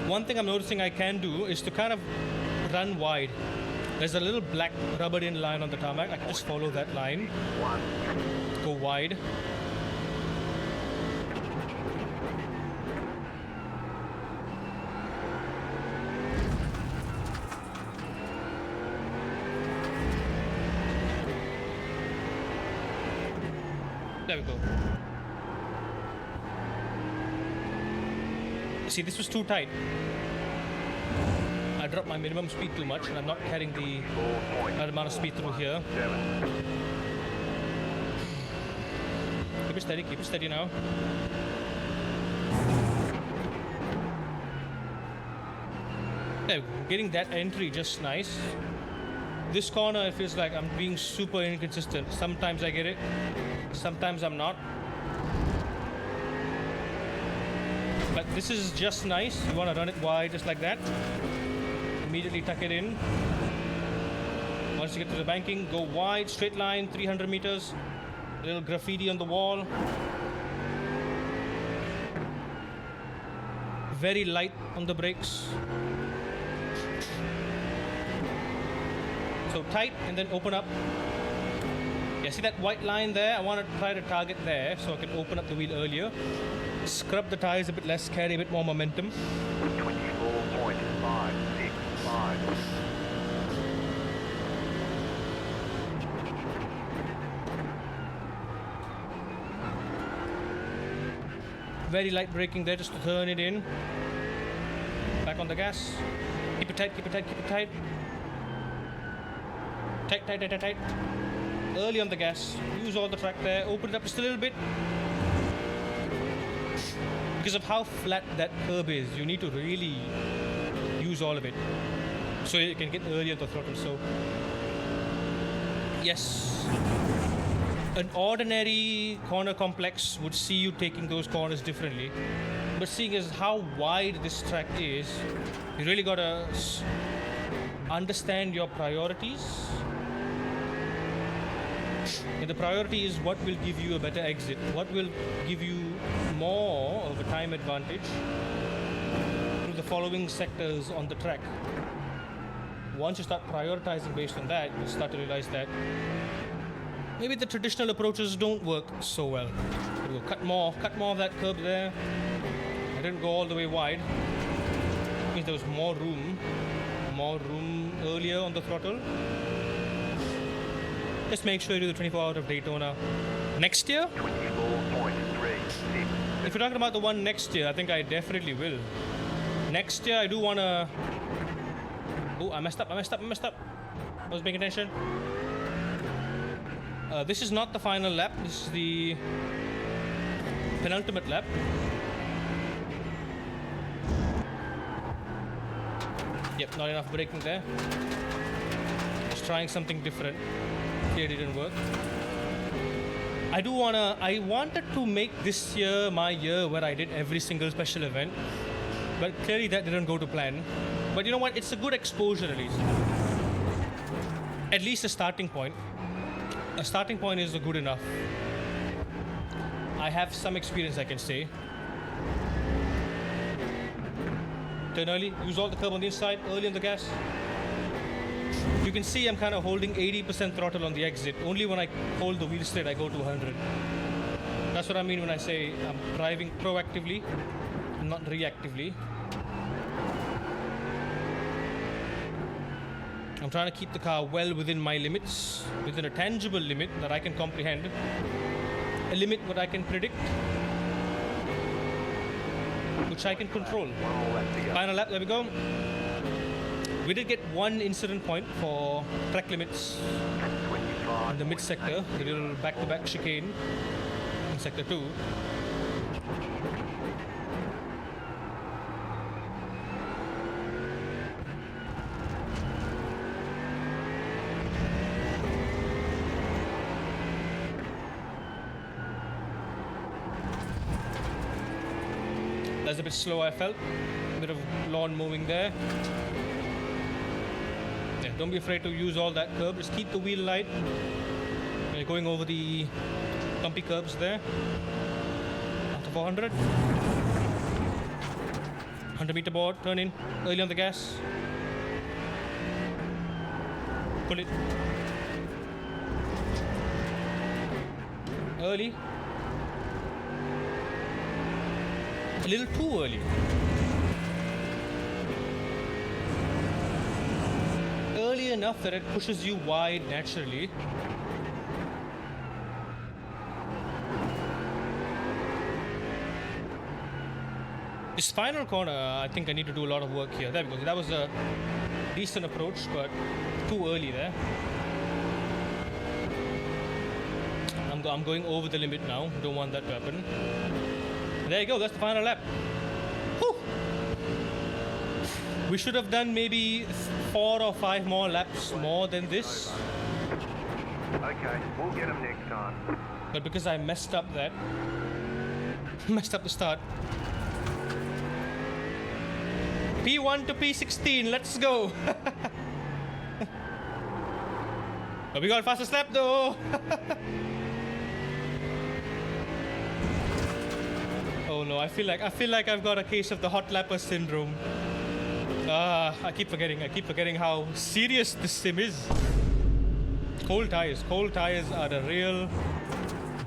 One thing I'm noticing I can do is to kind of run wide. There's a little black rubbered in line on the tarmac. I can just follow that line. Go wide. There we go. See, this was too tight. I dropped my minimum speed too much and I'm not carrying the right amount of speed through here. Keep it steady now. There, getting that entry just nice. This corner, it feels like I'm being super inconsistent. Sometimes I get it, sometimes I'm not. But this is just nice. You want to run it wide just like that. Immediately tuck it in. Once you get to the banking, go wide, straight line, 300 meters. A little graffiti on the wall. Very light on the brakes. So tight and then open up. Yeah, see that white line there? I want to try to target there so I can open up the wheel earlier. Scrub the tires a bit less, carry a bit more momentum. 24.565. Very light braking there just to turn it in. Back on the gas. Keep it tight, keep it tight, keep it tight. Tight, tight, tight, tight, tight. Early on the gas. Use all the track there. Open it up just a little bit. Because of how flat that curb is, you need to really use all of it. So you can get early on the throttle. So, yes. An ordinary corner complex would see you taking those corners differently. But seeing as how wide this track is, you really gotta understand your priorities. And the priority is what will give you a better exit, what will give you more of a time advantage through the following sectors on the track. Once you start prioritizing based on that, you start to realize that maybe the traditional approaches don't work so well. We'll cut more of that curb there. I didn't go all the way wide. It means there was more room earlier on the throttle. Just make sure you do the 24 hour of Daytona next year. 24.36. If you're talking about the one next year, I think I definitely will. Next year, I do want to... Oh, I messed up. I was paying attention. This is not the final lap. This is the penultimate lap. Yep, not enough braking there. Just trying something different. Clearly didn't work. I wanted to make this year my year where I did every single special event, but clearly that didn't go to plan. But you know what? It's a good exposure at least. At least a starting point. A starting point is good enough. I have some experience, I can say. Turn early, use all the curb on the inside, early on the gas. You can see I'm kind of holding 80% throttle on the exit. Only when I hold the wheel straight, I go to 100. That's what I mean when I say I'm driving proactively, not reactively. I'm trying to keep the car well within my limits, within a tangible limit that I can comprehend, a limit that I can predict, which I can control. Final lap, there we go. We did get one incident point for track limits in the mid sector, the little back-to-back chicane in sector 2. That's a bit slow, I felt. A bit of lawn mowing there. Don't be afraid to use all that curb. Just keep the wheel light. You're going over the bumpy curbs there. After 400. 100-meter board. Turn in. Early on the gas. Pull it. Early. A little too early. Early enough that it pushes you wide naturally. This final corner, I think I need to do a lot of work here. There we go. That was a decent approach, but too early there. I'm going over the limit now. Don't want that to happen. There you go. That's the final lap. Whew. We should have done maybe 4 or 5 more laps more than this. Okay, we'll get them next time. But because I messed up that, messed up the start. P1 to P16, let's go. But we got fastest lap though. Oh no, I feel like I've got a case of the hot lapper syndrome. I keep forgetting how serious this sim is. Cold tires are the real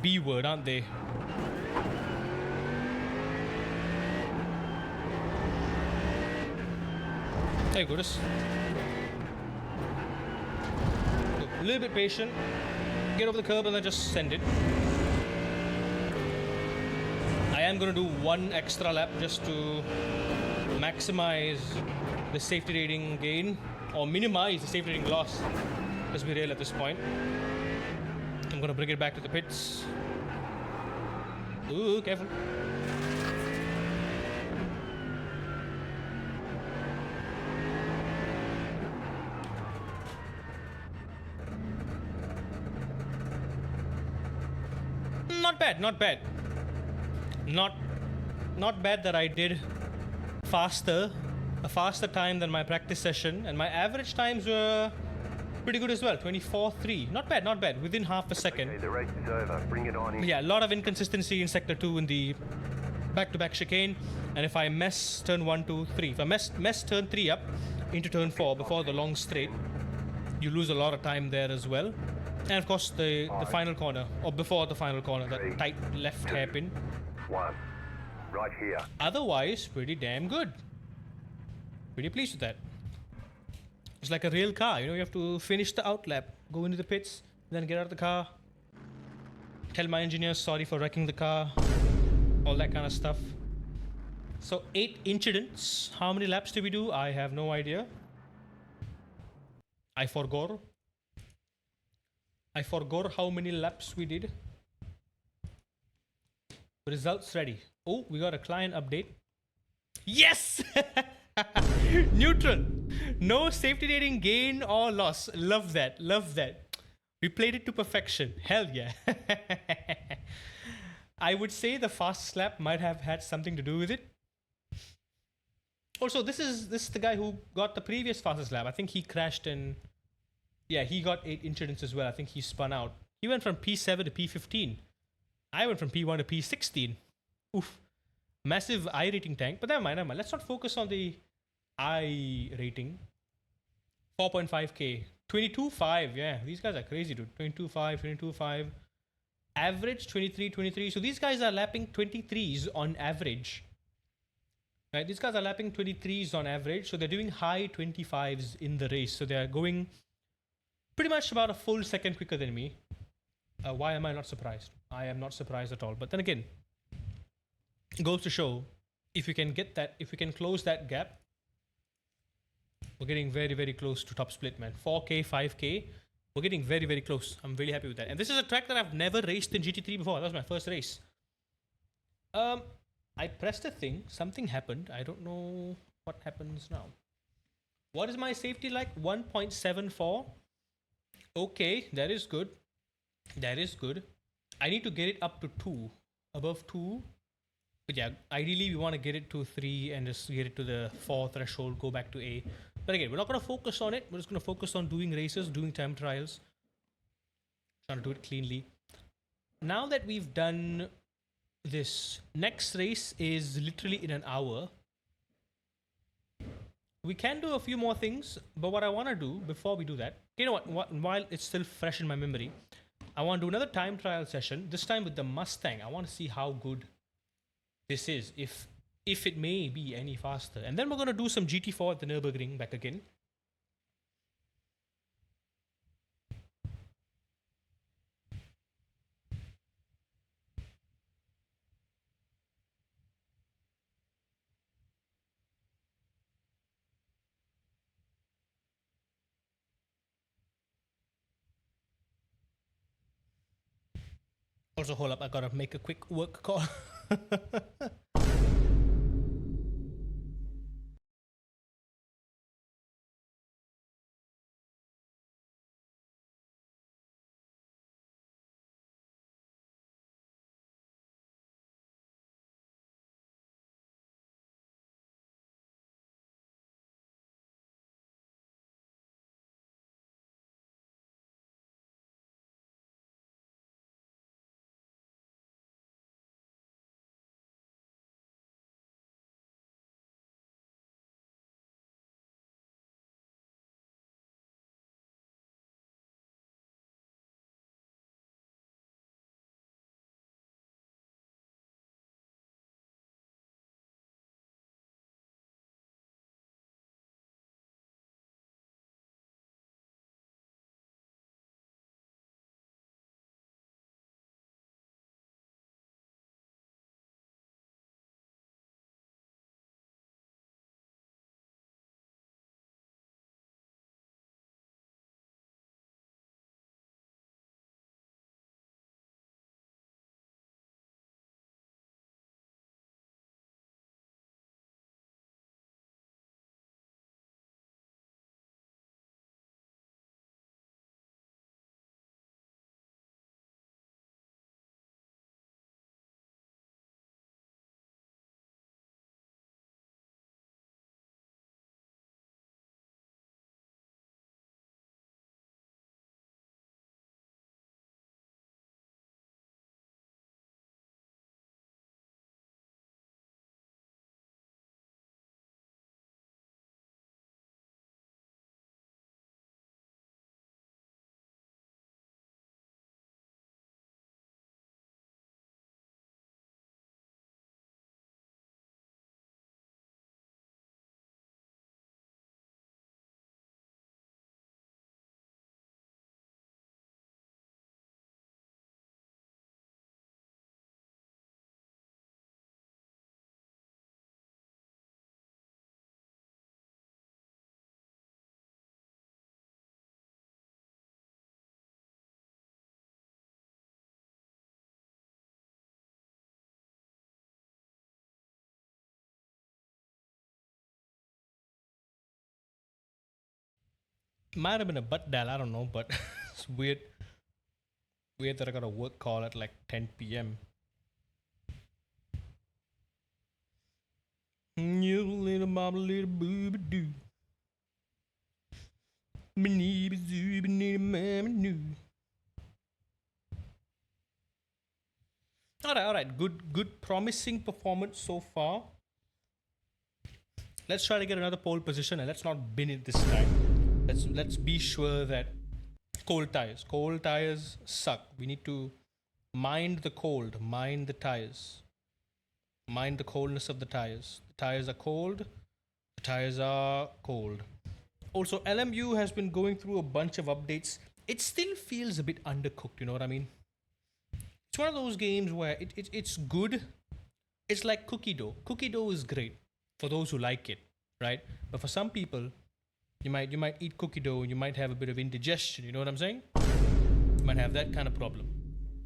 B word, aren't they? There you go, just a little bit patient, get over the curb and then just send it. I am going to do 1 extra lap just to maximize the safety rating gain or minimize the safety rating loss. Let's be real at this point. I'm going to bring it back to the pits. Ooh, careful. Not bad, not bad. Not bad that I did a faster time than my practice session, and my average times were pretty good as well. 24.3. Not bad. Within half a second. Okay, the race is over. Bring it on in. Yeah, a lot of inconsistency in sector 2 in the back-to-back chicane, and if I mess turn 1, 2, 3, if I mess turn 3 up into turn 4 before the long straight, you lose a lot of time there as well. And of course the final corner, or before the final corner, that tight left hairpin. 1. Right here. Otherwise, pretty damn good. Pretty pleased with that. It's like a real car, you know, you have to finish the outlap, go into the pits, then get out of the car, tell my engineers sorry for wrecking the car, all that kind of stuff. So 8 incidents. How many laps did we do? I have no idea. I forgot how many laps we did. Results ready. Oh, we got a client update. Yes! Neutral. No safety rating gain or loss. Love that. Love that. We played it to perfection. Hell yeah. I would say the fast lap might have had something to do with it. Also, this is the guy who got the previous fastest lap. I think he crashed and yeah, he got 8 incidents as well. I think he spun out. He went from P7 to P15. I went from P1 to P16. Oof. Massive I rating tank. But never mind. Let's not focus on the I rating. 4.5k. 22.5. Yeah, these guys are crazy, dude. 22.5, 22.5. Average 23. So these guys are lapping 23s on average. Right? These guys are lapping 23s on average. So they're doing high 25s in the race. So they're going pretty much about a full second quicker than me. Why am I not surprised? I am not surprised at all. But then again, it goes to show, if we can get that, if we can close that gap, we're getting very, very close to top split, man. 4k, 5k, we're getting very, very close. I'm really happy with that. And this is a track that I've never raced in GT3 before. That was my first race. I pressed a thing, something happened. I don't know what happens now. What is my safety like? 1.74. Okay, that is good. That is good. I need to get it up to 2. Above 2. But yeah, ideally we want to get it to 3 and just get it to the 4 threshold, go back to A. But again, we're not going to focus on it. We're just going to focus on doing races, doing time trials, trying to do it cleanly. Now that we've done this, next race is literally in an hour. We can do a few more things, but what I want to do before we do that, you know what, while it's still fresh in my memory, I want to do another time trial session, this time with the Mustang. I want to see how good this is, if it may be any faster. And then we're going to do some GT4 at the Nürburgring back again. Also, hold up, I gotta make a quick work call. Might have been a butt dial, I don't know, but it's weird. Weird that I got a work call at like 10 p.m. You little mama, little booby doo. All right. Good, promising performance so far. Let's try to get another pole position, and let's not bin it this time. Let's be sure that cold tires suck. We need to mind the cold, mind the tires, mind the coldness of the tires. The tires are cold. The tires are cold. Also, LMU has been going through a bunch of updates. It still feels a bit undercooked, you know what I mean? It's one of those games where it's good. It's like cookie dough. Cookie dough is great for those who like it, right? But for some people, you might eat cookie dough and you might have a bit of indigestion, you know what I'm saying? You might have that kind of problem.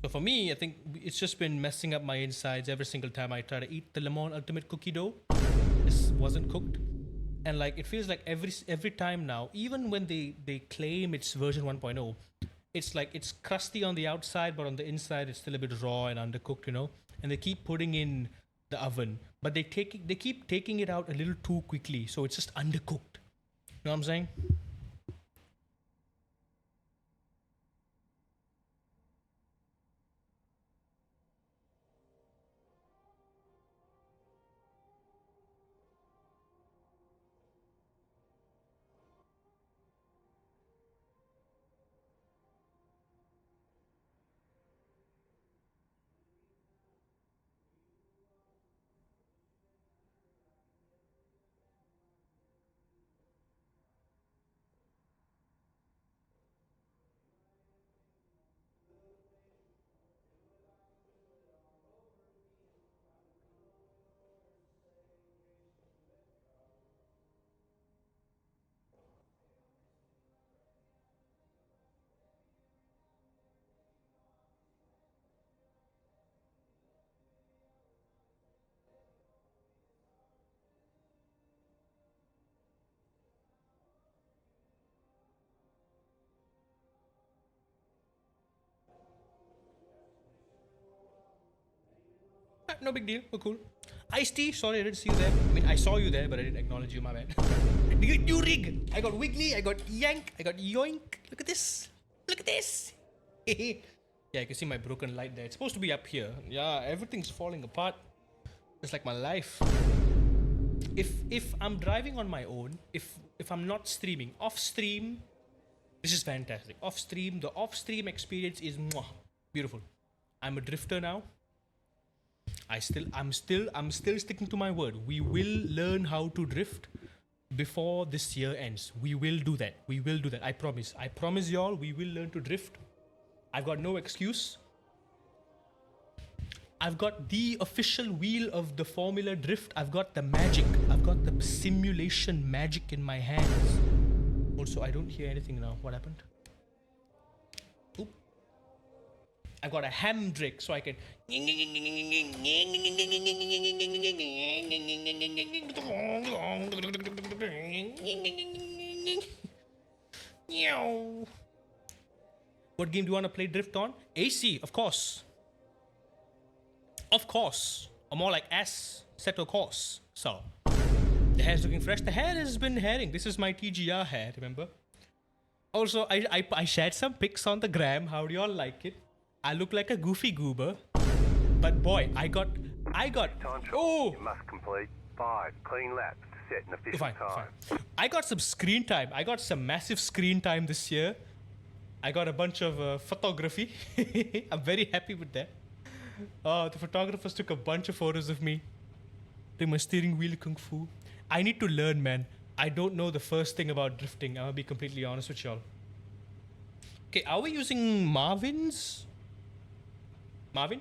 So for me, I think it's just been messing up my insides every single time I try to eat the Le Mans Ultimate cookie dough. This wasn't cooked. And like it feels like every time now, even when they claim it's version 1.0, it's like it's crusty on the outside, but on the inside it's still a bit raw and undercooked, you know. And they keep putting in the oven, but they keep taking it out a little too quickly, so it's just undercooked. know what I'm saying? No big deal. We're cool. Ice-T, sorry I didn't see you there. I mean, I saw you there, but I didn't acknowledge you, my bad. New rig. I got wiggly, I got yank, I got yoink. Look at this. Look at this. Yeah, you can see my broken light there. It's supposed to be up here. Yeah, everything's falling apart. It's like my life. If I'm driving on my own, if I'm not streaming, off stream, this is fantastic. Off stream, the off stream experience is mwah, beautiful. I'm a drifter now. I'm still sticking to my word. We will learn how to drift before this year ends. We will do that. We will do that. I promise. I promise y'all we will learn to drift. I've got no excuse. I've got the official wheel of the Formula Drift. I've got the magic. I've got the simulation magic in my hands. Also, I don't hear anything now. What happened? Oop. I've got a handbrake so I can. What game do you want to play drift on? AC, of course. Of course. Or more like S, set of course. So, the hair's looking fresh. The hair has been hairing. This is my TGR hair, remember? Also, I shared some pics on the gram. How do y'all like it? I look like a goofy goober. But boy, I got. Oh! You must complete 5 clean laps to set an efficient Fine. time. I got some screen time. I got some massive screen time this year. I got a bunch of photography. I'm very happy with that. The photographers took a bunch of photos of me. Doing my steering wheel kung fu. I need to learn, man. I don't know the first thing about drifting. I'm gonna be completely honest with y'all. Okay, are we using Marvin's? Marvin?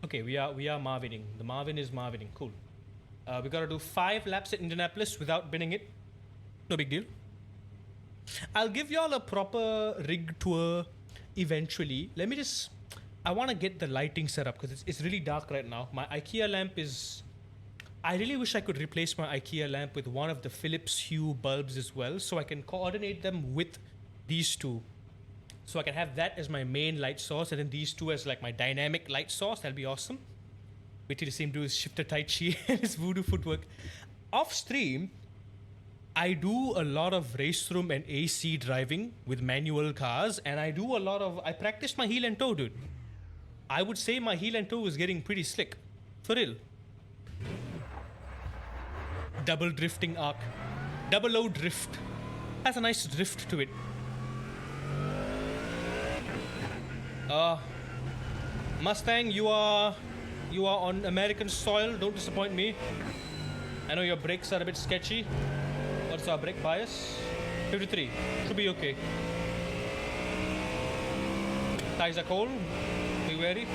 Okay, we are Marvining. The Marvin is Marvining. Cool. We gotta do 5 laps at Indianapolis without binning it. No big deal. I'll give y'all a proper rig tour eventually. Let me just. I want to get the lighting set up because it's really dark right now. My IKEA lamp is. I really wish I could replace my IKEA lamp with one of the Philips Hue bulbs as well, so I can coordinate them with these two. So I can have that as my main light source, and then these two as like my dynamic light source. That'll be awesome. Wait till you see him do his shifter tai chi and his voodoo footwork. Off stream, I do a lot of race room and AC driving with manual cars, and I practiced my heel and toe, dude. I would say my heel and toe is getting pretty slick. For real. Double drifting arc. Double O drift. Has a nice drift to it. Mustang, you are on American soil. Don't disappoint me. I know your brakes are a bit sketchy. What's our brake bias? 53. Should be okay. Tires are cold. Be wary.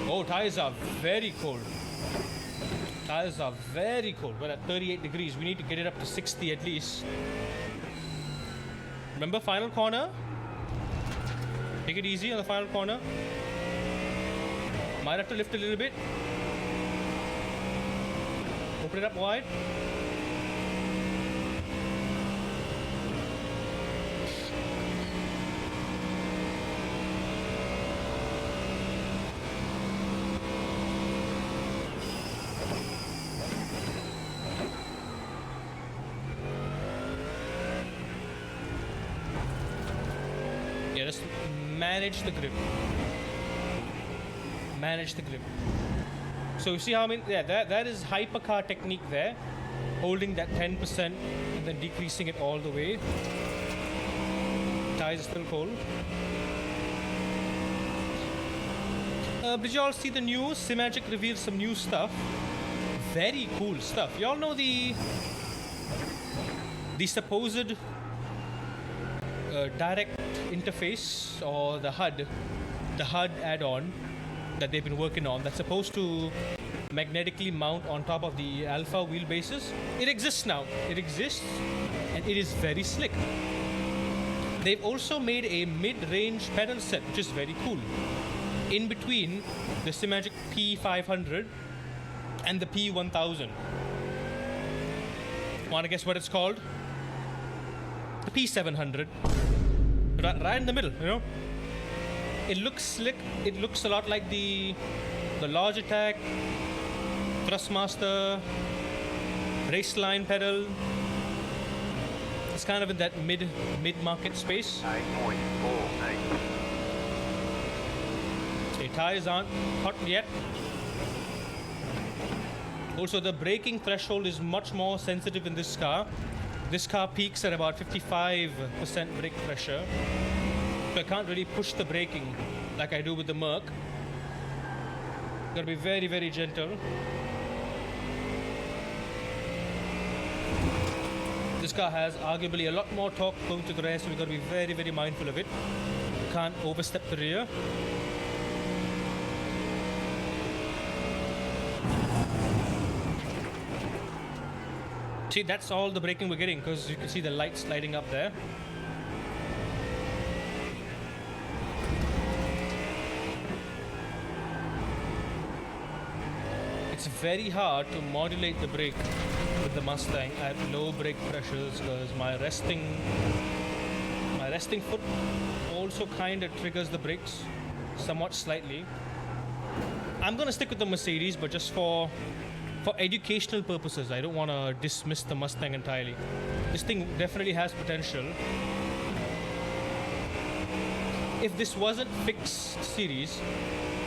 Oh, tires are very cold. Tires are very cold. We're at 38 degrees. We need to get it up to 60 at least. Remember, final corner. Take it easy on the final corner. Might have to lift a little bit. Open it up wide. just manage the grip. Manage the grip. So you see how I mean? Yeah, that is hypercar technique there. Holding that 10% and then decreasing it all the way. Tires are still cold. Did you all see the news? SIMAGIC revealed some new stuff. Very cool stuff. You all know the supposed direct interface or the HUD add-on that they've been working on that's supposed to magnetically mount on top of the Alpha wheelbases. It exists now. It exists and it is very slick. They've also made a mid-range pedal set, which is very cool. In between the SIMAGIC P500 and the P1000. Wanna guess what it's called? The P700. Right in the middle, you know? It looks slick. It looks a lot like the Logitech Thrustmaster Raceline pedal. It's kind of in that mid-market space. 8.48. The tires aren't hot yet. Also, the braking threshold is much more sensitive in this car. This car peaks at about 55% brake pressure. So I can't really push the braking like I do with the Merc. Gotta be very, very gentle. This car has arguably a lot more torque going to the rear, so we've got to be very, very mindful of it. Can't overstep the rear. See, that's all the braking we're getting because you can see the lights lighting up there. It's very hard to modulate the brake with the Mustang at low brake pressures because my resting foot also kind of triggers the brakes somewhat slightly. I'm gonna stick with the Mercedes, but just for educational purposes. I don't want to dismiss the Mustang entirely. This thing definitely has potential. If this wasn't fixed series,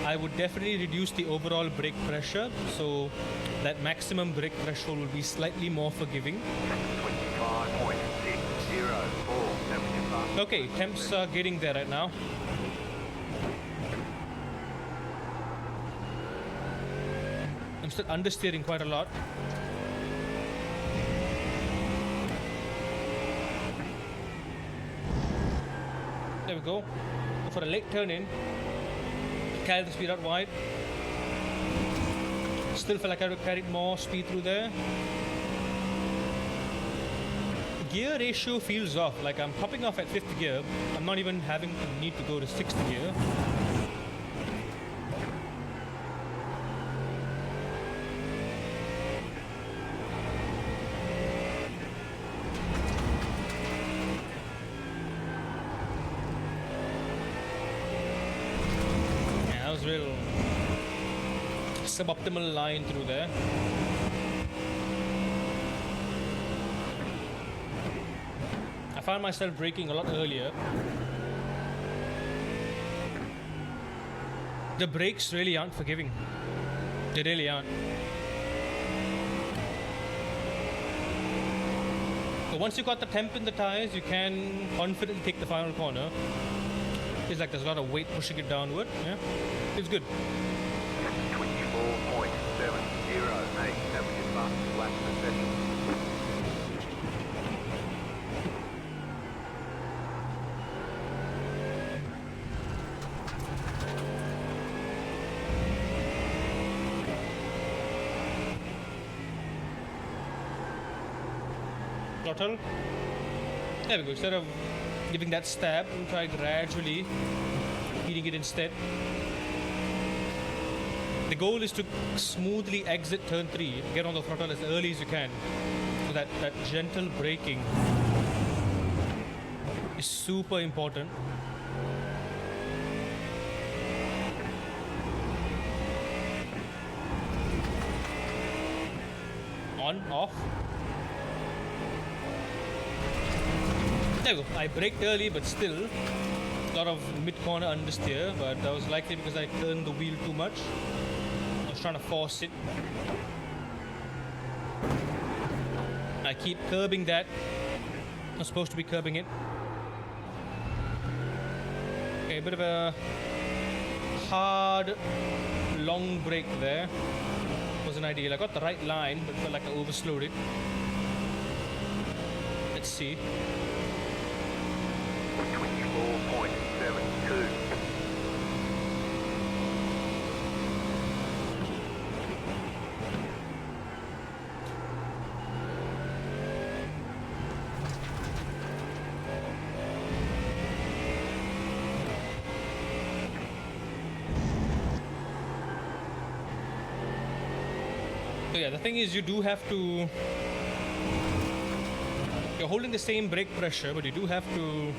I would definitely reduce the overall brake pressure, so that maximum brake threshold will be slightly more forgiving. 25.604. Okay, temps are getting there right now. I'm still understeering quite a lot. There we go. For a late turn in, carry the speed out wide. Still feel like I would have carried more speed through there. Gear ratio feels off, like I'm popping off at 5th gear. I'm not even having to need to go to 6th gear. Real suboptimal line through there. I found myself braking a lot earlier. The brakes really aren't forgiving. They really aren't. So once you got the temp in the tires, you can confidently take the final corner. Feels like there's a lot of weight pushing it downward. Yeah, it's good. 24.708. That was your fastest lap of the session. Throttle. There we go. Instead of giving that stab, we'll try gradually heating it instead. The goal is to smoothly exit turn 3, get on the throttle as early as you can. So that gentle braking is super important. On, off. There we go. I braked early, but still A lot of mid-corner understeer, but that was likely because I turned the wheel too much. I was trying to force it. I keep curbing that. I'm supposed to be curbing it. Okay, a bit of a hard, long brake there. Wasn't ideal. I got the right line, but felt like I overslowed it. Let's see. 24.72. So yeah, the thing is you do have to... You're holding the same brake pressure, but you do have to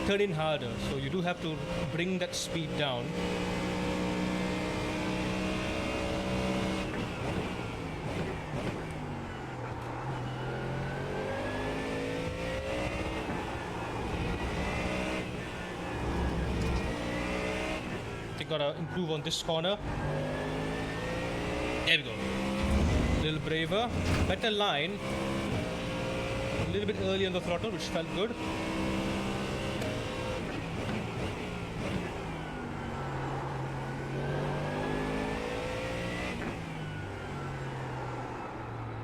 turn in harder. So you do have to bring that speed down. You gotta improve on this corner. There we go. A little braver, better line. A little bit early on the throttle, which felt good.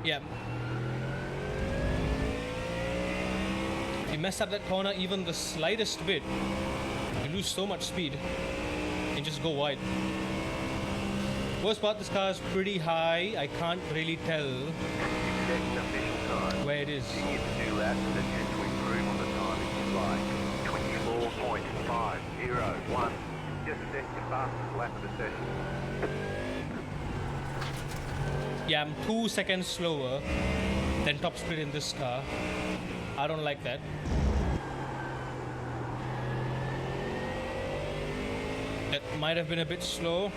Yeah. If you mess up that corner even the slightest bit, you lose so much speed and just go wide. Worst part, this car is pretty high. I can't really tell where it is. Continue to do laps and attempt to improve on the time if you like. 24.501. Just set your fastest lap of the session. Yeah, I'm 2 seconds slower than top speed in this car. I don't like that. That might have been a bit slow.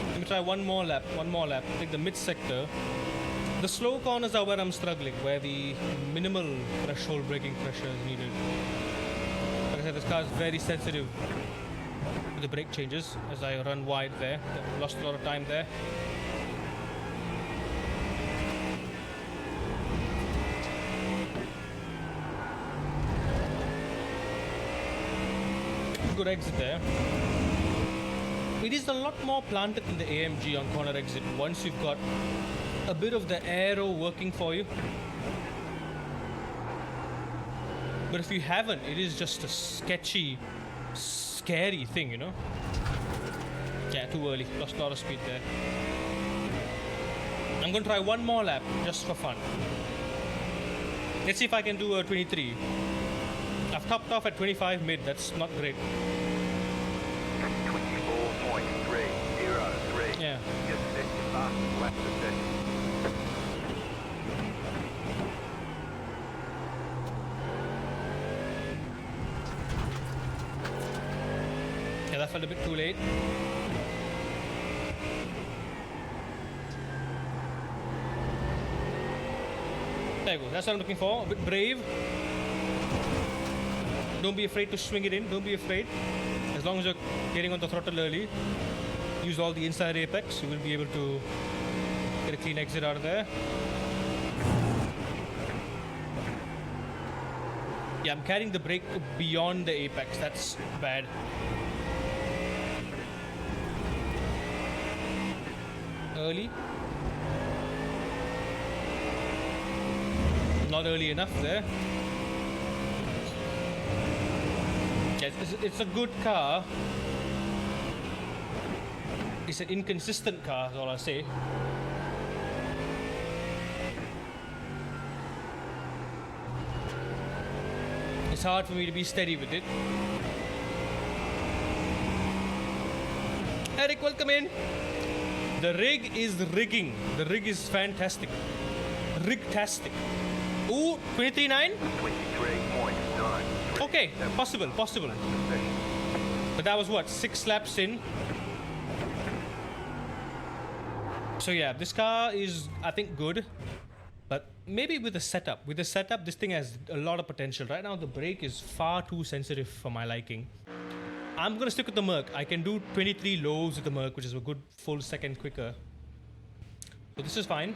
Let me try one more lap. Take the mid sector. The slow corners are where I'm struggling, where the minimal threshold braking pressure is needed. Like I said, this car is very sensitive to the brake changes as I run wide there. Lost a lot of time there. Good exit there. It is a lot more planted in the AMG on corner exit once you've got a bit of the aero working for you. But if you haven't, it is just a sketchy, scary thing, you know? Yeah, too early. Lost a lot of speed there. I'm gonna try one more lap just for fun. Let's see if I can do a 23. I've topped off at 25 mid, that's not great. 24.303. Yeah. Just set your fastest lap of the session. Yeah, that felt a bit too late. There you go, that's what I'm looking for. A bit brave. Don't be afraid to swing it in, don't be afraid. As long as you're getting on the throttle early, use all the inside apex, you will be able to get a clean exit out of there. Yeah, I'm carrying the brake beyond the apex, that's bad. Early. Not early enough there. Yes, it's a good car. It's an inconsistent car, is all I say. It's hard for me to be steady with it. Eric, welcome in. The rig is rigging. The rig is fantastic. Rig-tastic. Ooh, 23.9? 23.9. Okay, possible. But that was what, 6 laps in? So yeah, this car is, I think, good. But maybe with the setup, this thing has a lot of potential. Right now, the brake is far too sensitive for my liking. I'm gonna stick with the Merc. I can do 23 lows with the Merc, which is a good full second quicker. So this is fine.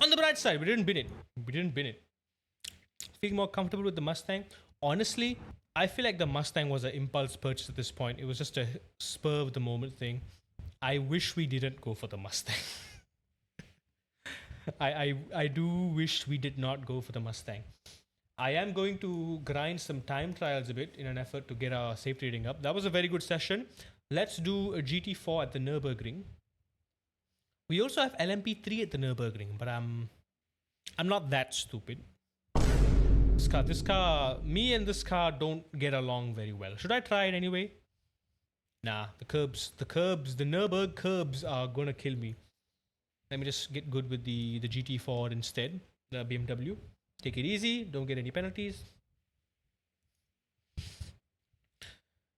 On the bright side, we didn't bin it. Feel more comfortable with the Mustang. Honestly, I feel like the Mustang was an impulse purchase at this point. It was just a spur of the moment thing. I wish we didn't go for the Mustang. I do wish we did not go for the Mustang. I am going to grind some time trials a bit in an effort to get our safety rating up. That was a very good session. Let's do a GT4 at the Nürburgring. We also have LMP3 at the Nürburgring, but I'm not that stupid. This car, me and this car don't get along very well. Should I try it anyway? Nah, the Nürburg curbs are gonna kill me. Let me just get good with the GT4 instead, the BMW. Take it easy, don't get any penalties.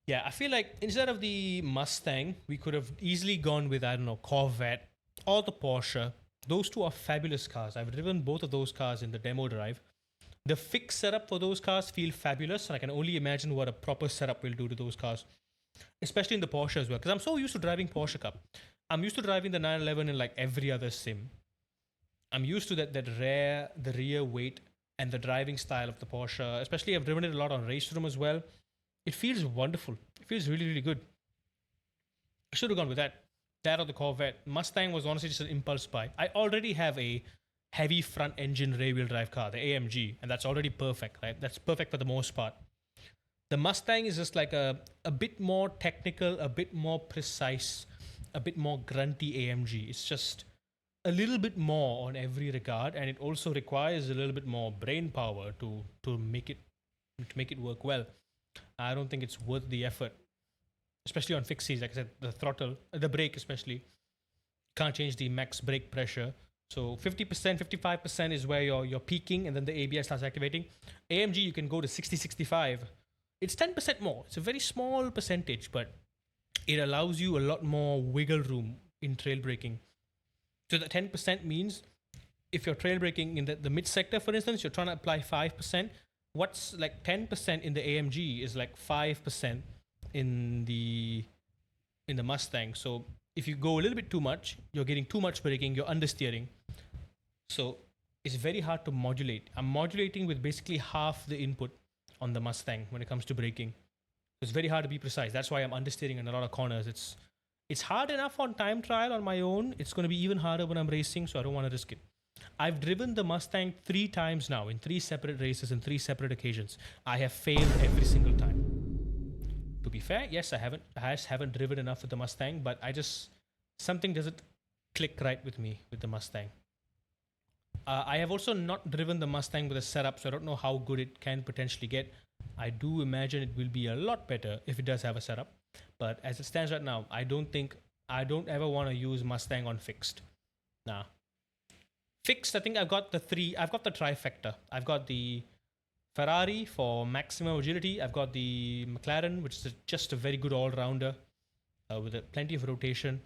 Yeah, I feel like instead of the Mustang, we could have easily gone with, I don't know, Corvette or the Porsche. Those two are fabulous cars. I've driven both of those cars in the demo drive. The fixed setup for those cars feel fabulous, and I can only imagine what a proper setup will do to those cars, especially in the Porsche as well, because I'm so used to driving Porsche Cup. I'm used to driving the 911 in like every other sim. I'm used to the rear weight and the driving style of the Porsche, especially I've driven it a lot on RACER as well. It feels wonderful. It feels really, really good. I should have gone with that. That or the Corvette. Mustang was honestly just an impulse buy. I already have a heavy front engine rear wheel drive car, the AMG, and that's already perfect, right? That's perfect for the most part. The Mustang is just like a bit more technical, a bit more precise, a bit more grunty AMG. It's just a little bit more on every regard, and it also requires a little bit more brain power to make it work well. I don't think it's worth the effort, especially on fixed seats. Like I said, the throttle, the brake especially, can't change the max brake pressure. So 50%, 55% is where you're peaking, and then the ABS starts activating. AMG, you can go to 60, 65. It's 10% more. It's a very small percentage, but it allows you a lot more wiggle room in trail braking. So the 10% means if you're trail braking in the mid sector, for instance, you're trying to apply 5%. What's like 10% in the AMG is like 5% in the Mustang. So if you go a little bit too much, you're getting too much braking, you're understeering. So it's very hard to modulate. I'm modulating with basically half the input on the Mustang when it comes to braking. It's very hard to be precise. That's why I'm understeering in a lot of corners. It's hard enough on time trial on my own. It's going to be even harder when I'm racing, so I don't want to risk it. I've driven the Mustang 3 times now in 3 separate races and 3 separate occasions. I have failed every single time. To be fair, yes, I haven't driven enough with the Mustang, but something doesn't click right with me with the Mustang. I have also not driven the Mustang with a setup, so I don't know how good it can potentially get. I do imagine it will be a lot better if it does have a setup. But as it stands right now, I don't ever want to use Mustang on fixed. Nah. Fixed, I think I've got the trifecta. I've got the Ferrari for maximum agility. I've got the McLaren, which is just a very good all-rounder with plenty of rotation,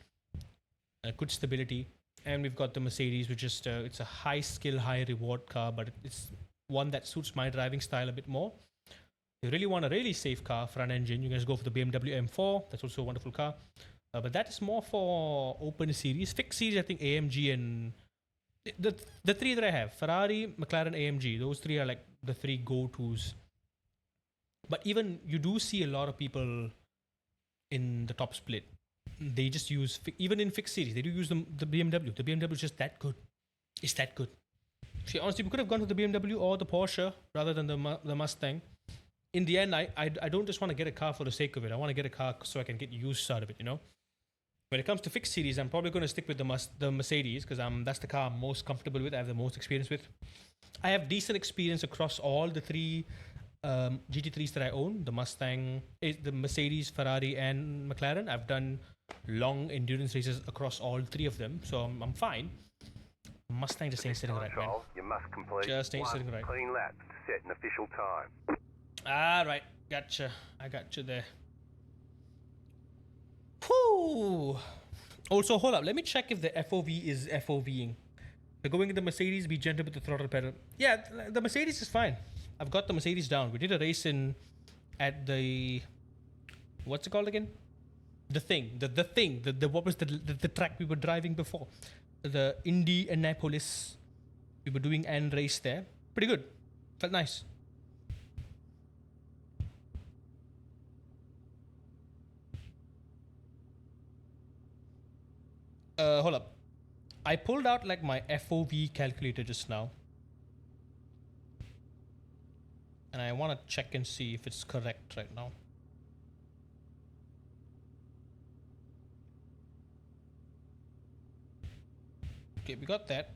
good stability. And we've got the Mercedes, which is it's a high skill, high reward car, but it's one that suits my driving style a bit more. If you really want a really safe car, front engine, you guys go for the BMW M4. That's also a wonderful car. But that is more for open series. Fixed series, I think AMG and the 3 that I have, Ferrari, McLaren, AMG, those 3 are like the 3 go-tos. But even you do see a lot of people in the top split. They just use, even in fixed series, they do use the BMW. The BMW is just that good. It's that good. See, honestly, we could have gone to the BMW or the Porsche rather than the Mustang. In the end, I don't just want to get a car for the sake of it. I want to get a car so I can get use out of it, you know? When it comes to fixed series, I'm probably going to stick with the Mercedes because that's the car I'm most comfortable with. I have the most experience with. I have decent experience across all the 3 GT3s that I own. The Mustang, the Mercedes, Ferrari, and McLaren. I've done long endurance races across all 3 of them, so I'm fine. Mustang just ain't sitting right, man. You must complete Just ain't sitting right. clean laps to set an official time. Right, gotcha. I got you there. Whew. Also, hold up. Let me check if the FOV is FOVing. We're going in the Mercedes, be gentle with the throttle pedal. Yeah, the Mercedes is fine. I've got the Mercedes down. We did a race at the, what's it called again? The what was the track we were driving before? The Indianapolis. We were doing an race there. Pretty good. Felt nice. Hold up. I pulled out like my FOV calculator just now. And I want to check and see if it's correct right now. Okay, we got that.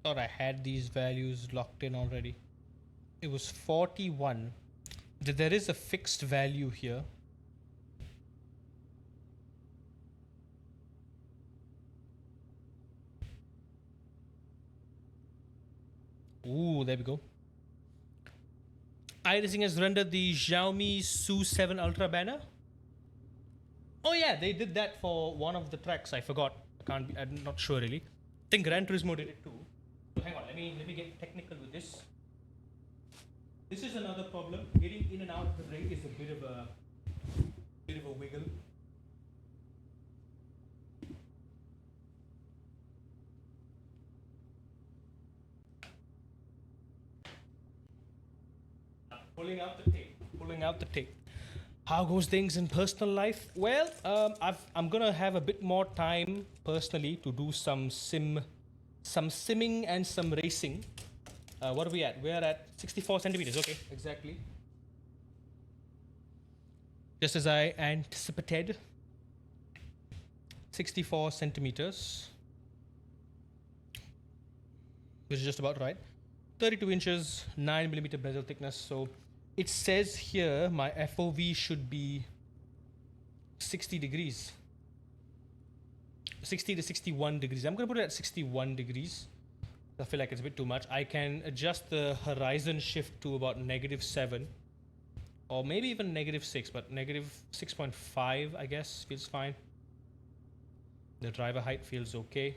Thought I had these values locked in already. It was 41. There is a fixed value here. Ooh, there we go. iRacing has rendered the Xiaomi Su 7 Ultra banner. Oh yeah, they did that for one of the tracks. I forgot. I'm not sure really. I think Gran Turismo did it too. So hang on, let me get technical with this. This is another problem. Getting in and out of the brake is a bit of a wiggle. Pulling out the tape. How goes things in personal life? Well, I'm gonna have a bit more time personally to do some simming and some racing. What are we at? We're at 64 centimeters. Okay, exactly. Just as I anticipated. 64 centimeters. Which is just about right. 32 inches, 9mm bezel thickness. So it says here my FOV should be 60 degrees. 60 to 61 degrees. I'm going to put it at 61 degrees. I feel like it's a bit too much. I can adjust the horizon shift to about -7 or maybe even -6, but -6.5 I guess feels fine. The driver height feels okay.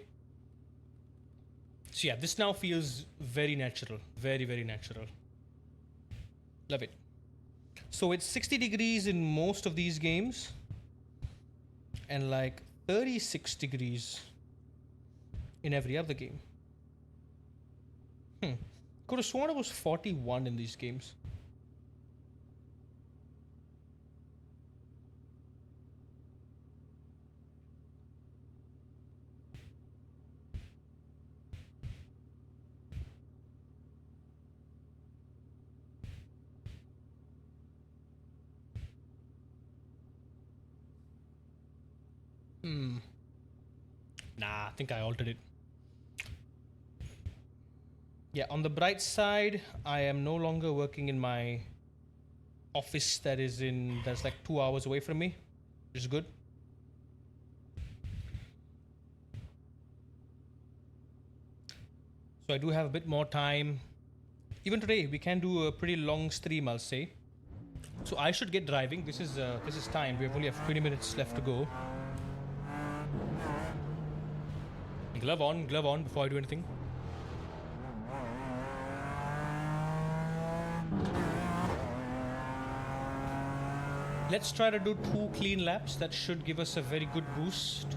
So yeah, this now feels very natural, very, very natural. Love it. So it's 60 degrees in most of these games and like 36 degrees in every other game. Could have sworn it was 41 in these games. Nah, I think I altered it. Yeah, on the bright side, I am no longer working in my office that's like 2 hours away from me, which is good. So I do have a bit more time. Even today, we can do a pretty long stream, I'll say. So I should get driving. This is time. We only have 20 minutes left to go. Glove on before I do anything. Let's try to do 2 clean laps. That should give us a very good boost.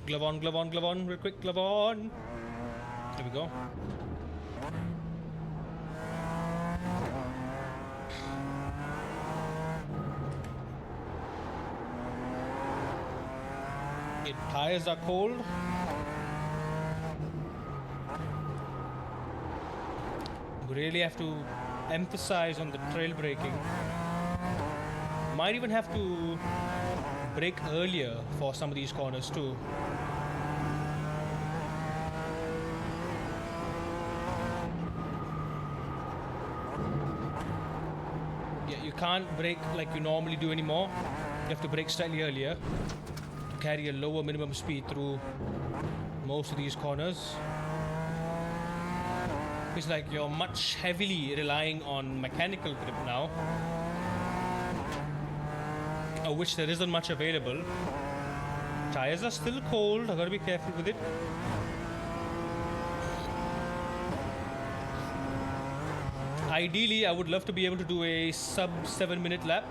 Glove on, real quick, glove on. There we go. The tires are cold. We really have to emphasize on the trail braking. Might even have to brake earlier for some of these corners too. you can't brake like you normally do anymore. You have to brake slightly earlier to carry a lower minimum speed through most of these corners. It's like you're much heavily relying on mechanical grip now, of which there isn't much available. Tires are still cold, I gotta be careful with it. Ideally, I would love to be able to do a sub 7-minute lap.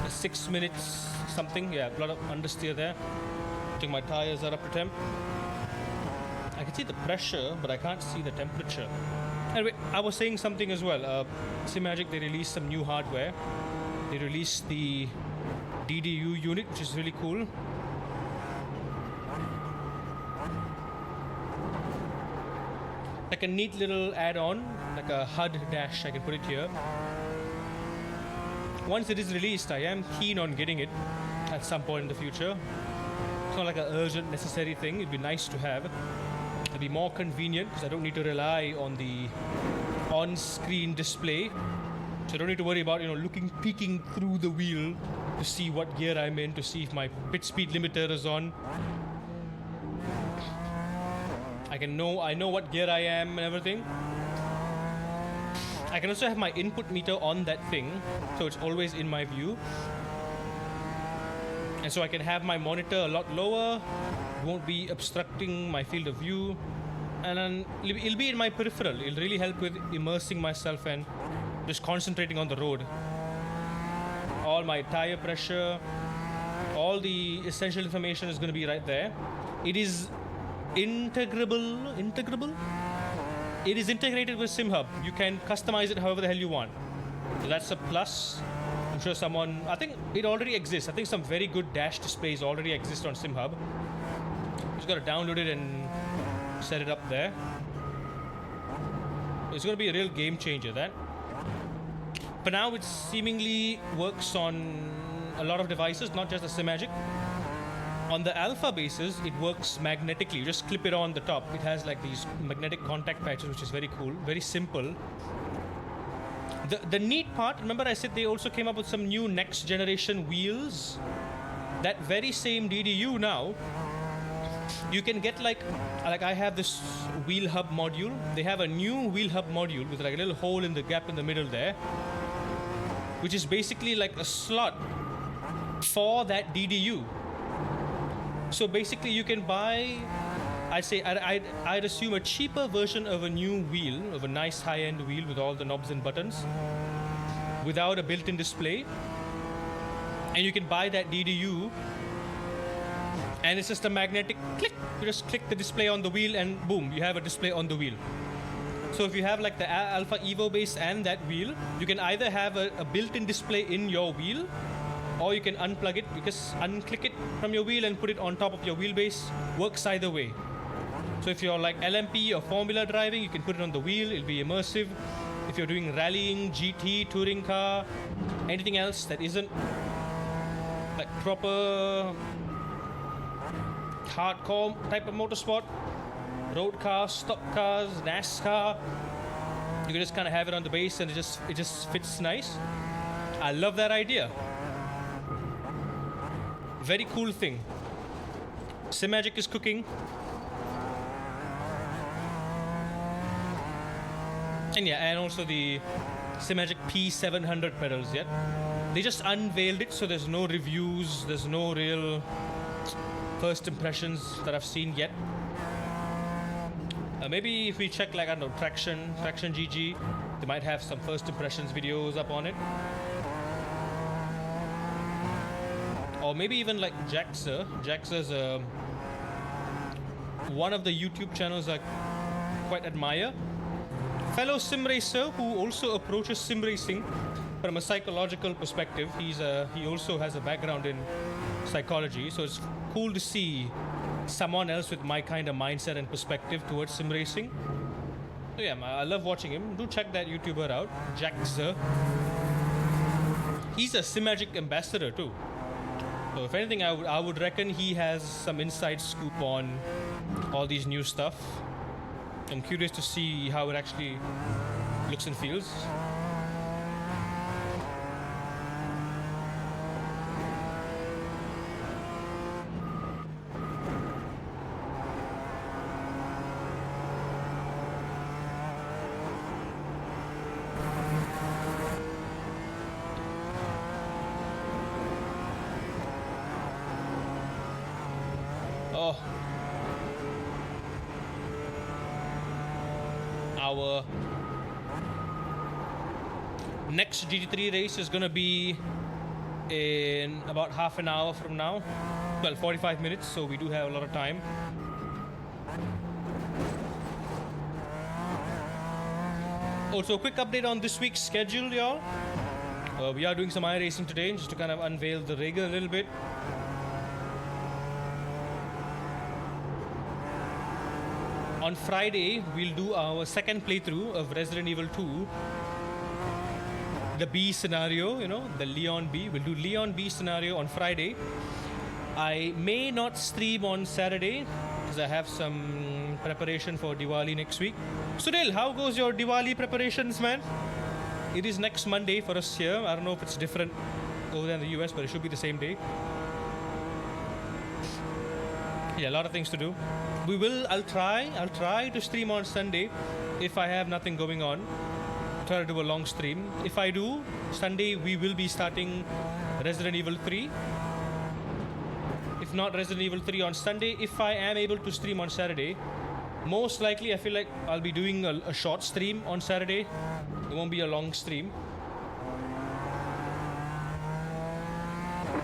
6 minutes something, yeah, a lot of understeer there. I think my tires are up to temp. I can see the pressure, but I can't see the temperature. Anyway, I was saying something as well. SIMAGIC, they released some new hardware. They released the DDU unit, which is really cool. Like a neat little add-on, like a HUD dash, I can put it here. Once it is released, I am keen on getting it at some point in the future. It's not like an urgent, necessary thing. It'd be nice to have. It'd be more convenient because I don't need to rely on the on-screen display. So I don't need to worry about, peeking through the wheel to see what gear I'm in, to see if my pit speed limiter is on. I know what gear I am and everything. I can also have my input meter on that thing, so it's always in my view. And so I can have my monitor a lot lower, it won't be obstructing my field of view, and then it'll be in my peripheral. It'll really help with immersing myself and just concentrating on the road. All my tire pressure, all the essential information is going to be right there. It is integrable. It is integrated with SimHub. You can customize it however the hell you want. So that's a plus. I'm sure I think it already exists. I think some very good dash displays already exist on SimHub. Just got to download it and set it up there. It's going to be a real game changer, that. For now, it seemingly works on a lot of devices, not just the SIMAGIC. On the alpha basis, it works magnetically. You just clip it on the top. It has like these magnetic contact patches, which is very cool, very simple. The neat part, remember I said they also came up with some new next generation wheels? That very same DDU now, you can get like I have this wheel hub module. They have a new wheel hub module with like a little hole in the gap in the middle there, which is basically like a slot for that DDU. So basically you can buy, I'd assume a cheaper version of a new wheel, of a nice high-end wheel with all the knobs and buttons, without a built-in display. And you can buy that DDU, and it's just a magnetic click. You just click the display on the wheel and boom, you have a display on the wheel. So if you have like the Alpha Evo base and that wheel, you can either have a built-in display in your wheel, or you can unplug it, because unclick it from your wheel and put it on top of your wheelbase. Works either way. So if you're like LMP or Formula driving, you can put it on the wheel, it'll be immersive. If you're doing rallying, GT, touring car, anything else that isn't like proper hardcore type of motorsport, road cars, stock cars, NASCAR, you can just kind of have it on the base and it just fits nice. I love that idea. Very cool thing. SIMAGIC is cooking. And yeah, and also the SIMAGIC P700 pedals yet. They just unveiled it, so there's no reviews, there's no real first impressions that I've seen yet. Maybe if we check like, I don't know, Traction GG, they might have some first impressions videos up on it. Or maybe even like RACER. RACER's one of the YouTube channels I quite admire. Fellow sim racer who also approaches sim racing from a psychological perspective. He also has a background in psychology, so it's cool to see someone else with my kind of mindset and perspective towards sim racing. So yeah, I love watching him. Do check that YouTuber out, RACER. He's a SIMAGIC ambassador too. So if anything, I would reckon he has some inside scoop on all these new stuff. I'm curious to see how it actually looks and feels. our next GT3 race is gonna be in about half an hour from now. Well, 45 minutes, so we do have a lot of time. Also, a quick update on this week's schedule, y'all. We are doing some iRacing today, just to kind of unveil the rig a little bit. On Friday, we'll do our second playthrough of Resident Evil 2. The B scenario, you know, the Leon B. We'll do Leon B scenario on Friday. I may not stream on Saturday because I have some preparation for Diwali next week. Sunil, how goes your Diwali preparations, man? It is next Monday for us here. I don't know if it's different over there in the US, but it should be the same day. Yeah, a lot of things to do. I'll try to stream on Sunday if I have nothing going on. Try to do a long stream. If I do, Sunday we will be starting Resident Evil 3. If not Resident Evil 3 on Sunday, if I am able to stream on Saturday, most likely I feel like I'll be doing a short stream on Saturday. It won't be a long stream.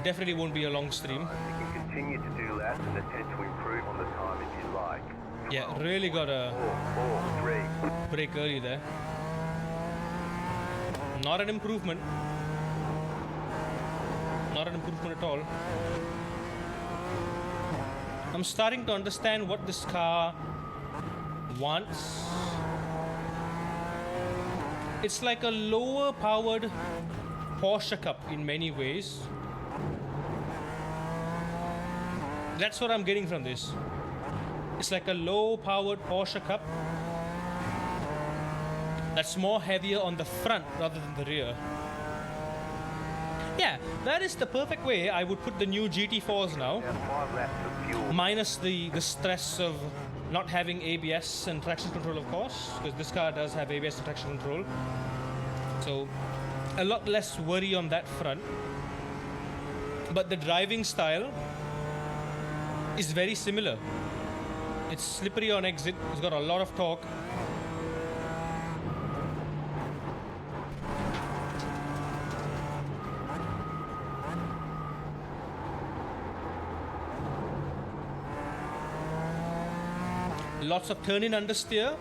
Definitely won't be a long stream. You can continue to do that and attempt to improve on the time if you like. Yeah, really gotta 4, 3. break early there. Not an improvement. Not an improvement at all. I'm starting to understand what this car wants. It's like a lower powered Porsche Cup in many ways. That's what I'm getting from this. It's like a low powered Porsche Cup that's more heavier on the front rather than the rear. Yeah, that is the perfect way I would put the new GT4s now. Now 5 laps of fuel. Minus the stress of not having ABS and traction control, of course, because this car does have ABS and traction control. So a lot less worry on that front. But the driving style is very similar. It's slippery on exit. It's got a lot of torque. Lots of turn in understeer,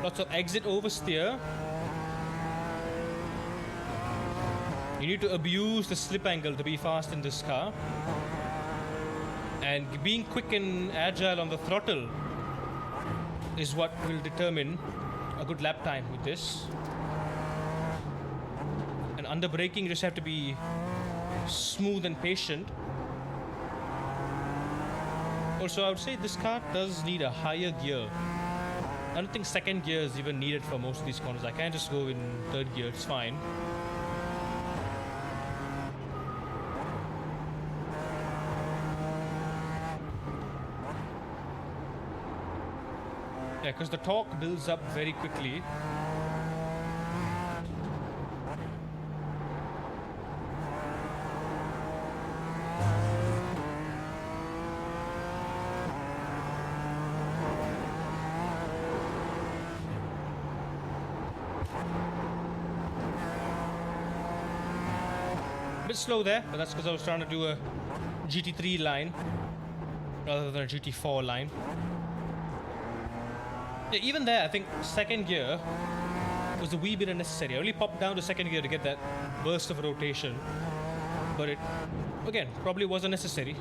lots of exit oversteer. You need to abuse the slip angle to be fast in this car. And being quick and agile on the throttle is what will determine a good lap time with this. And under braking, you just have to be smooth and patient. Also, I would say this car does need a higher gear. I don't think second gear is even needed for most of these corners. I can't just go in third gear, it's fine. Yeah, because the torque builds up very quickly. Bit slow there, but that's because I was trying to do a GT3 line rather than a GT4 line. Yeah, even there, I think second gear was a wee bit unnecessary. I only popped down to second gear to get that burst of rotation, but it, again, probably wasn't necessary.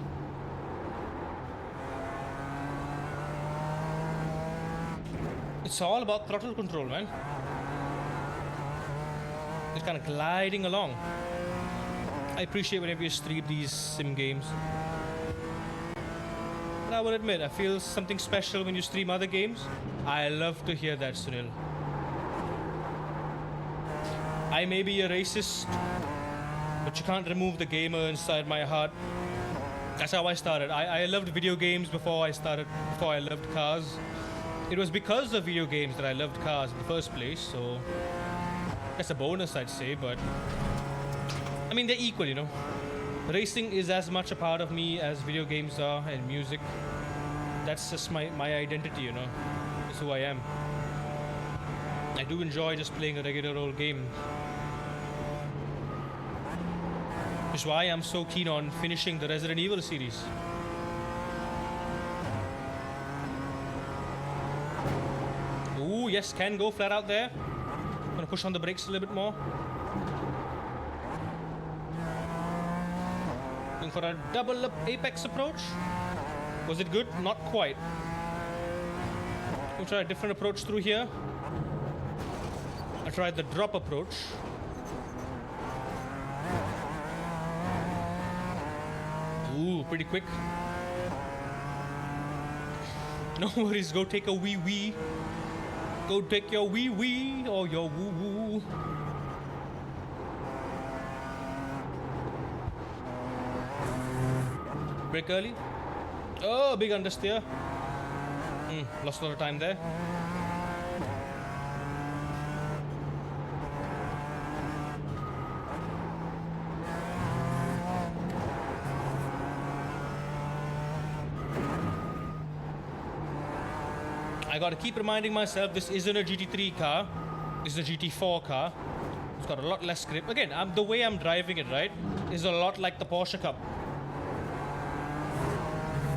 It's all about throttle control, man. It's kind of gliding along. I appreciate whenever you stream these sim games. And I will admit, I feel something special when you stream other games. I love to hear that, Sunil. I may be a racist, but you can't remove the gamer inside my heart. That's how I started. I loved video games before I loved cars. It was because of video games that I loved cars in the first place, so that's a bonus, I'd say, but I mean, they're equal, you know. Racing is as much a part of me as video games are, and music. That's just my identity, you know. It's who I am. I do enjoy just playing a regular old game. Which is why I'm so keen on finishing the Resident Evil series. Ooh, yes, can go flat out there. Gonna push on the brakes a little bit more. Going for a double up apex approach. Was it good? Not quite. We'll try a different approach through here. I tried the drop approach. Ooh, pretty quick. No worries, go take a wee wee. Go take your wee wee or your woo woo. Brake early. Oh, big understeer. Lost a lot of time there. I gotta keep reminding myself this isn't a GT3 car. This is a GT4 car. It's got a lot less grip. Again, the way I'm driving it, right, is a lot like the Porsche Cup.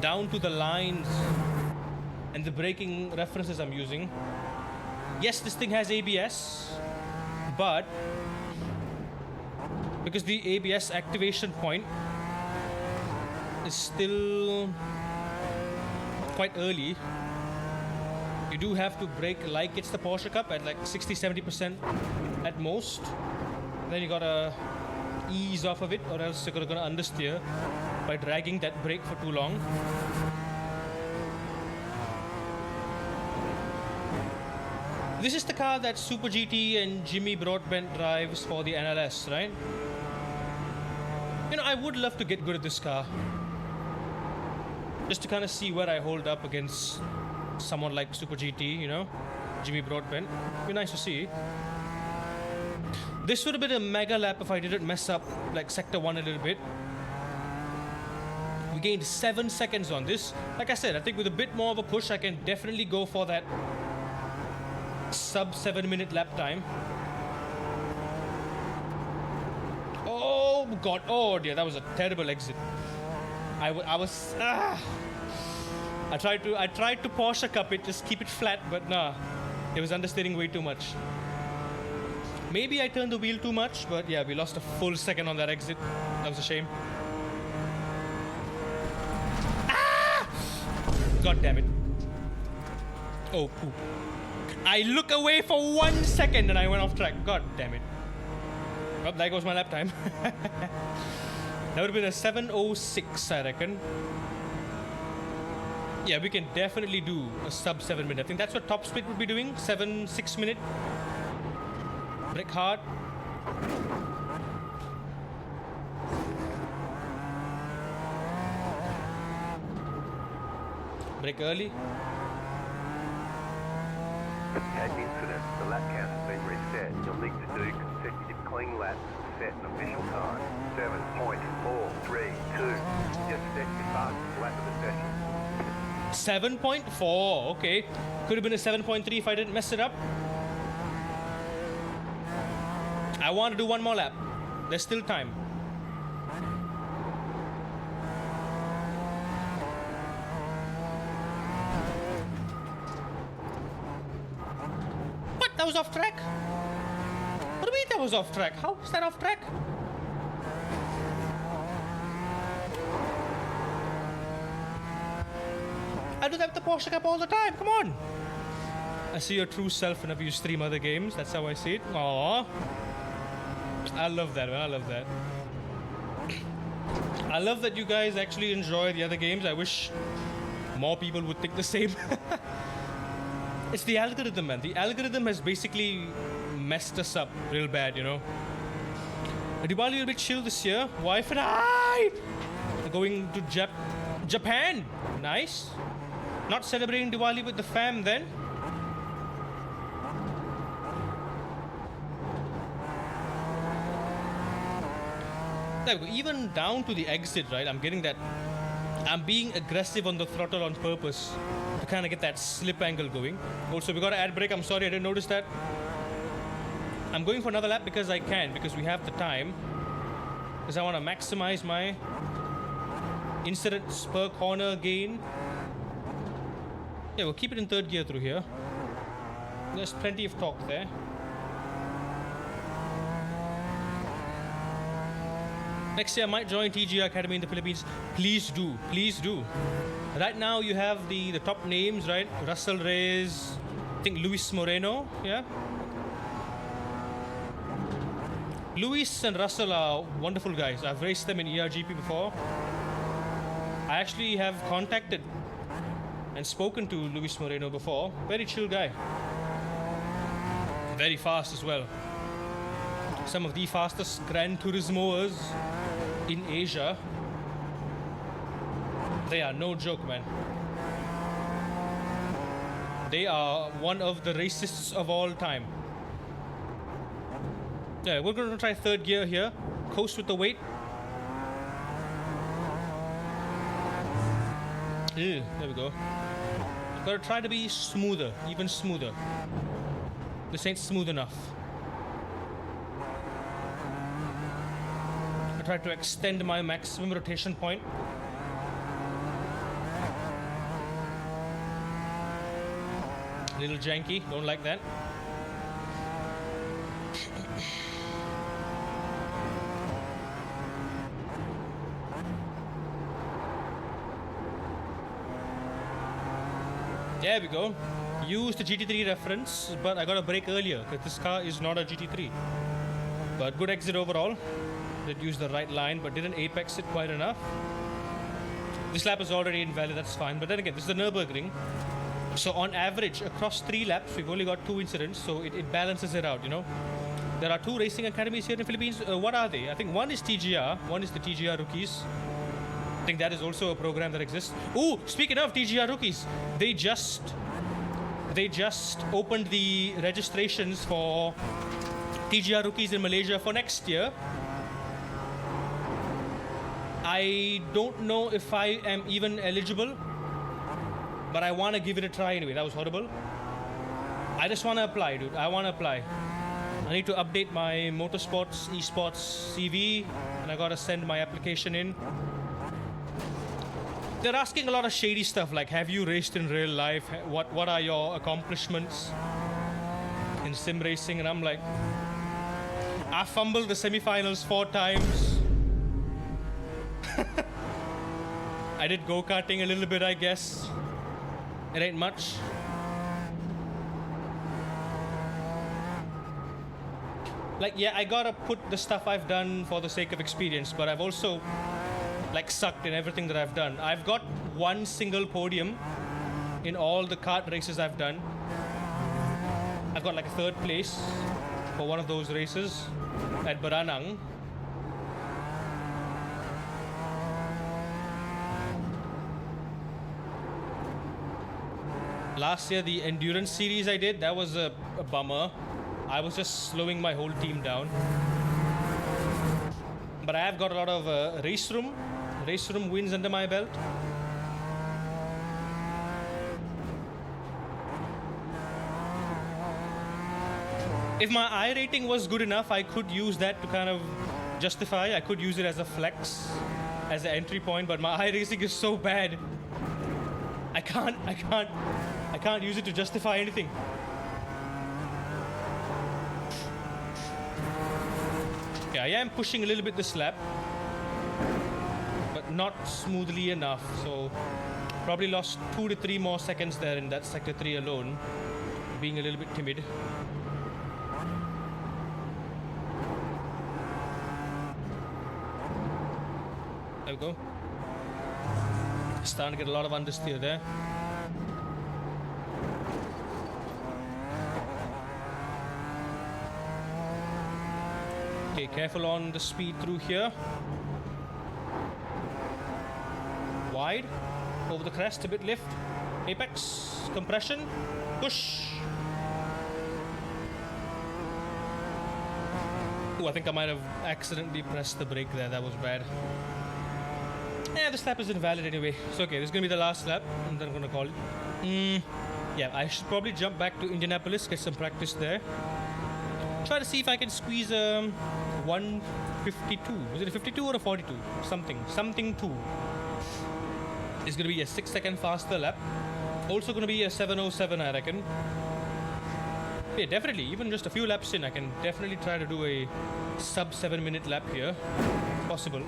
Down to the lines and the braking references I'm using. Yes, this thing has ABS, but because the ABS activation point is still quite early, you do have to brake like it's the Porsche Cup at like 60-70% at most. Then you gotta ease off of it, or else you're gonna understeer by dragging that brake for too long. This is the car that Super GT and Jimmy Broadbent drives for the NLS, right? You know, I would love to get good at this car, just to kind of see where I hold up against someone like Super GT, you know, Jimmy Broadbent. Be nice to see. This would have been a mega lap if I didn't mess up like sector 1 a little bit. We gained 7 seconds on this. Like I said, I think with a bit more of a push, I can definitely go for that sub 7-minute lap time. Oh god, oh dear, that was a terrible exit. I tried to Porsche Cup it, just keep it flat, but nah, it was understeering way too much. Maybe I turned the wheel too much, but yeah, we lost a full second on that exit. That was a shame. Ah! God damn it. Oh, poop. I look away for 1 second and I went off track. God damn it. Well, there goes my lap time. That would have been a 7:06, I reckon. Yeah, we can definitely do a sub 7 minute. I think that's what Top Speed would be doing. 7-6 minute. Brake hard. Brake early. Had an incident. The lap count has been reset. You'll need to do consecutive clean laps to set an official time. 7.432. Just set your fastest lap of the session. 7.4, okay. Could have been a 7.3 if I didn't mess it up. I want to do one more lap. There's still time. What? That was off track? What do you mean that was off track? How is that off track? I do that with the Porsche Cup all the time. Come on. I see your true self whenever you stream other games. That's how I see it. Aww. I love that, man. I love that. I love that you guys actually enjoy the other games. I wish more people would think the same. It's the algorithm, man. The algorithm has basically messed us up real bad, you know. Diwali will be chill this year. Wife and I are going to Japan. Nice. Not celebrating Diwali with the fam then. There we go. Even down to the exit, right? I'm getting that. I'm being aggressive on the throttle on purpose to kind of get that slip angle going. Also, we got to add brake. I'm sorry, I didn't notice that. I'm going for another lap because I can, because we have the time. Because I want to maximize my incidents per corner gain. Yeah, we'll keep it in third gear through here. There's plenty of torque there. Next year I might join TGR Academy in the Philippines. Please do, please do. Right now you have the top names, right? Russell Reyes, I think Luis Moreno, yeah? Luis and Russell are wonderful guys. I've raced them in ERGP before. I actually have contacted and spoken to Luis Moreno before. Very chill guy. Very fast as well. Some of the fastest Gran Turismoers in Asia. They are no joke, man. They are one of the racists of all time. Yeah, we're going to try third gear here. Coast with the weight. Ew, there we go. Gotta try to be smoother, even smoother. This ain't smooth enough. I try to extend my maximum rotation point. Little janky, don't like that. There we go. Use the GT3 reference, but I got a brake earlier because this car is not a GT3. But good exit overall. Did use the right line, but didn't apex it quite enough. This lap is already invalid, that's fine. But then again, this is the Nürburgring. So on average, across 3 laps, we've only got 2 incidents, so it balances it out, you know. There are 2 racing academies here in the Philippines. What are they? I think one is TGR, one is the TGR Rookies. I think that is also a program that exists. Ooh, speaking of TGR Rookies, they just opened the registrations for TGR Rookies in Malaysia for next year. I don't know if I am even eligible, but I want to give it a try anyway. That was horrible. I just want to apply, dude. I want to apply. I need to update my motorsports, esports CV, and I gotta send my application in. They're asking a lot of shady stuff like, have you raced in real life? What are your accomplishments in sim racing? And I'm like, I fumbled the semifinals 4 times. I did go-karting a little bit, I guess. It ain't much. Like, yeah, I gotta put the stuff I've done for the sake of experience, but I've also like sucked in everything that I've done. I've got 1 single podium in all the kart races I've done. I've got like a 3rd place for one of those races at Baranang. Last year, the endurance series I did, that was a bummer. I was just slowing my whole team down. But I have got a lot of race room wins under my belt. If my I rating was good enough, I could use that to kind of justify. I could use it as a flex, as an entry point, but my I racing is so bad. I can't use it to justify anything. Yeah, I am pushing a little bit this lap, but not smoothly enough. So probably lost 2 to 3 more seconds there in that sector 3 alone, being a little bit timid. There we go. Starting to get a lot of understeer there. Okay, careful on the speed through here. Wide, over the crest, a bit lift. Apex, compression, push. Ooh, I think I might have accidentally pressed the brake there, that was bad. Yeah, this lap is invalid anyway. It's okay, this is gonna be the last lap, and then I'm gonna call it. Yeah, I should probably jump back to Indianapolis, get some practice there. try to see if I can squeeze 152. Was it a 52 or a 42? Something 2. It's gonna be a 6-second faster lap. Also gonna be a 707, I reckon. Yeah, definitely. Even just a few laps in, I can definitely try to do a sub 7-minute lap here. Possible.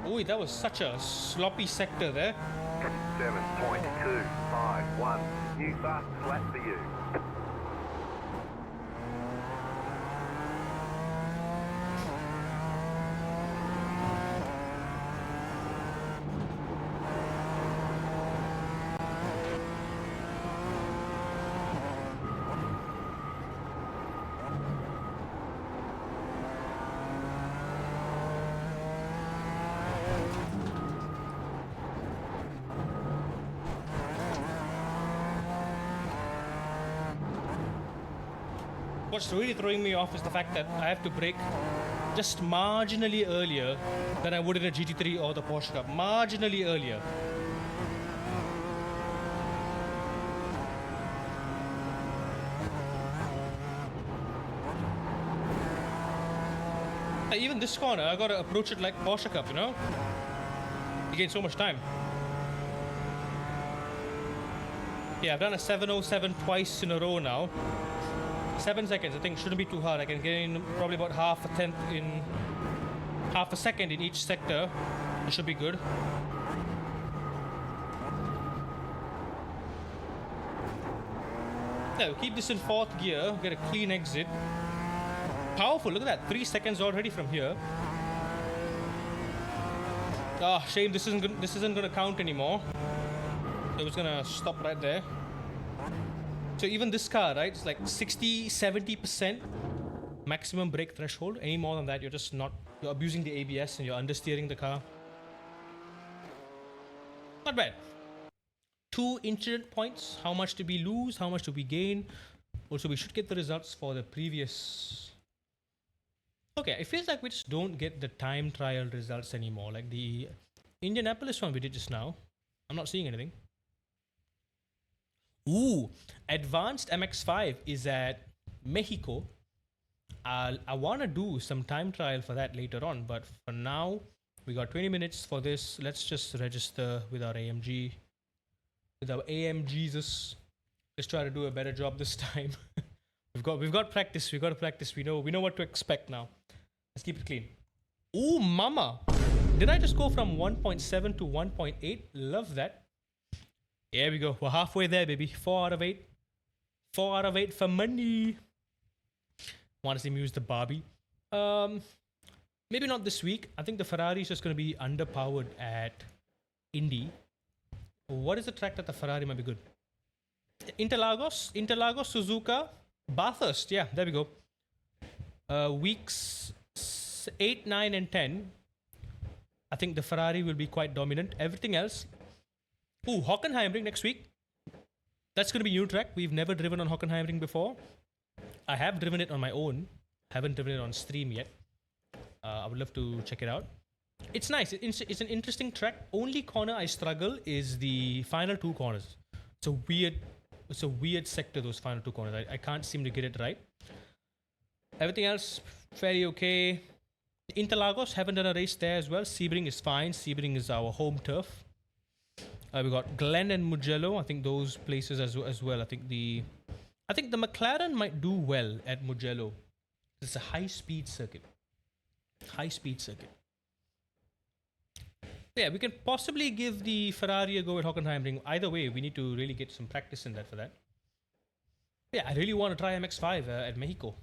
Oh, that was such a sloppy sector there. 7.251. New fastest lap for you. What's really throwing me off is the fact that I have to brake just marginally earlier than I would in a GT3 or the Porsche Cup. Marginally earlier. Even this corner, I gotta approach it like Porsche Cup, you know? You gain so much time. Yeah, I've done a 707 twice in a row now. 7 seconds, I think, shouldn't be too hard. I can gain probably about half a second in each sector. It should be good. Yeah, we'll keep this in 4th gear, get a clean exit. Powerful, look at that, 3 seconds already from here. Ah, shame this isn't gonna count anymore. It was gonna stop right there. So even this car, right, it's like 60-70% maximum brake threshold. Any more than that, you're abusing the ABS and you're understeering the car. Not bad. 2 incident points. How much did we lose? How much did we gain? Also, we should get the results for the previous. Okay, it feels like we just don't get the time trial results anymore. Like the Indianapolis one we did just now. I'm not seeing anything. Ooh, Advanced MX5 is at Mexico. I want to do some time trial for that later on, but for now, we got 20 minutes for this. Let's just register with our AMG. With our AMGesus. Let's try to do a better job this time. we've got practice. We got to practice. We know what to expect now. Let's keep it clean. Ooh, mama. Did I just go from 1.7 to 1.8? Love that. There we go. We're halfway there, baby. 4 out of 8. 4 out of 8 for money. Want to see me use the Barbie? Maybe not this week. I think the Ferrari is just going to be underpowered at Indy. What is the track that the Ferrari might be good? Interlagos, Suzuka, Bathurst. Yeah, there we go. Weeks 8, 9, and 10. I think the Ferrari will be quite dominant. Everything else. Ooh, Hockenheimring next week. That's going to be new track. We've never driven on Hockenheimring before. I have driven it on my own. Haven't driven it on stream yet. I would love to check it out. It's nice. It's an interesting track. Only corner I struggle is the final 2 corners. It's a weird sector, those final 2 corners. I can't seem to get it right. Everything else, fairly okay. Interlagos, haven't done a race there as well. Sebring is fine. Sebring is our home turf. We got Glen and Mugello. I think those places as well. I think the McLaren might do well at Mugello. It's a high-speed circuit. Yeah, we can possibly give the Ferrari a go at Hockenheimring. Either way, we need to really get some practice in that for that. Yeah, I really want to try MX5 at Mexico.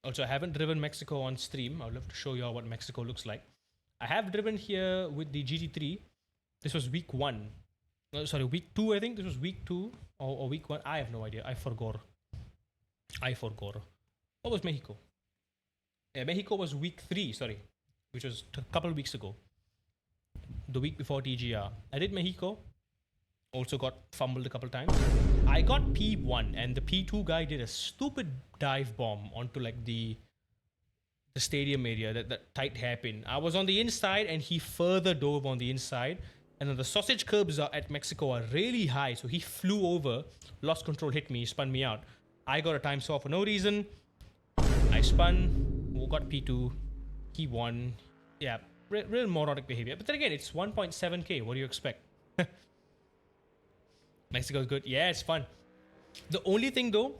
Also, I haven't driven Mexico on stream. I would love to show you all what Mexico looks like. I have driven here with the GT3. This was week 1. No, sorry, week 2, I think. This was week 2 or week 1. I have no idea. I forgot. What was Mexico? Yeah, Mexico was week 3, sorry. Which was a couple of weeks ago. The week before TGR. I did Mexico. Also got fumbled a couple times. I got P1 and the P2 guy did a stupid dive bomb onto like the the stadium area, that tight hairpin. I was on the inside and he further dove on the inside. And then the sausage curbs at Mexico are really high. So he flew over, lost control, hit me, spun me out. I got a time saw for no reason. I spun, got P2. He won. Yeah, real moronic behavior. But then again, it's 1.7k. What do you expect? Mexico's good. Yeah, it's fun. The only thing though,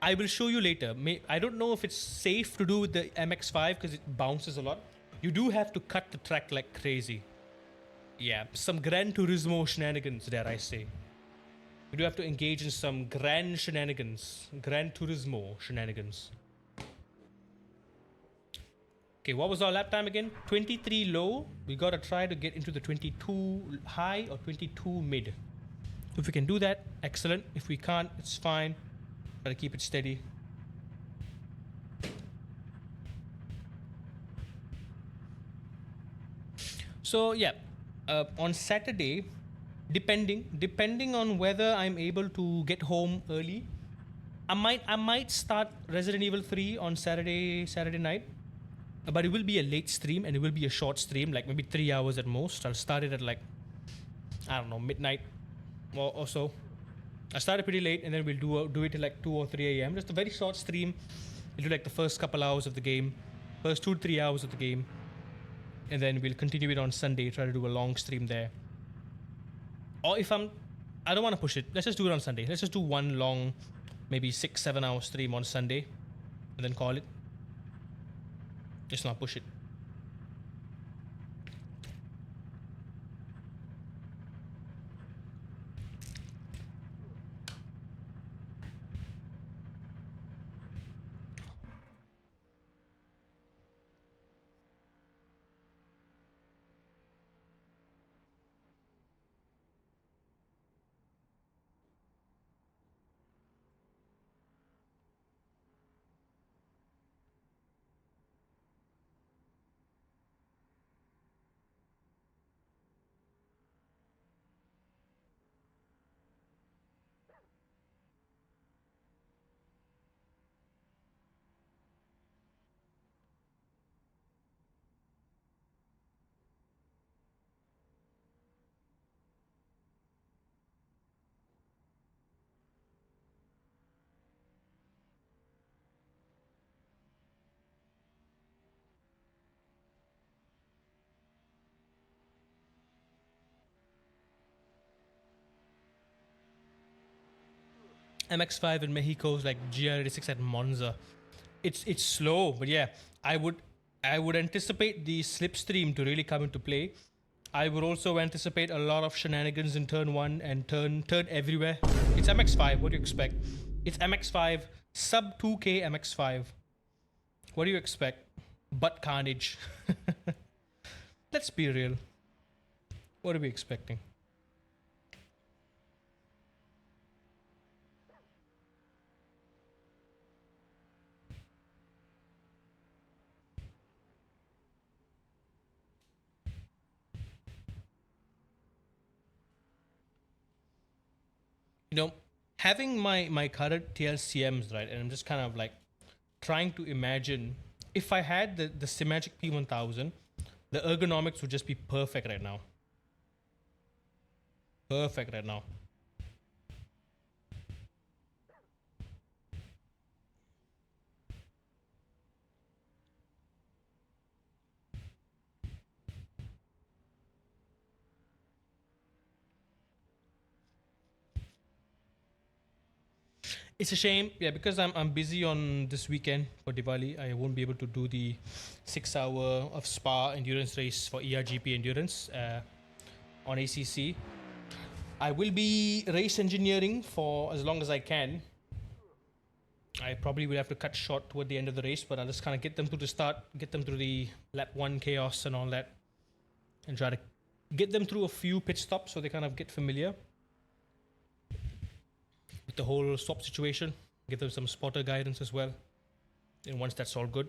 I will show you later. I don't know if it's safe to do with the MX-5 because it bounces a lot. You do have to cut the track like crazy. Yeah, some Gran Turismo shenanigans, dare I say. You do have to engage in some Gran Turismo shenanigans. Okay, what was our lap time again? 23 low. We gotta try to get into the 22 high or 22 mid. If we can do that, excellent. If we can't, it's fine. Gotta keep it steady. So yeah, on Saturday, depending on whether I'm able to get home early, I might start Resident Evil 3 on Saturday night. But it will be a late stream and it will be a short stream, like maybe 3 hours at most. I'll start it at like, I don't know, midnight or so. I started pretty late and then we'll do it at like 2 or 3 a.m. Just a very short stream. We'll do like the first couple hours of the game, first 2 to 3 hours of the game. And then we'll continue it on Sunday, try to do a long stream there. Or if I don't want to push it, let's just do it on Sunday. Let's just do one long, maybe 6-7 hour stream on Sunday and then call it. Just not push it. MX-5 in Mexico is like GR86 at Monza. It's slow, but yeah, I would anticipate the slipstream to really come into play. I would also anticipate a lot of shenanigans in turn 1 and turn everywhere. It's MX-5. What do you expect? It's MX-5, sub 2k MX-5. What do you expect? Butt carnage. Let's be real. What are we expecting? You know, having my current TLCMs, right, and I'm just kind of like trying to imagine if I had the SIMAGIC P1000, the ergonomics would just be perfect right now. Perfect right now. It's a shame, yeah, because I'm busy on this weekend for Diwali. I won't be able to do the 6 hour of Spa endurance race for ERGP endurance on ACC. I will be race engineering for as long as I can. I probably will have to cut short toward the end of the race, but I'll just kind of get them through the start, get them through the lap 1 chaos and all that, and try to get them through a few pit stops so they kind of get familiar with the whole swap situation. Give them some spotter guidance as well. And once that's all good,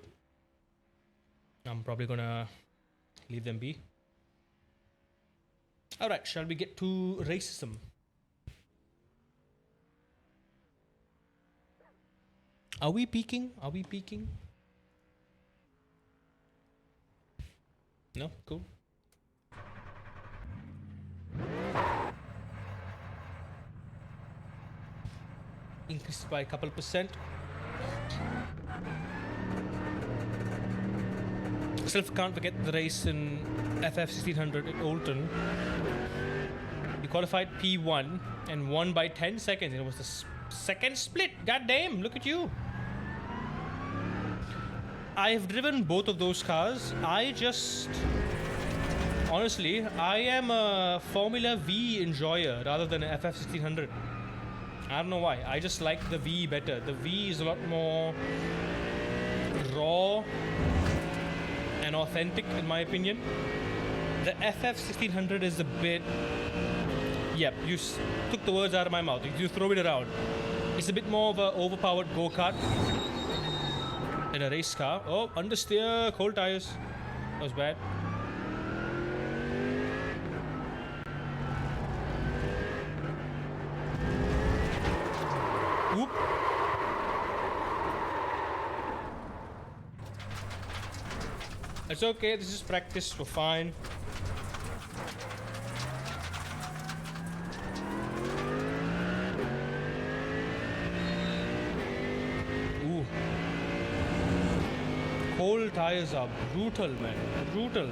I'm probably gonna leave them be. Alright, shall we get to racism? Are we peaking? Are we peaking? No? Cool. Increased by a couple percent. Still can't forget the race in FF1600 at Oulton. You qualified P1 and won by 10 seconds. It was the second split. God damn, look at you. I have driven both of those cars. Honestly, I am a Formula V enjoyer rather than an FF1600. I don't know why. I just like the V better. The V is a lot more raw and authentic in my opinion. The FF1600 is a bit... Yep, you took the words out of my mouth. You throw it around. It's a bit more of an overpowered go-kart than a race car. Oh, understeer, cold tires. That was bad. Whoop. It's okay, this is practice, we're fine. Ooh. Cold tires are brutal, man. Brutal.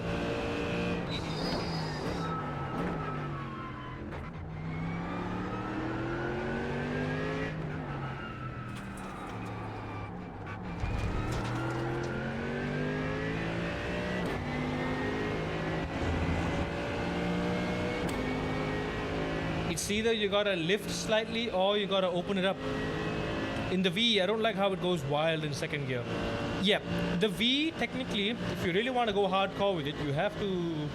It's either you gotta lift slightly or you gotta open it up. In the V, I don't like how it goes wild in second gear. Yep, the V, technically, if you really want to go hardcore with it, you have to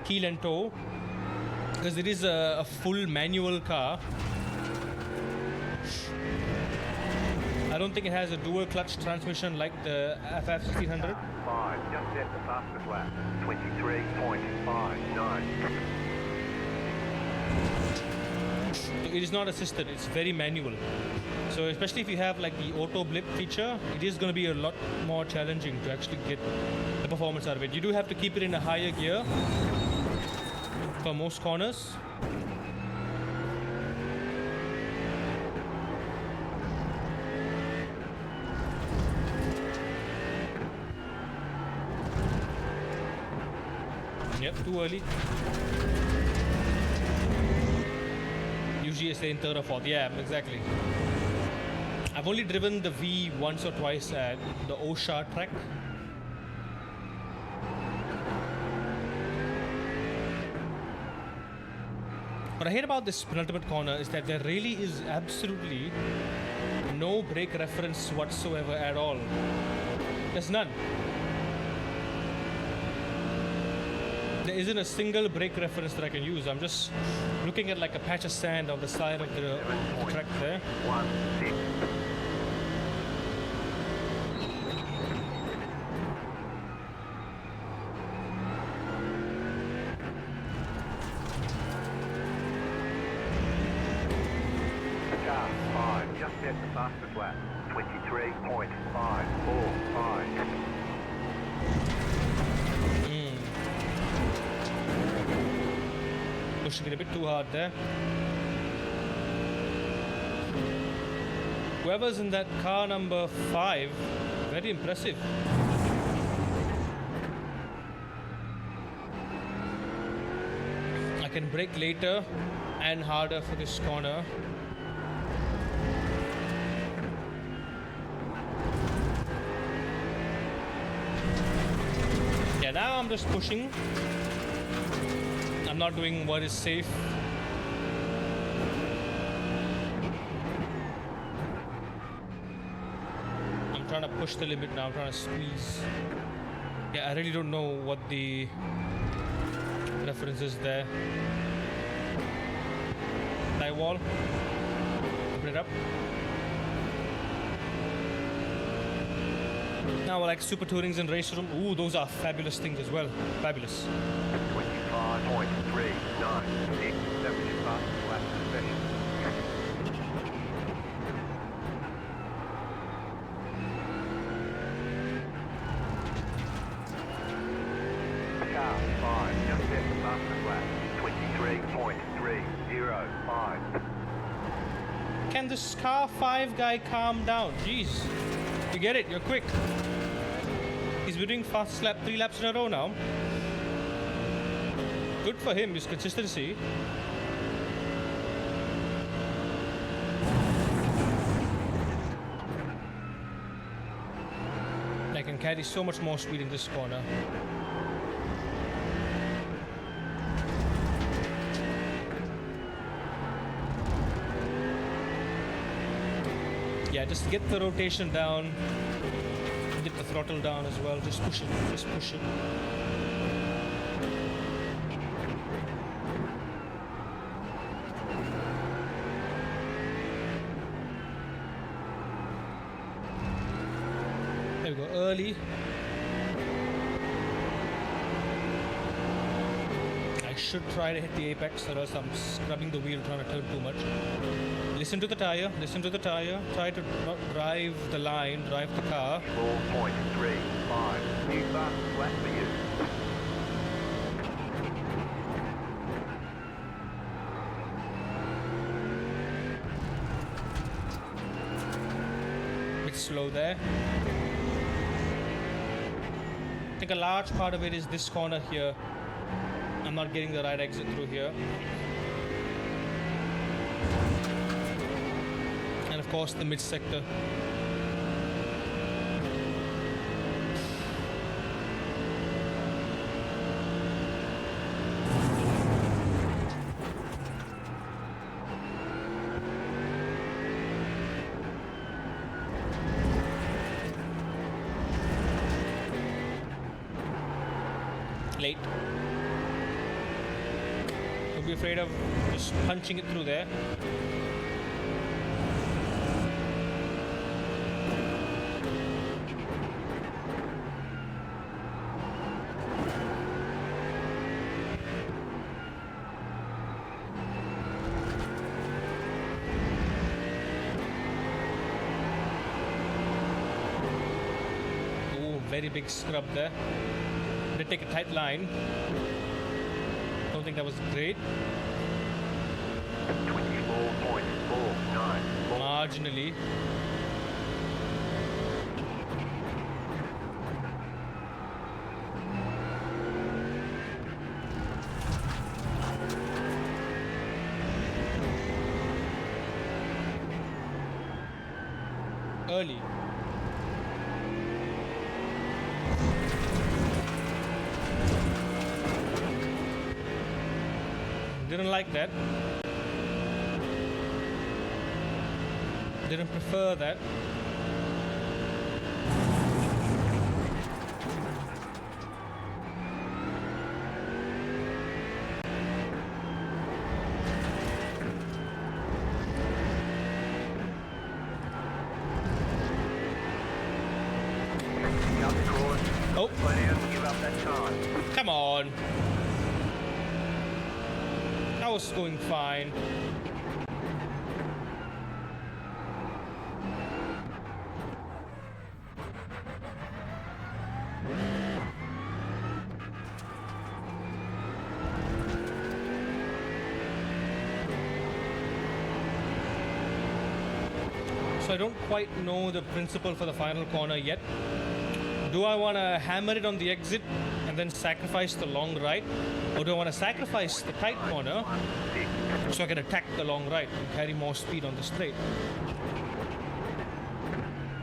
heel and toe, because it is a full manual car. I don't think it has a dual clutch transmission like the FF1600. 5, just set the fastest lap. 23.59. It is not assisted, it's very manual. So especially if you have like the auto blip feature, it is going to be a lot more challenging to actually get the performance out of it. You do have to keep it in a higher gear for most corners. Yep, too early. Usually I stay in third or fourth. Yeah, exactly. I've only driven the V once or twice at the TRAK. What I hate about this penultimate corner is that there really is absolutely no brake reference whatsoever at all. There's none. There isn't a single brake reference that I can use. I'm just looking at like a patch of sand on the side of the track there. 16. Car 5, just set the fastest lap. 23.545. Pushing it a bit too hard there. Whoever's in that car number 5, very impressive. I can brake later and harder for this corner. Yeah, now I'm just pushing. I'm not doing what is safe. I'm trying to push the limit now, I'm trying to squeeze. Yeah, I really don't know what the reference is there. Tie wall. Open it up. Now like super tourings and race room. Ooh, those are fabulous things as well. Fabulous. 25.396. That was your fastest lap of the session. can this car 5 guy calm down? Jeez. You get it, you're quick. He's been doing fast lap 3 laps in a row now. Good for him, his consistency. I can carry so much more speed in this corner. Yeah, just get the rotation down. Get the throttle down as well. Just push it. Just push it. There we go. Early. I should try to hit the apex, or else I'm scrubbing the wheel trying to turn too much. Listen to the tire. Listen to the tire. Try to not drive the line. Drive the car. 4.35. New fast flat for you. Bit slow there. I think a large part of it is this corner here. I'm not getting the right exit through here. And of course the mid sector. Late. Don't be afraid of just punching it through there. Ooh, very big scrub there. Did take a tight line. Don't think that was great. 24.49. Marginally. Early. Didn't like that. Didn't prefer that. Oh. Give up that time. Come on. That was going fine. So I don't quite know the principle for the final corner yet. Do I want to hammer it on the exit and then sacrifice the long right? Or do I want to sacrifice the tight corner so I can attack the long right and carry more speed on the straight?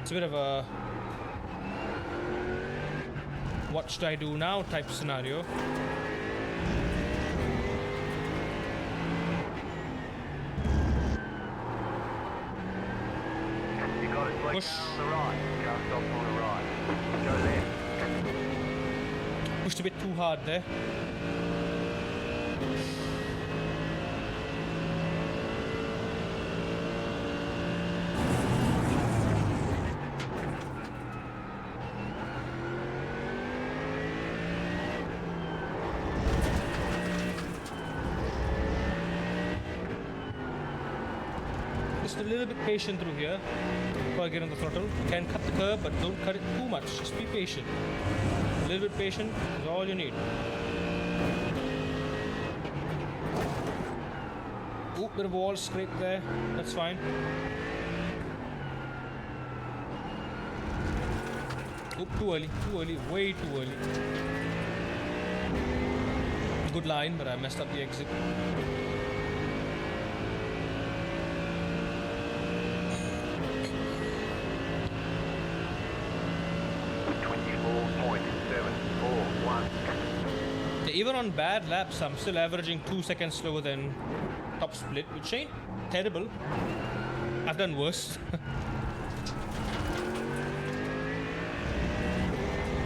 It's a bit of a what should I do now type scenario. You got it, Blake. Push. On the right. Can't stop on the right. Go left. Pushed a bit too hard there. Just a little bit patient through here before I get on the throttle. You can cut the curb, but don't cut it too much. Just be patient. A little bit patient is all you need. Oop, bit of wall scrape there. That's fine. Oop, too early, way too early. Good line, but I messed up the exit. Even on bad laps, I'm still averaging 2 seconds slower than top split, which ain't terrible. I've done worse.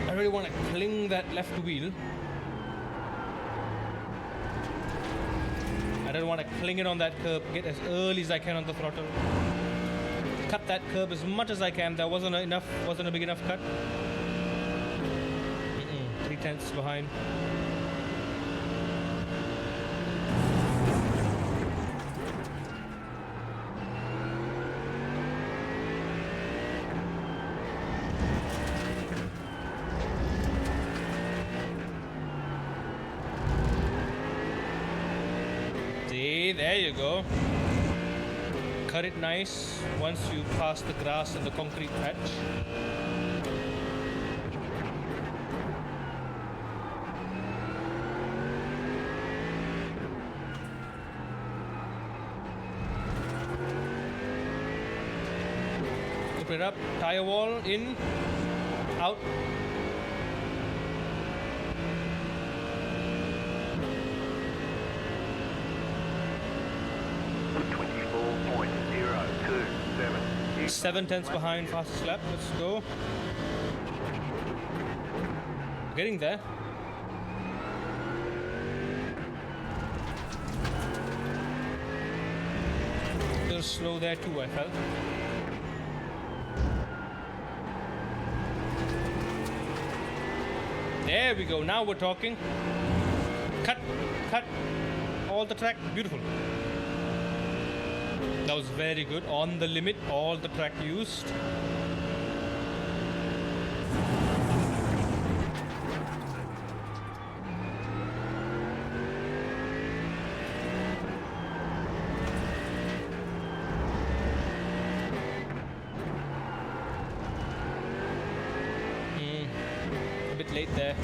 I really want to cling that left wheel. I don't want to cling it on that curb, get as early as I can on the throttle. Cut that curb as much as I can. That wasn't a big enough cut. 3/10 behind. There you go. Cut it nice once you pass the grass and the concrete patch. Open it up, tire wall in, out. Seven tenths behind, fastest lap. Let's go. Getting there. A little slow there too, I felt. There we go. Now we're talking. Cut. All the track. Beautiful. That was very good. On the limit, all the track used. A bit late there.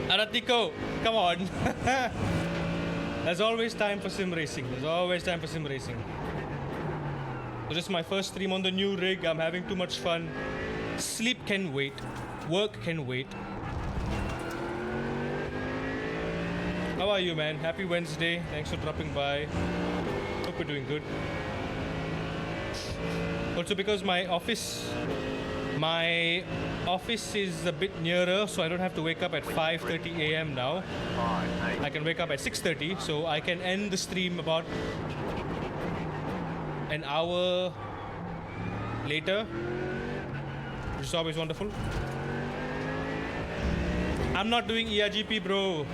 Aratiko, come on. There's always time for sim racing. So this is my first stream on the new rig. I'm having too much fun. Sleep can wait. Work can wait. How are you, man? Happy Wednesday. Thanks for dropping by. Hope you're doing good. Also, because my office is a bit nearer, so I don't have to wake up at 5:30 a.m. now. I can wake up at 6:30, so I can end the stream about an hour later, which is always wonderful. I'm not doing ERGP, bro.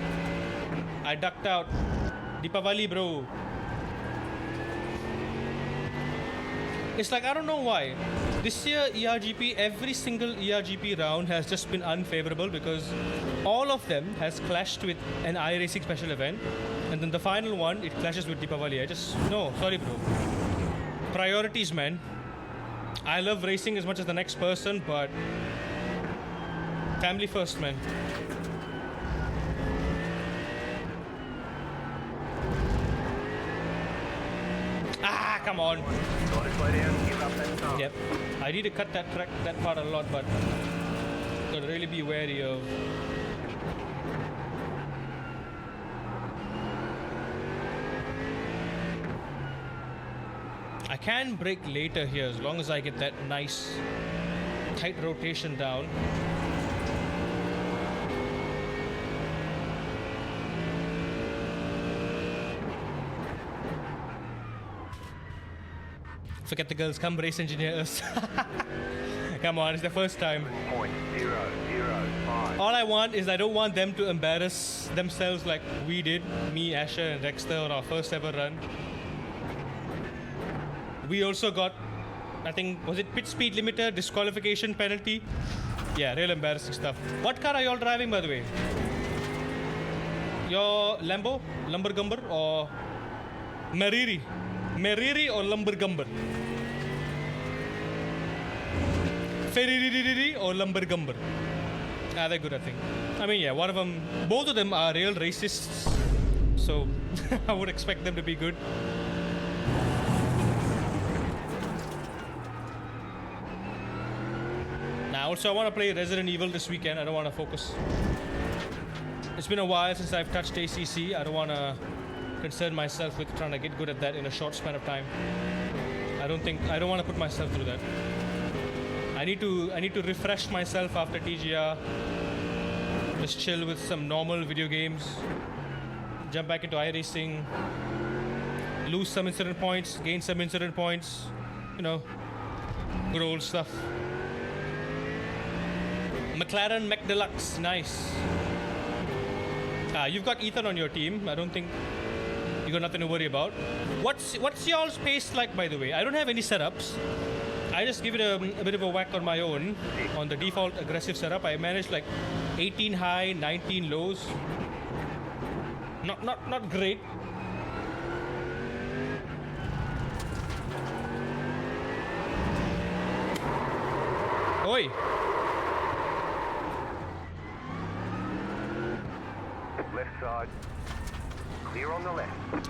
I ducked out. Deepavali, bro. It's like, I don't know why. This year, ERGP, every single ERGP round has just been unfavorable because all of them has clashed with an iRacing special event. And then the final one, it clashes with Deepavali. No, sorry, bro. Priorities, man. I love racing as much as the next person, but family first, man. Ah, come on. Yep. I need to cut that part a lot, but gotta really be wary of. I can brake later here as long as I get that nice tight rotation down. Forget the girls, come race engineer us. Come on, it's the first time. 0.005. All I want is I don't want them to embarrass themselves like we did, me, Asher, and Dexter on our first ever run. We also got, I think, was it pit speed limiter, disqualification penalty? Yeah, real embarrassing stuff. What car are you all driving, by the way? Your Lambo? Lumbergumber? Or Meriri. Meriri or Lumbergumber? Feriri or Lumbergumber? Ah, they're good, I think. I mean, yeah, one of them, both of them are real racists. So I would expect them to be good. Now, also, I want to play Resident Evil this weekend. I don't want to focus. It's been a while since I've touched ACC. I don't want to concern myself with trying to get good at that in a short span of time. I don't want to put myself through that. I need to refresh myself after TGR. Just chill with some normal video games. Jump back into iRacing. Lose some incident points, gain some incident points. You know, good old stuff. McLaren Mech Deluxe, nice. You've got Ethan on your team. I don't think you got nothing to worry about. What's y'all's pace like, by the way? I don't have any setups. I just give it a bit of a whack on my own on the default aggressive setup. I managed like 18 high, 19 lows. Not great. Oi. Left side. Clear on the left.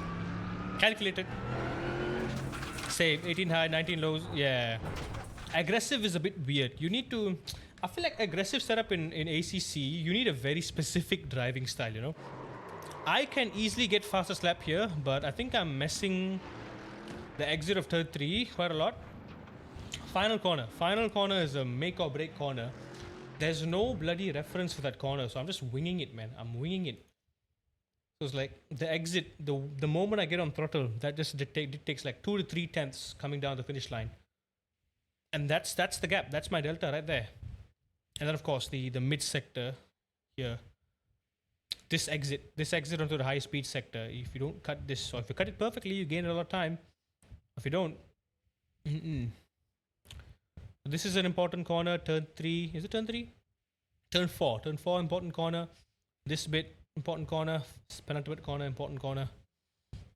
Calculated. Save 18 high, 19 lows. Yeah. Aggressive is a bit weird. You need to. I feel like aggressive setup in ACC, you need a very specific driving style, you know? I can easily get fastest lap here, but I think I'm messing the exit of turn 3 quite a lot. Final corner. Final corner is a make or break corner. There's no bloody reference for that corner, so I'm just winging it, man. I'm winging it. So it's like the exit, the moment I get on throttle, that just dictates like 2 to 3 tenths coming down the finish line. And that's the gap. That's my delta right there. And then of course the mid sector here. This exit onto the high speed sector. If you don't cut this, or if you cut it perfectly, you gain a lot of time. If you don't, this is an important corner. Turn 3. Is it turn 3? Turn 4. Turn 4, important corner. This bit, important corner. Penultimate corner, important corner.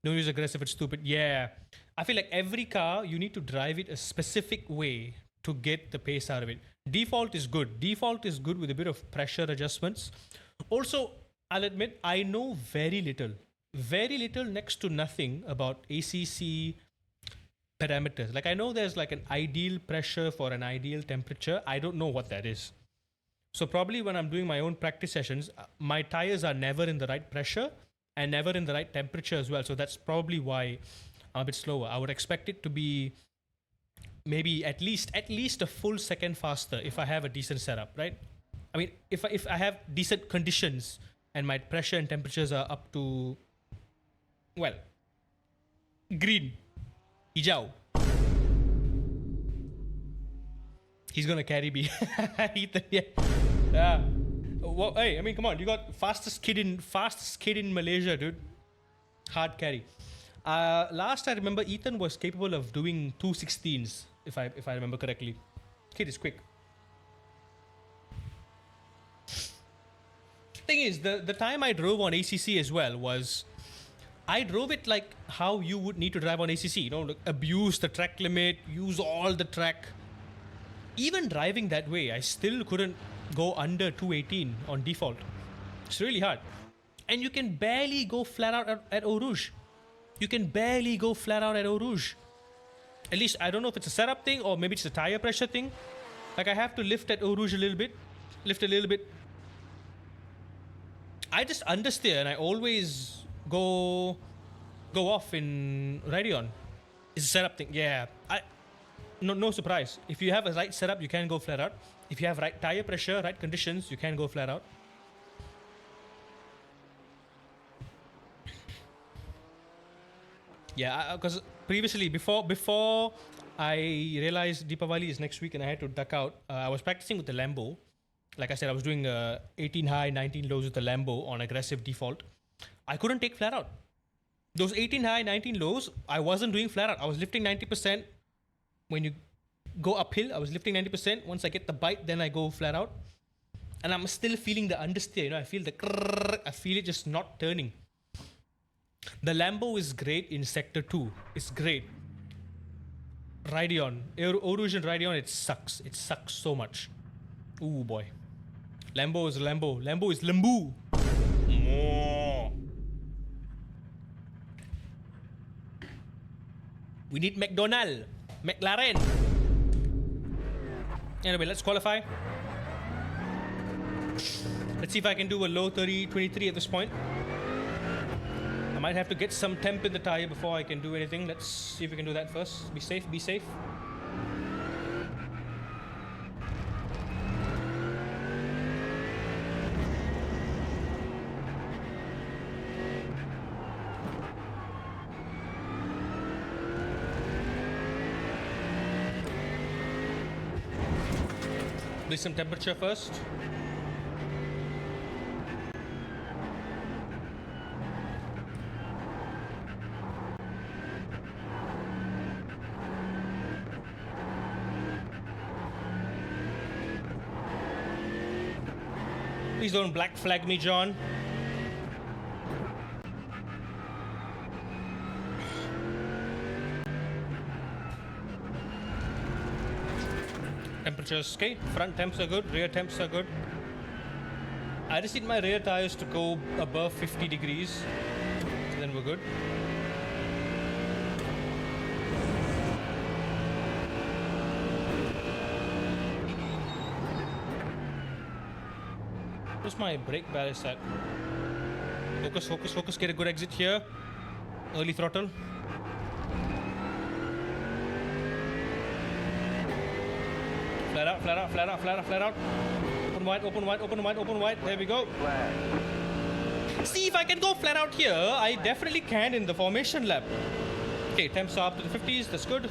Don't use aggressive, it's stupid. Yeah. I feel like every car, you need to drive it a specific way to get the pace out of it. Default is good. Default is good with a bit of pressure adjustments. Also, I'll admit, I know very little next to nothing about ACC parameters. Like, I know there's like an ideal pressure for an ideal temperature. I don't know what that is. So probably when I'm doing my own practice sessions, my tires are never in the right pressure and never in the right temperature as well. So that's probably why I'm a bit slower. I would expect it to be maybe at least a full second faster if I have a decent setup, right? I mean, if I have decent conditions and my pressure and temperatures are up to, well, green. Hijau. He's gonna carry me. Ethan, yeah. Well, hey, I mean, come on. You got fastest kid in Malaysia, dude. Hard carry. Last I remember, Ethan was capable of doing 216s, if I remember correctly. Kid is quick. Thing is, the time I drove on ACC as well was, I drove it like how you would need to drive on ACC. You know, like abuse the track limit, use all the track. Even driving that way, I still couldn't go under 218 on default. It's really hard. And you can barely go flat out at Eau Rouge. You can barely go flat out at Eau Rouge. At least, I don't know if it's a setup thing or maybe it's a tire pressure thing. Like, I have to lift at Eau Rouge a little bit. Lift a little bit. I just understeer and I always go off in Radeon. It's a setup thing. Yeah. No surprise. If you have a right setup, you can go flat out. If you have right tire pressure, right conditions, you can go flat out. Yeah, because previously, before I realized Deepavali is next week and I had to duck out, I was practicing with the Lambo. Like I said, I was doing 18 high, 19 lows with the Lambo on aggressive default. I couldn't take flat out. Those 18 high, 19 lows, I wasn't doing flat out. I was lifting 90%. When you go uphill, I was lifting 90%. Once I get the bite, then I go flat out. And I'm still feeling the understeer. You know, I feel the crrrr, I feel it just not turning. The Lambo is great in Sector 2. It's great. Radeon. Erosion Radeon, it sucks. It sucks so much. Ooh, boy. Lambo is Lambo. Lambo is Lambu. We need McDonald. McLaren. Anyway, let's qualify. Let's see if I can do a low 30-23 at this point. I might have to get some temp in the tire before I can do anything. Let's see if we can do that first. Be safe, be safe. Do some temperature first. Please don't black flag me, John. Temperatures, okay. Front temps are good, rear temps are good. I just need my rear tires to go above 50 degrees. So then we're good. Where's my brake ballast at? Focus, focus, focus. Get a good exit here. Early throttle. Flat out, flat out, flat out, flat out, flat out. Open wide, open wide, open wide, open wide. There we go. See if I can go flat out here. I definitely can in the formation lap. Okay, temps are up to the 50s. That's good.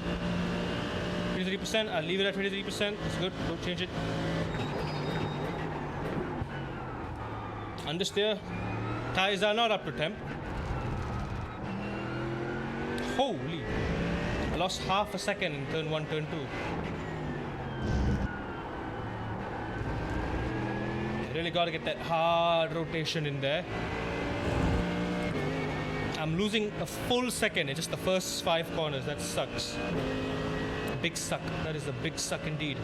23%. I'll leave it at 23%. That's good. Don't change it. Understeer. Tires are not up to temp. Holy. I lost half a second in turn 1, turn 2. Really got to get that hard rotation in there. I'm losing a full second in just the first 5 corners. That sucks. Big suck. That is a big suck indeed.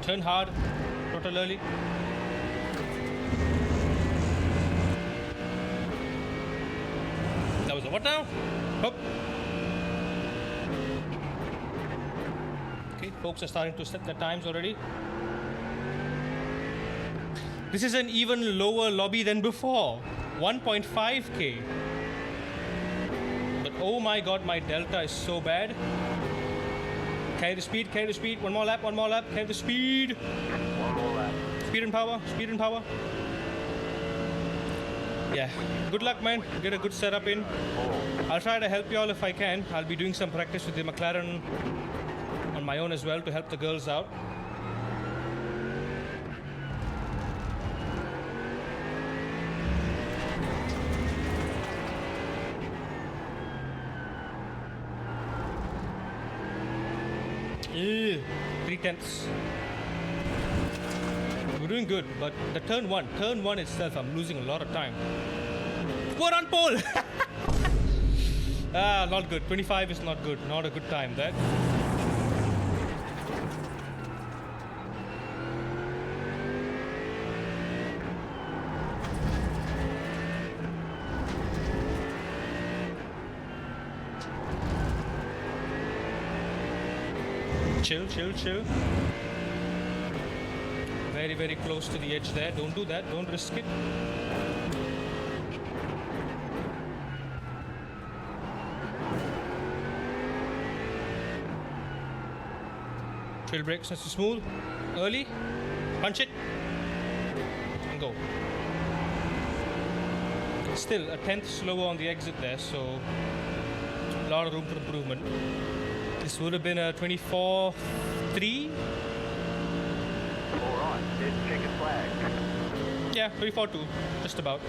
Turn hard, throttle early. That was a what now? Hop. Okay, folks are starting to set their times already. This is an even lower lobby than before. 1.5k. But oh my god, my delta is so bad. Carry the speed, carry the speed. One more lap, carry the speed. One more lap. Speed and power, speed and power. Yeah, good luck, man. Get a good setup in. I'll try to help you all if I can. I'll be doing some practice with the McLaren on my own as well to help the girls out. Ew, 3/10. We're doing good, but the turn one itself, I'm losing a lot of time. We're on pole! Not good. 25 is not good. Not a good time, that. Chill, chill, chill. Very, very close to the edge there. Don't do that. Don't risk it. Trail brakes nice and smooth. Early. Punch it. And go. Still a 10th slower on the exit there, so a lot of room for improvement. This would have been a 24-3. Alright, there's checkered flag. Yeah, 24-2. Just about.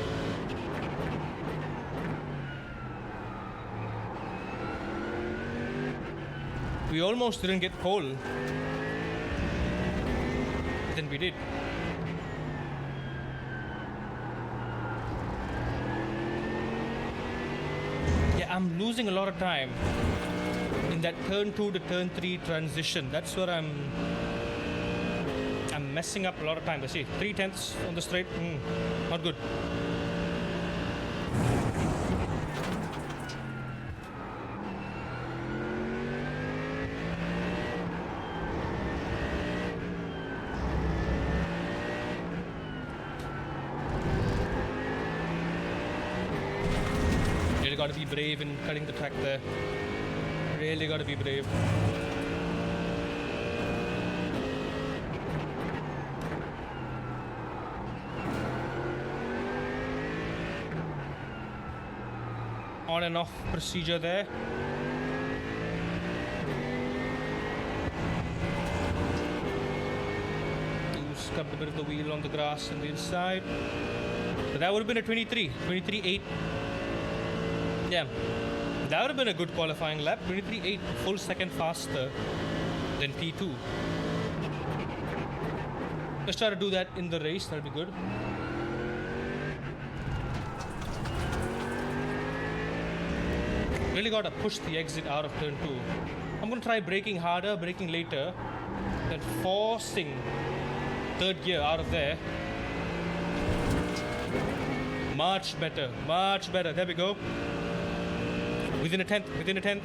We almost didn't get pole. Then we did. Yeah, I'm losing a lot of time in that turn 2 to turn 3 transition. That's where I'm messing up a lot of time. Let's see, 3/10 on the straight. Not good. Really got to be brave in cutting the track there. Really got to be brave. On and off procedure there. You scubbed a bit of the wheel on the grass on the inside. But that would have been a 23.8. Yeah, that would have been a good qualifying lap. 23.8, full second faster than P2. Let's try to do that in the race, that'll be good. Really gotta push the exit out of turn 2. I'm gonna try braking harder, braking later, then forcing third gear out of there. Much better, much better. There we go. Within a tenth, within a tenth.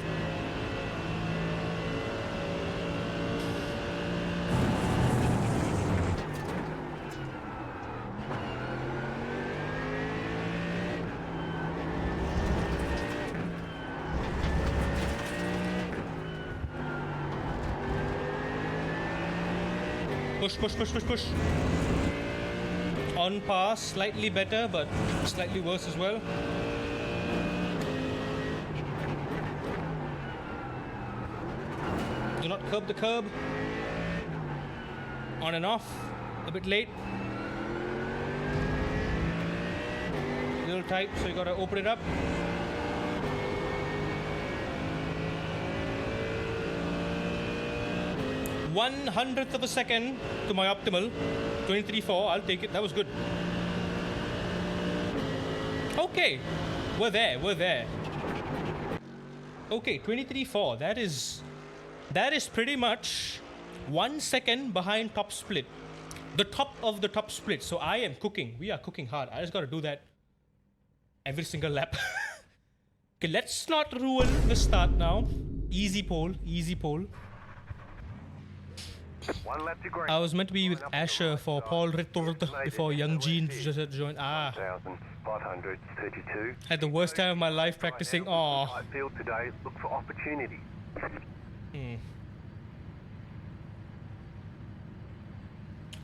Push, push, push, push, push. On pass, slightly better, but slightly worse as well. Do not curb the curb. On and off. A bit late. A little tight, so you gotta open it up. 1/100th of a second to my optimal. 23.4, I'll take it. That was good. Okay. We're there, we're there. Okay, 23.4. That is pretty much 1 second behind top split. The top of the top split. So I am cooking. We are cooking hard. I just gotta do that every single lap. Okay, let's not ruin the start now. Easy pole, easy pole. 1 lap to green. I was meant to be with Asher for Paul Rittord before Young Jean just joined. 1,532. Had the worst time of my life practicing. Aw. I feel today, look for opportunity.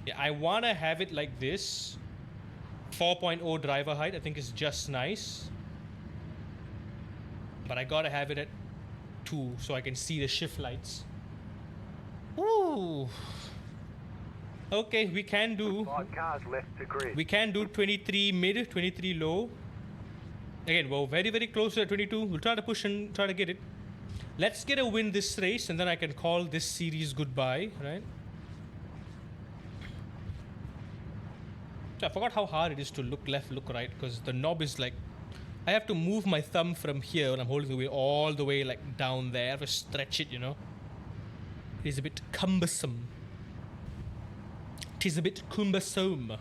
Yeah, I want to have it like this. 4.0 driver height, I think is just nice. But I gotta have it at 2 so I can see the shift lights. Ooh. Okay, we can do 5 cars left to grid. 23 mid, 23 low. Again, we're very, very close to 22. We'll try to push and try to get it. Let's get a win this race, and then I can call this series goodbye, right? So I forgot how hard it is to look left, look right, because the knob is like, I have to move my thumb from here when I'm holding the wheel all the way like down there. I have to stretch it, you know. It is a bit cumbersome. It is a bit cumbersome. Let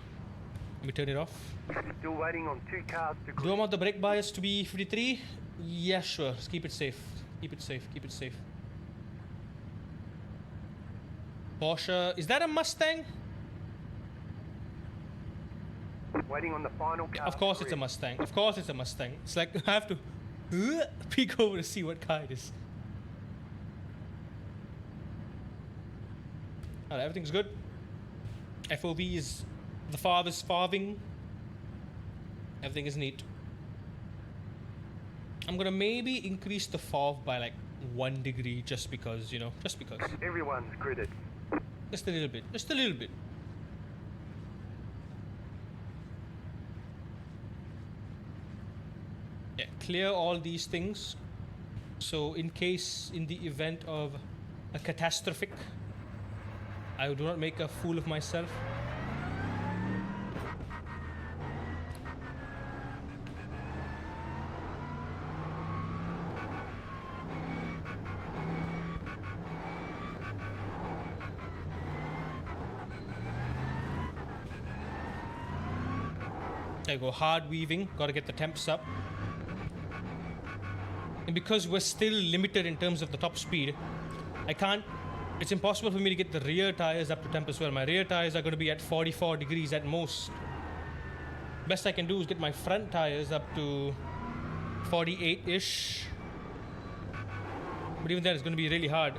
me turn it off. Still waiting on 2 cars to Do I grid. want the brake bias to be 53? Yeah, sure. Just keep it safe. Keep it safe. Keep it safe. Porsche. Is that a Mustang? Waiting on the final car. Of course to it's a grid. Mustang. Of course it's a Mustang. It's like I have to peek over to see what car it is. Alright, everything's good. FOV is the farthest farthing. Everything is neat. I'm gonna maybe increase the FOV by like 1 degree just because, you know, just because. Everyone's gridded. Just a little bit. Just a little bit. Yeah, clear all these things. So in case, in the event of a catastrophic. I do not make a fool of myself. There you go, hard weaving, gotta get the temps up. And because we're still limited in terms of the top speed, it's impossible for me to get the rear tires up to temp as well. My rear tires are going to be at 44 degrees at most. Best I can do is get my front tires up to 48-ish. But even then, it's going to be really hard.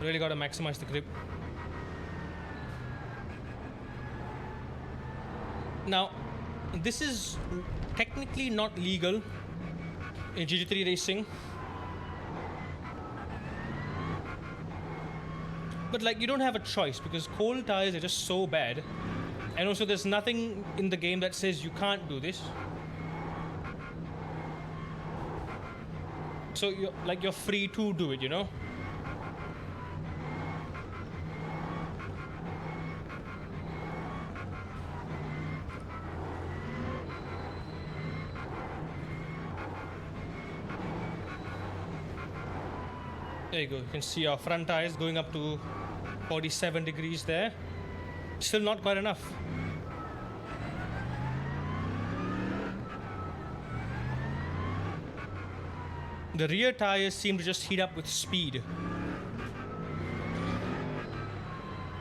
Really got to maximize the grip. Now, this is technically not legal in GT3 racing, but like you don't have a choice because cold tires are just so bad, and also there's nothing in the game that says you can't do this. So you're free to do it, you know. There you go, you can see our front tires going up to 47 degrees there. Still not quite enough. The rear tires seem to just heat up with speed.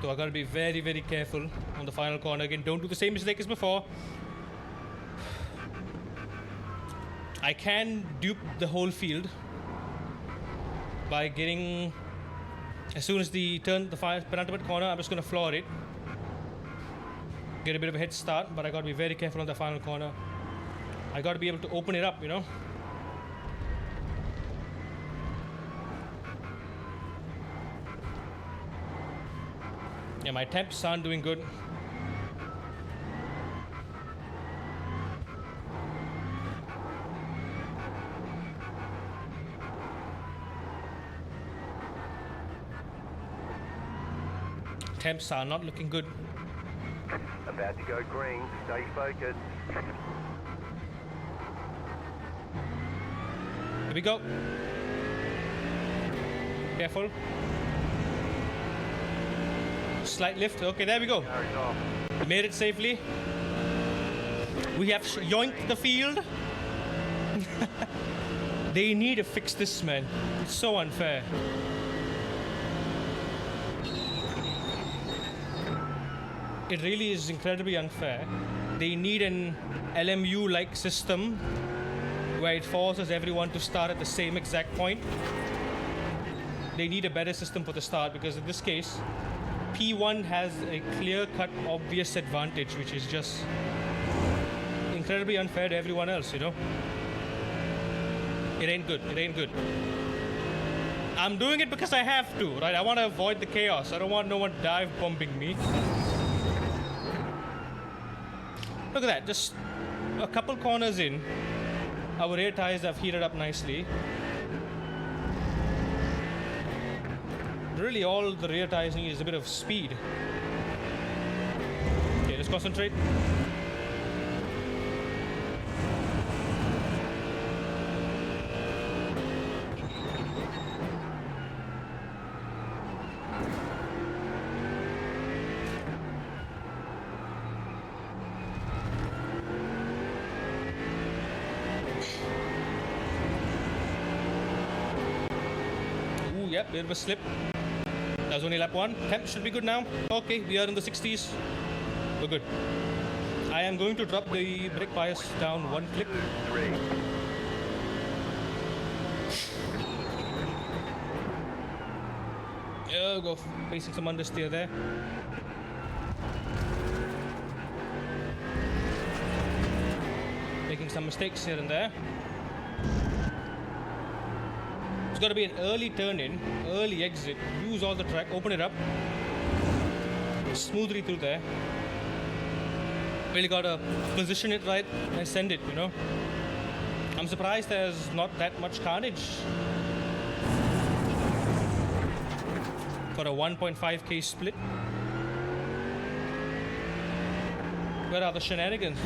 So I gotta be very, very careful on the final corner. Again, don't do the same mistake as before. I can dupe the whole field by getting, as soon as the penultimate corner, I'm just going to floor it. Get a bit of a head start, but I got to be very careful on the final corner. I got to be able to open it up, you know. Yeah, my temps aren't doing good. Temps are not looking good. About to go green, stay focused. Here we go. Careful. Slight lift. Okay, there we go. We made it safely. We have yoinked the field. They need to fix this, man. It's so unfair. It really is incredibly unfair. They need an LMU-like system where it forces everyone to start at the same exact point. They need a better system for the start because in this case, P1 has a clear-cut, obvious advantage, which is just incredibly unfair to everyone else, you know? It ain't good. It ain't good. I'm doing it because I have to, right? I want to avoid the chaos. I don't want no one dive bombing me. Look at that, just a couple corners in, our rear tires have heated up nicely. Really all the rear tires need is a bit of speed. Okay, let's concentrate. Yep, bit of a slip. That was only lap 1. Temp should be good now. Okay, we are in the 60s. We're good. I am going to drop the brake bias down 1 click. 3. There we go, facing some understeer there. Making some mistakes here and there. Got to be an early turn in, early exit, use all the track, open it up, smoothly through there. Really got to position it right and send it, you know. I'm surprised there's not that much carnage for a 1.5k split. Where are the shenanigans?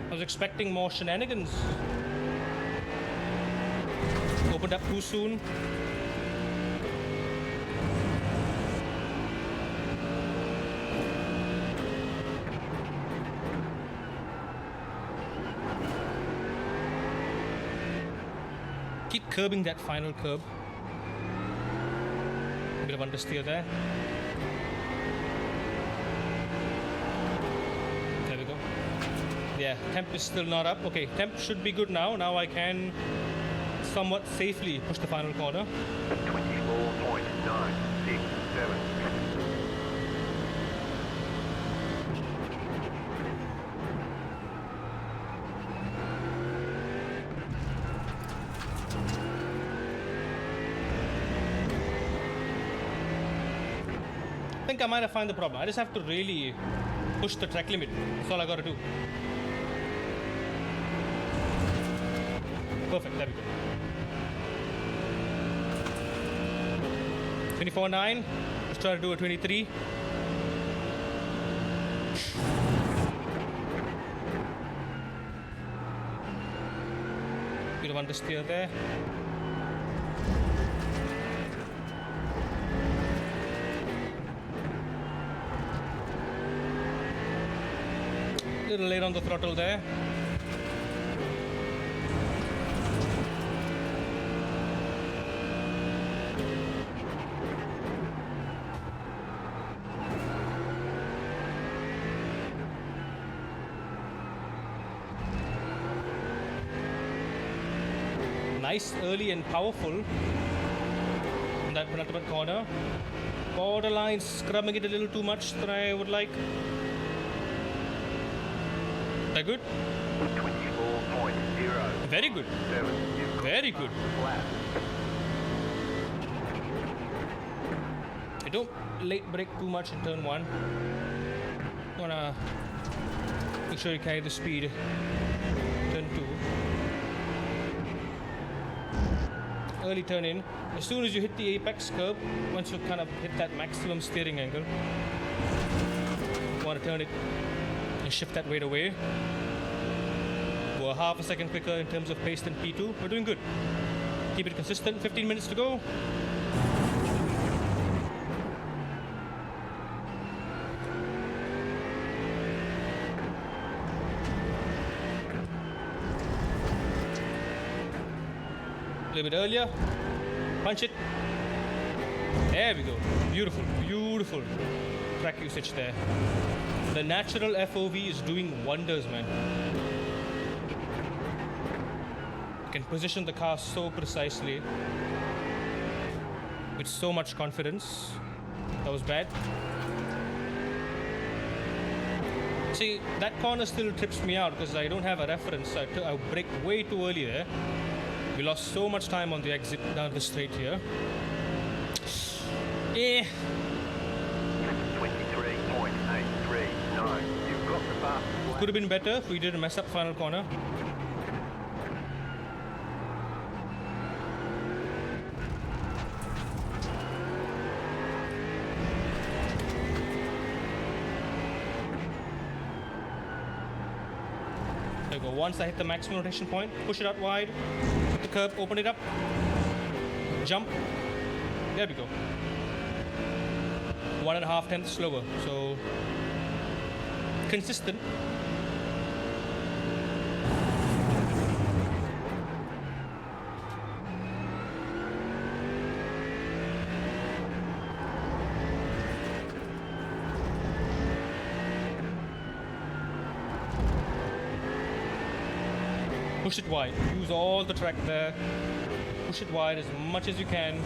I was expecting more shenanigans. Opened up too soon. Keep curbing that final curb. Bit of understeer there. There we go. Yeah, temp is still not up. Okay, temp should be good now. Now I can somewhat safely push the final corner. 24.967. I think I might have found the problem. I just have to really push the track limit. That's all I gotta do. Perfect, there we go. 24.9. Let's try to do a 23. Bit of understeer there. Little late on the throttle there. Nice, early and powerful in that penultimate corner. Borderline scrubbing it a little too much than I would like. That good? 24.0. Very good. Very good. I don't late brake too much in turn 1. Wanna make sure you carry the speed. Turn 2. Early turn in. As soon as you hit the apex curb, once you kind of hit that maximum steering angle, you want to turn it and shift that weight away. We're half a second quicker in terms of pace than P2. We're doing good. Keep it consistent. 15 minutes to go. A little bit earlier. Punch it. There we go. Beautiful, beautiful track usage there. The natural FOV is doing wonders, man. You can position the car so precisely with so much confidence. That was bad. See, that corner still trips me out because I don't have a reference. I braked way too early there. We lost so much time on the exit down the straight here. Eh. 23.839. You've got the fastest lap. Could have been better if we didn't mess up final corner. There we go. Once I hit the maximum rotation point, push it out wide, hit the curb, open it up, jump. There we go. 1.5 tenths slower, so consistent. Push it wide. Use all the track there. Push it wide as much as you can.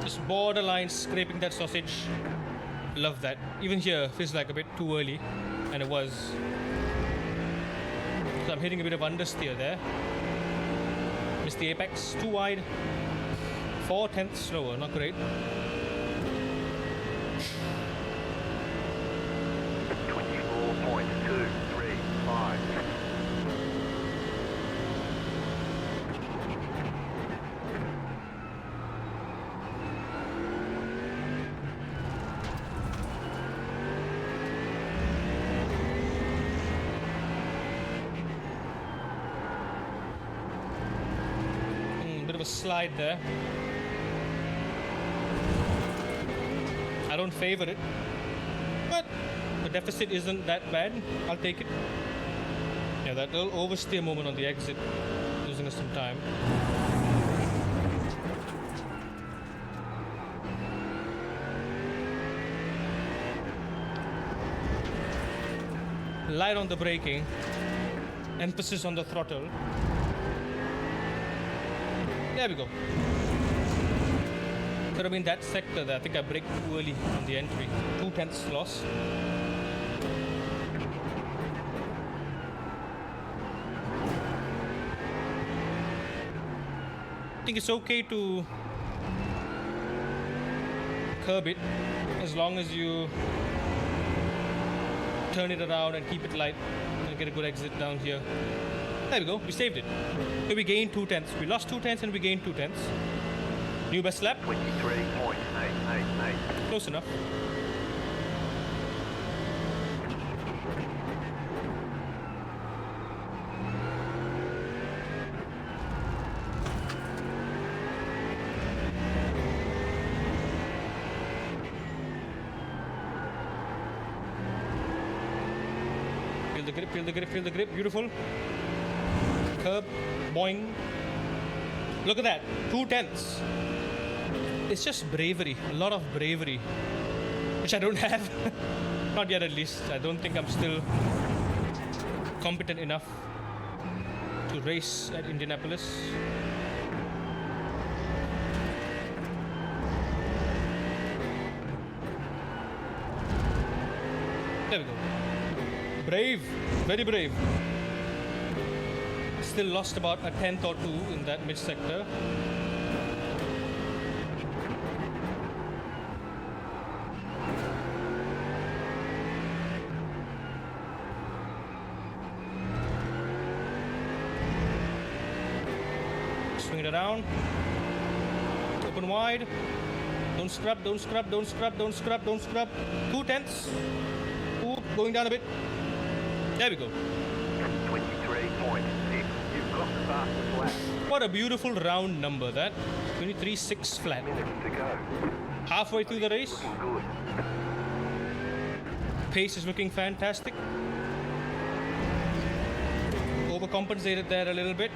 Just borderline scraping that sausage. Love that. Even here, feels like a bit too early, and it was. So I'm hitting a bit of understeer there. Missed the apex, too wide. 4 tenths slower, not great. of a slide there. I don't favor it, but the deficit isn't that bad. I'll take it. Yeah, that little oversteer moment on the exit, losing us some time. Light on the braking, emphasis on the throttle. There we go. Could have been that sector there. I think I braked too early on the entry. 2/10 loss. I think it's okay to curb it as long as you turn it around and keep it light and get a good exit down here. There we go, we saved it. So we gained 2/10. We lost 2/10 and we gained 2/10. New best lap. 23.888. Close enough. Feel the grip, feel the grip, feel the grip. Beautiful. Curb, boing. Look at that, 2/10. It's just bravery, a lot of bravery, which I don't have. Not yet, at least. I don't think I'm still competent enough to race at Indianapolis. There we go. Brave, very brave. Still lost about a 10th or 2 in that mid sector. Swing it around. Open wide. Don't scrub, don't scrub, don't scrub, don't scrub, don't scrub. 2/10. Ooh, going down a bit. There we go. 23.6. You've got the fastest lap. What a beautiful round number that. 23.6 flat. Minutes to go. Halfway through the race. Looking good. Pace is looking fantastic. Overcompensated there a little bit.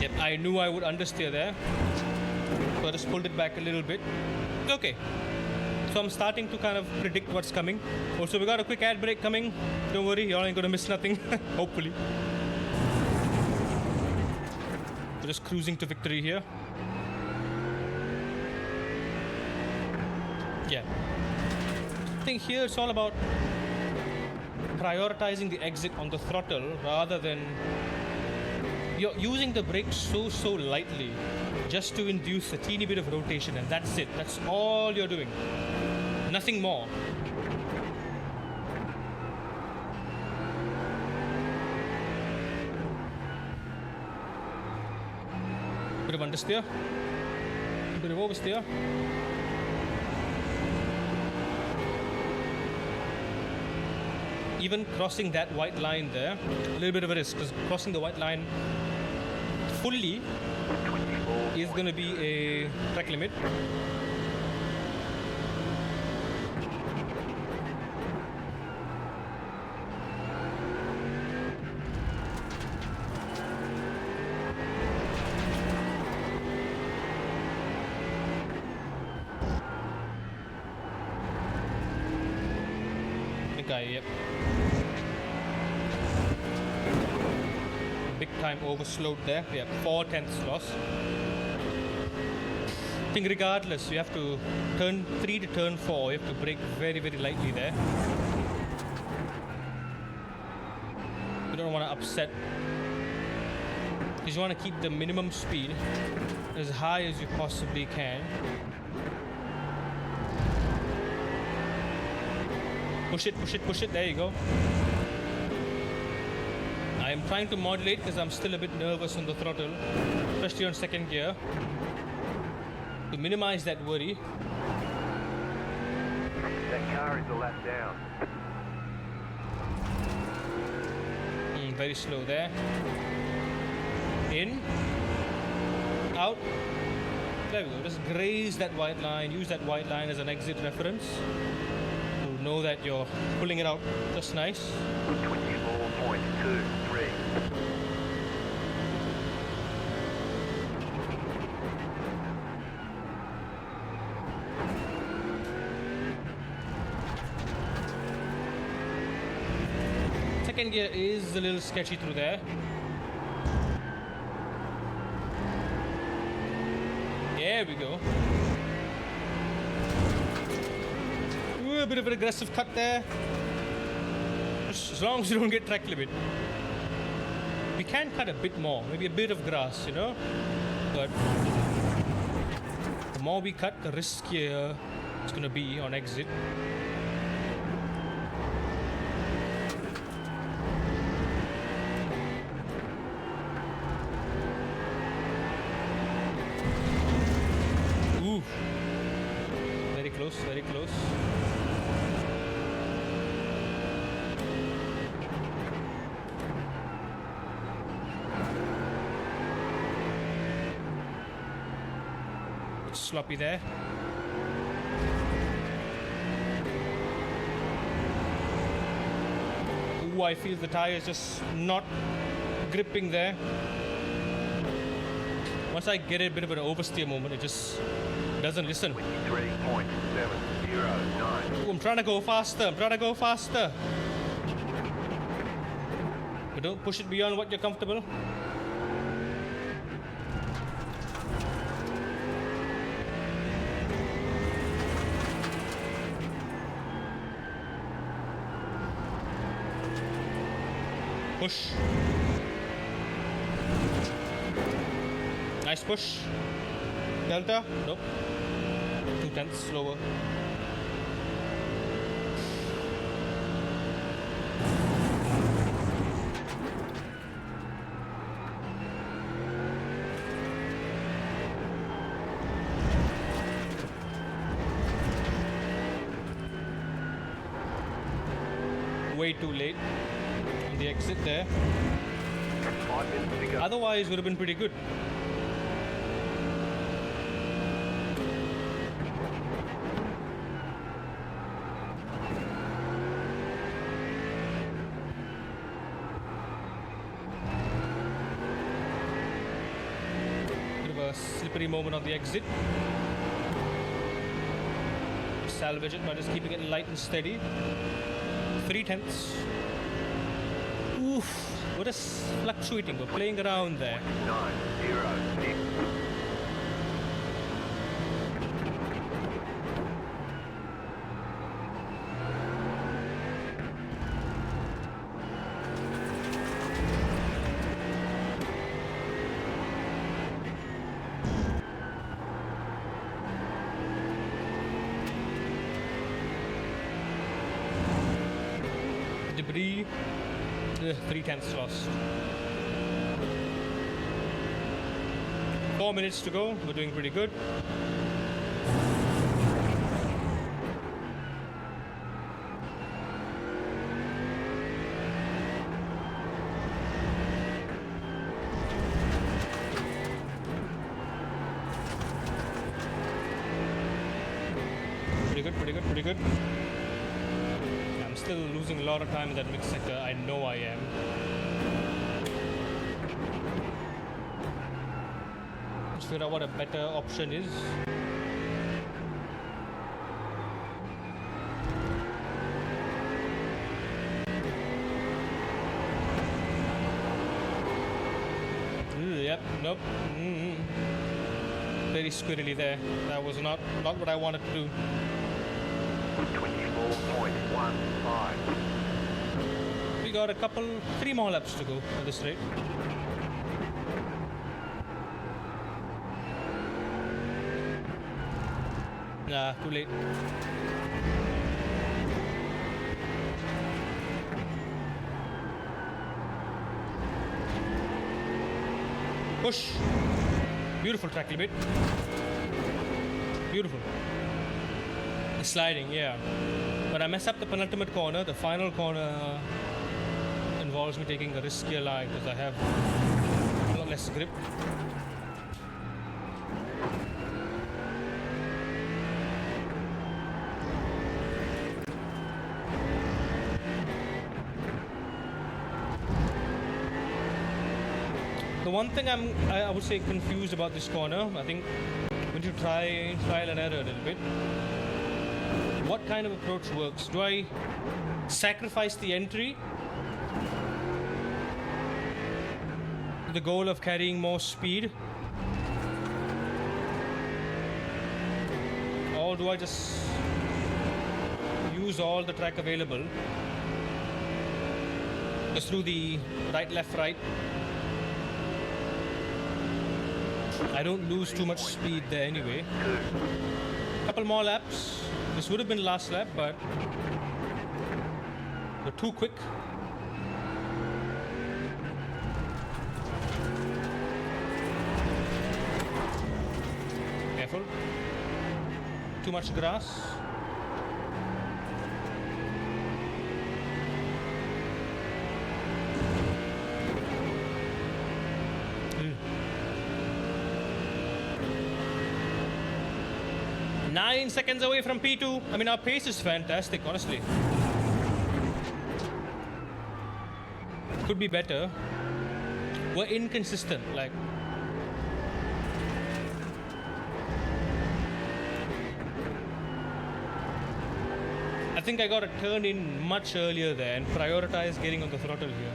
Yep, I knew I would understeer there. So I just pulled it back a little bit. Okay. So I'm starting to kind of predict what's coming. Also, we got a quick ad break coming. Don't worry, y'all ain't gonna miss nothing. Hopefully. We're just cruising to victory here. Yeah. I think here it's all about prioritizing the exit on the throttle rather than you're using the brake so lightly just to induce a teeny bit of rotation, and that's it. That's all you're doing. Nothing more. Bit of understeer. Bit of oversteer. Even crossing that white line there, a little bit of a risk, because crossing the white line fully is going to be a track limit. Big guy, yep. Big time overslowed there. Yeah, 4/10 loss. I think regardless, you have to turn 3 to turn 4. You have to brake very lightly there. You don't want to upset. You want to keep the minimum speed as high as you possibly can. Push it, push it, push it. There you go. I'm trying to modulate because I'm still a bit nervous on the throttle, especially on second gear, to minimize that worry. That car is a lap down. very slow there. In. Out. There we go. Just graze that white line. Use that white line as an exit reference. You'll know that you're pulling it out just nice. 24.23. Second gear is a little sketchy through there. There we go. Ooh, a bit of an aggressive cut there. Just as long as you don't get track limit. We can cut a bit more, maybe a bit of grass, you know? But the more we cut, the riskier it's gonna be on exit. Very close, very close. It's sloppy there. Ooh, I feel the tire is just not gripping there. Once I get a bit of an oversteer moment, it just doesn't listen. 23.709. Ooh, I'm trying to go faster. But don't push it beyond what you're comfortable. Push. Nice push. Delta? Nope. 2/10 slower. Way too late on the exit there. 5 minutes to go. Otherwise, would have been pretty good. Bit of a slippery moment on the exit. Salvage it by just keeping it light and steady. 3/10. Oof, what is fluctuating? We're playing around there. 906. Debris. 3/10 lost. 4 minutes to go. We're doing pretty good. Pretty good. I'm still losing a lot of time in that mix sector. I know I am. Let's figure out what a better option is. Yep, nope. Very squirrely there. That was not what I wanted to do. 24.15. We got 3 more laps to go at this rate. Nah, too late. Push. Beautiful track limit. Beautiful. Sliding, yeah. But I messed up the penultimate corner. The final corner involves me taking a riskier line because I have a lot less grip. The one thing I would say confused about this corner, I think when you try trial and error a little bit, what kind of approach works? Do I sacrifice the entry with the goal of carrying more speed? Or do I just use all the track available just through the right, left, right? I don't lose too much speed there anyway. Couple more laps. This would have been last lap, but we're too quick. Careful. Too much grass. Nine seconds away from P2. I mean, our pace is fantastic, honestly. Could be better. We're inconsistent, like. I think I got to turn in much earlier there and prioritize getting on the throttle here.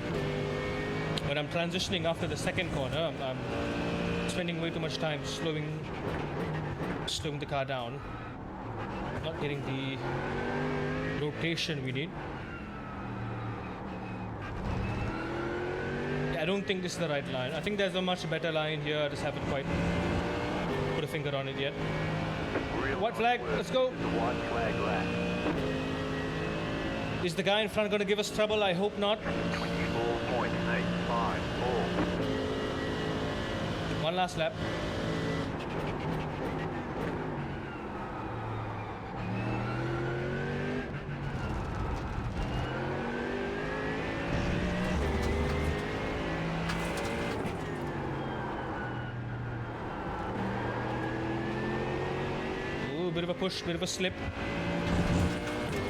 When I'm transitioning after the second corner, I'm spending way too much time slowing the car down, not getting the rotation we need. I don't think this is the right line. I think there's a much better line here. I just haven't quite put a finger on it yet. White flag, let's go. White flag lap. Is the guy in front going to give us trouble? I hope not. 24.854. One last lap. Bit of a push, bit of a slip.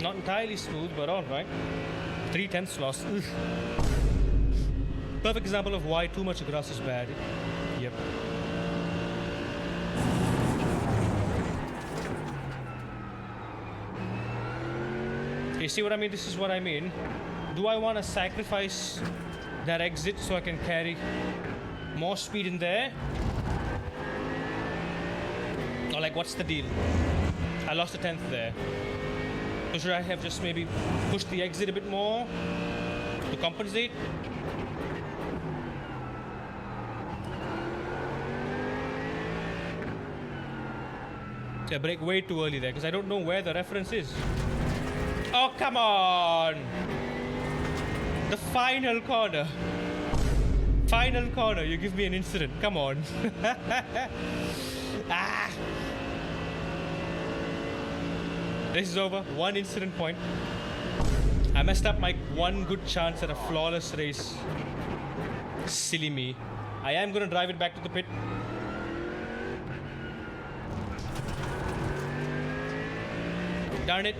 Not entirely smooth, but all right. 3/10 loss. Ugh. Perfect example of why too much grass is bad. Yep. You see what I mean? This is what I mean. Do I want to sacrifice that exit so I can carry more speed in there? Or like, what's the deal? I lost a 10th there. So should I have just maybe pushed the exit a bit more to compensate? I brake way too early there because I don't know where the reference is. Oh, come on! The final corner. Final corner, you give me an incident. Come on. Ah! This is over. One incident point. I messed up my one good chance at a flawless race. Silly me. I am gonna drive it back to the pit. Darn it.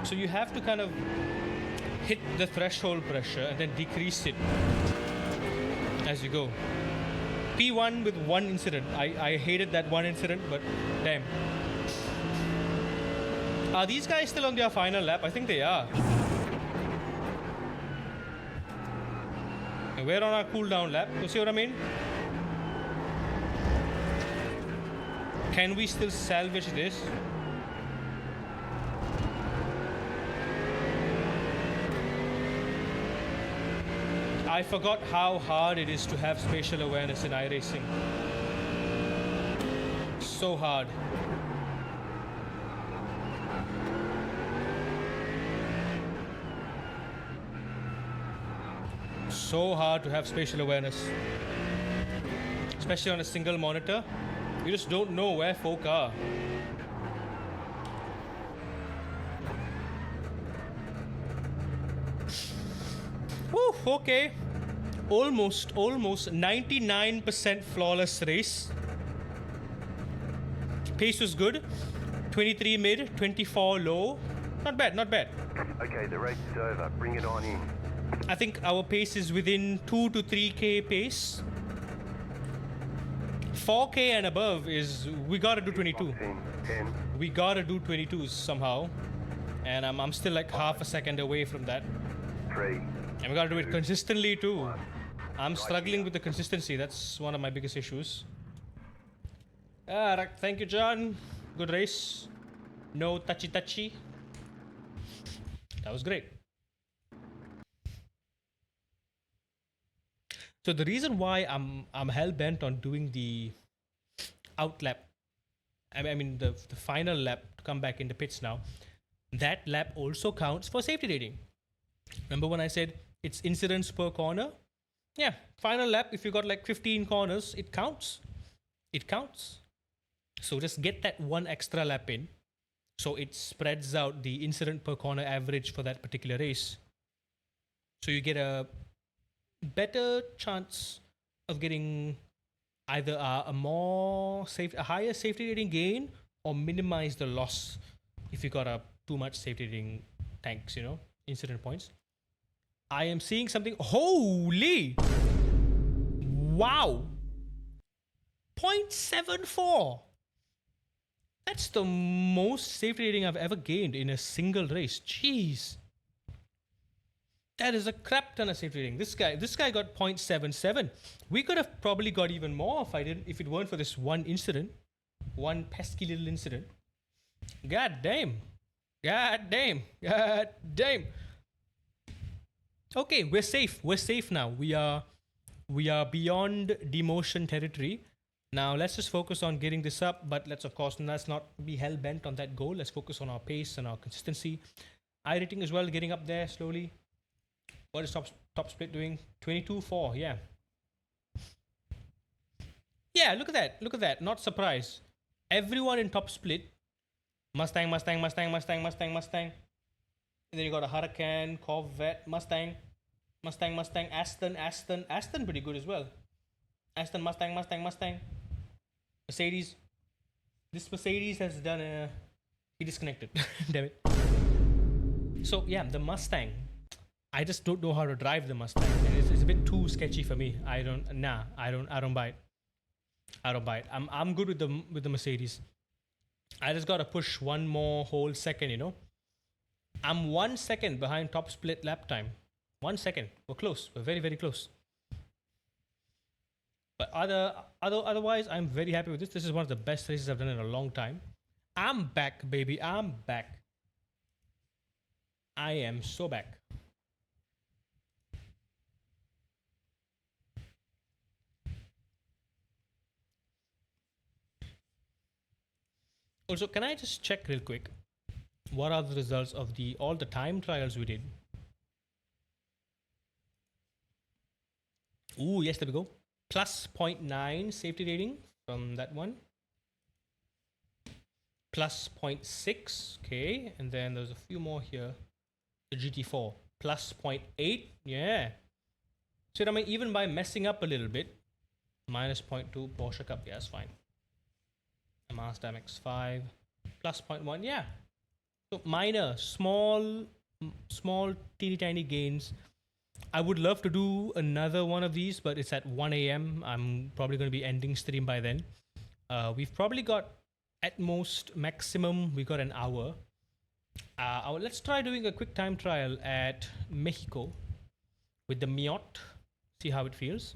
So you have to kind of hit the threshold pressure and then decrease it as you go. P1 with one incident. I hated that one incident, but damn. Are these guys still on their final lap? I think they are. And we're on our cooldown lap. You see what I mean? Can we still salvage this? I forgot how hard it is to have spatial awareness in iRacing. So hard. So hard to have spatial awareness. Especially on a single monitor. You just don't know where folk are. okay. Almost 99% flawless race. Pace was good. 23 mid, 24 low. Not bad, not bad. Okay, the race is over. Bring it on in. I think our pace is within 2 to 3k pace. 4k and above is, we gotta do 22. 10, We gotta do 22s somehow. And I'm still like half a second away from that. 3. And we gotta do it consistently too. I'm struggling with the consistency. That's one of my biggest issues. Thank you, John. Good race. No touchy. That was great. So the reason why I'm hell bent on doing the out lap, I mean the final lap to come back in the pits now, that lap also counts for safety rating. Remember when I said it's incidents per corner? Yeah, final lap, if you got like 15 corners, it counts. It counts. So just get that one extra lap in, so it spreads out the incident per corner average for that particular race. So you get a better chance of getting either a higher safety rating gain, or minimize the loss if you got a too much safety rating tanks, you know, incident points. I am seeing something. Holy! Wow! 0.74! That's the most safety rating I've ever gained in a single race. Jeez. That is a crap ton of safety rating. This guy got 0.77. We could have probably got even more if it weren't for this one incident. One pesky little incident. God damn. Okay, we're safe. We're safe now. We are beyond demotion territory. Now let's just focus on getting this up, but let's not be hell bent on that goal. Let's focus on our pace and our consistency. I rating as well, getting up there slowly. What is top split doing? 22.4, yeah. Yeah, look at that. Not surprised. Everyone in top split. Mustang. And then you got a Huracan, Corvette, Mustang, Aston pretty good as well. Aston, Mustang. Mercedes. This Mercedes has done he disconnected. Damn it. So yeah, the Mustang. I just don't know how to drive the Mustang. It's a bit too sketchy for me. I don't buy it. I'm good with the Mercedes. I just gotta push one more whole second, you know. I'm 1 second behind top split lap time. 1 second. We're close. We're very, very close. But otherwise, I'm very happy with this. This is one of the best races I've done in a long time. I'm back, baby. I'm back. I am so back. Also, can I just check real quick? What are the results of all the time trials we did? Ooh, yes, there we go. Plus 0.9 safety rating from that one. Plus 0.6, okay. And then there's a few more here. The GT4. Plus 0.8, yeah. So I mean, even by messing up a little bit, minus 0.2 Porsche Cup, yeah, that's fine. A Mazda MX-5, plus 0.1, yeah. So minor, small, teeny tiny gains. I would love to do another one of these, but it's at 1 a.m. I'm probably going to be ending stream by then. We've probably got, at most, maximum, we got an hour. Let's try doing a quick time trial at Mexico with the Miot. See how it feels.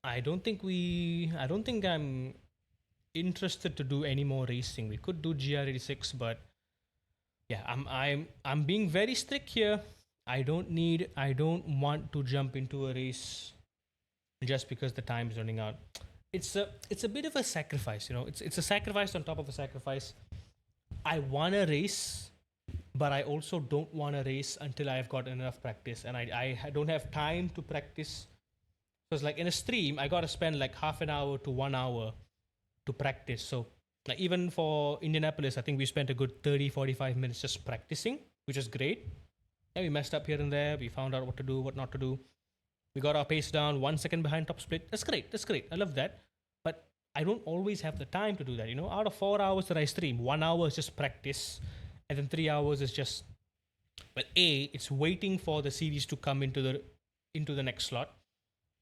I don't think I'm interested to do any more racing. We could do GR86, but yeah, I'm being very strict here. I don't want to jump into a race just because the time is running out. It's a bit of a sacrifice, you know. It's a sacrifice on top of a sacrifice. I want to race, but I also don't want to race until I've got enough practice, and I don't have time to practice. So it's like in a stream, I got to spend like half an hour to 1 hour to practice. So like even for Indianapolis, I think we spent a good 30-45 minutes just practicing, which is great. Yeah, we messed up here and there. We found out what to do, what not to do. We got our pace down 1 second behind top split. That's great. That's great. I love that. But I don't always have the time to do that. You know, out of 4 hours that I stream, 1 hour is just practice, and then 3 hours is just. Well, it's waiting for the series to come into the next slot.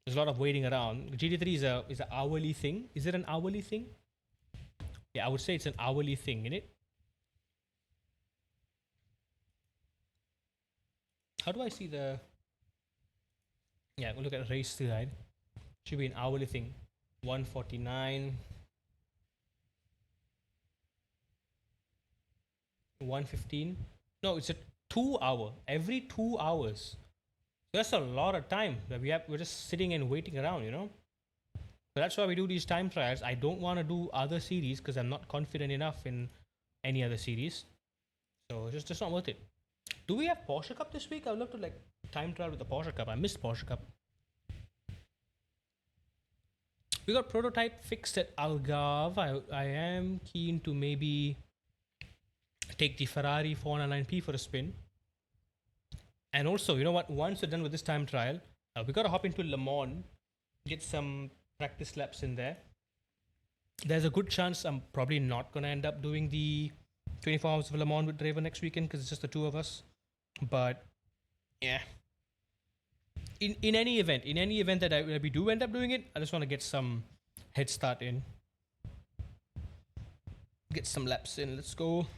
There's a lot of waiting around. GT3 is an hourly thing. Is it an hourly thing? Yeah, I would say it's an hourly thing, isn't it? How do I see the? Yeah, we'll look at race side. Should be an hourly thing. 149. 115. No, it's a 2 hour. Every 2 hours. That's a lot of time that we're just sitting and waiting around, you know. So that's why we do these time trials. I don't want to do other series because I'm not confident enough in any other series. So it's just not worth it. Do we have Porsche Cup this week? I would love to like time trial with the Porsche Cup. I missed Porsche Cup. We got prototype fixed at Algarve. I am keen to maybe take the Ferrari 409P for a spin. And also, you know what? Once we're done with this time trial, we got to hop into Le Mans, get some practice laps in there. There's a good chance I'm probably not going to end up doing the 24 hours of Le Mans with Draven next weekend because it's just the two of us. But yeah, in any event that we do end up doing it, I just want to get some head start in, get some laps in. Let's go.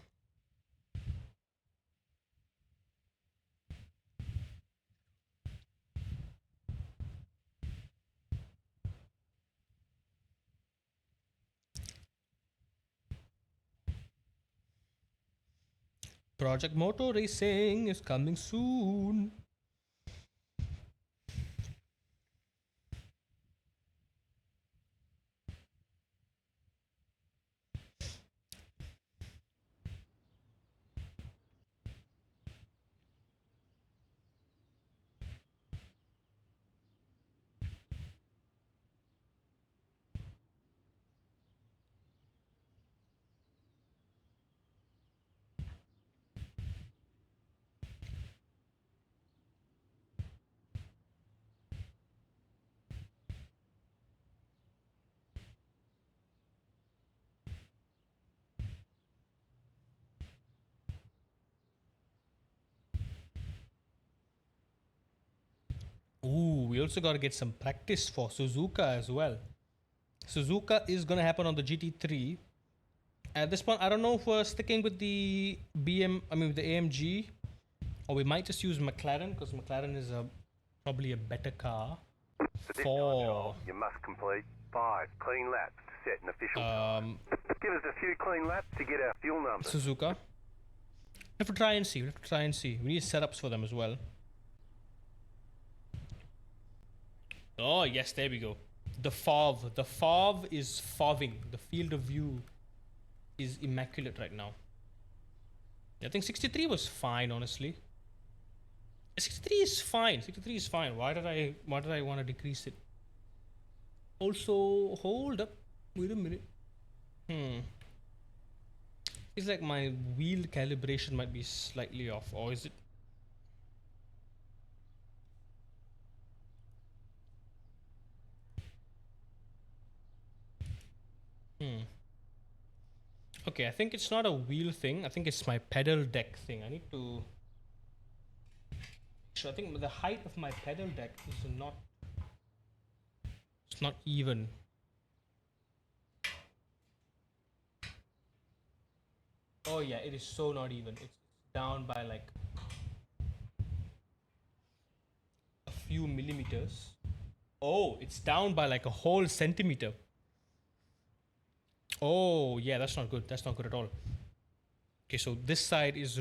Project Moto Racing is coming soon. Ooh, we also got to get some practice for Suzuka as well. Suzuka is going to happen on the GT3. At this point, I don't know if we're sticking with the with the AMG, or we might just use McLaren because McLaren is probably a better car. For you must complete 5 clean laps to set an official time. Give us a few clean laps to get our fuel numbers. Suzuka. We have to try and see. We need setups for them as well. Oh, yes, there we go. The FOV. The FOV is FOVing. The field of view is immaculate right now. I think 63 was fine, honestly. 63 is fine. 63 is fine. Why did I want to decrease it? Also, hold up. Wait a minute. It's like my wheel calibration might be slightly off, or is it? Okay, I think it's not a wheel thing. I think it's my pedal deck thing. I need to. So I think the height of my pedal deck is not. It's not even. Oh yeah, it is so not even. It's down by like a few millimeters. Oh, it's down by like a whole centimeter. Oh yeah, that's not good. That's not good at all. Okay, so this side is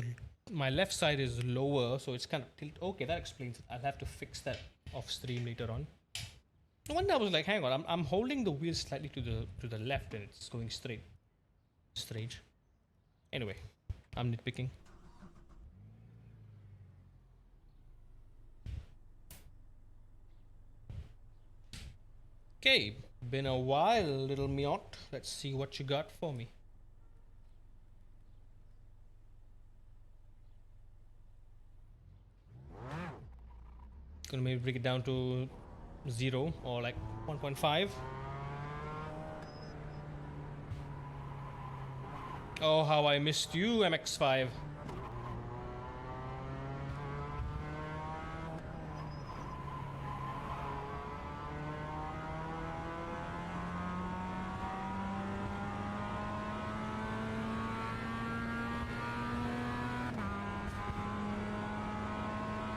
my left side is lower, so it's kind of tilt. Okay, that explains it. I'll have to fix that off stream later on. No wonder I was like, hang on, I'm holding the wheel slightly to the left and it's going straight. Strange. Anyway, I'm nitpicking. Okay, been a while, little Miot. Let's see what you got for me. Gonna maybe bring it down to 0 or like 1.5. Oh, how I missed you, MX5.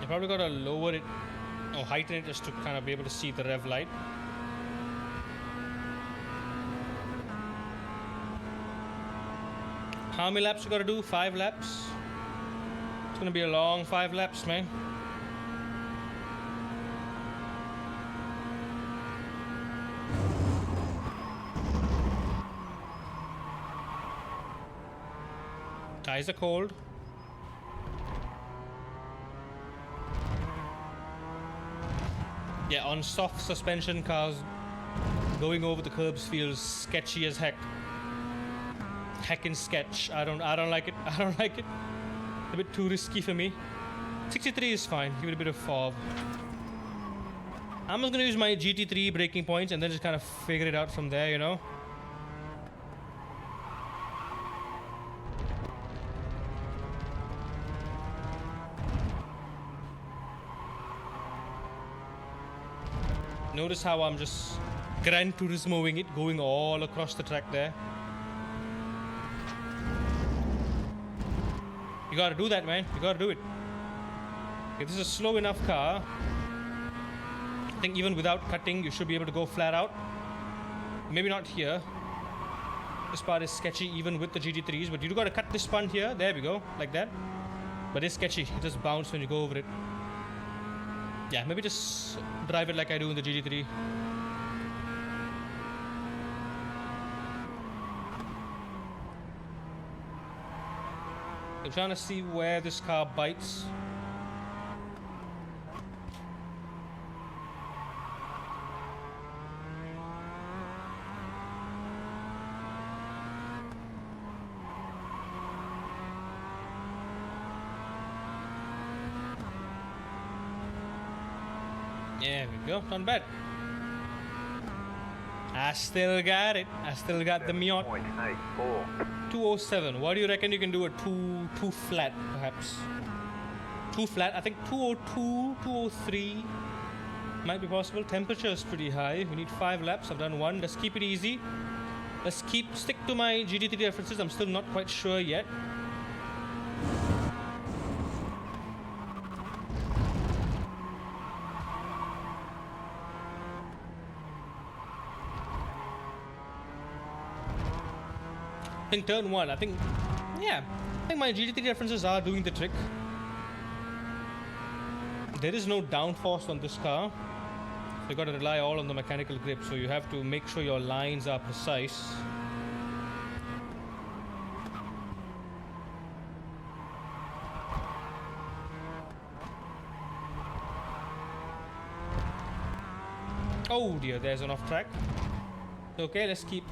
You probably gotta lower it or heighten it just to kind of be able to see the rev light. How many laps you gotta do? 5 laps? It's gonna be a long 5 laps, man. Tires are cold. Yeah, on soft suspension cars, going over the curbs feels sketchy as heck. Heckin' sketch. I don't like it. I don't like it. A bit too risky for me. 63 is fine. Give it a bit of fob. I'm just gonna use my GT3 braking points and then just kind of figure it out from there, you know. Notice how I'm just Gran Turismoing it, going all across the track there. You gotta do that, man. You gotta do it. If this is a slow enough car, I think even without cutting, you should be able to go flat out. Maybe not here. This part is sketchy even with the GT3s, but you gotta cut this one here. There we go, like that. But it's sketchy. It just bounces when you go over it. Yeah, maybe just drive it like I do in the GT3. I'm trying to see where this car bites. There we go, not bad. I still got it. I still got the Miot. 207. What do you reckon you can do a two flat, perhaps? 2 flat. I think 202, 203 might be possible. Temperature is pretty high. We need 5 laps. I've done 1. Let's keep it easy. Let's stick to my GT3 references. I'm still not quite sure yet. I think turn 1, I think my GT3 references are doing the trick. There is no downforce on this car, so you got to rely all on the mechanical grip, so you have to make sure your lines are precise. Oh dear, there's an off track. Okay, let's keep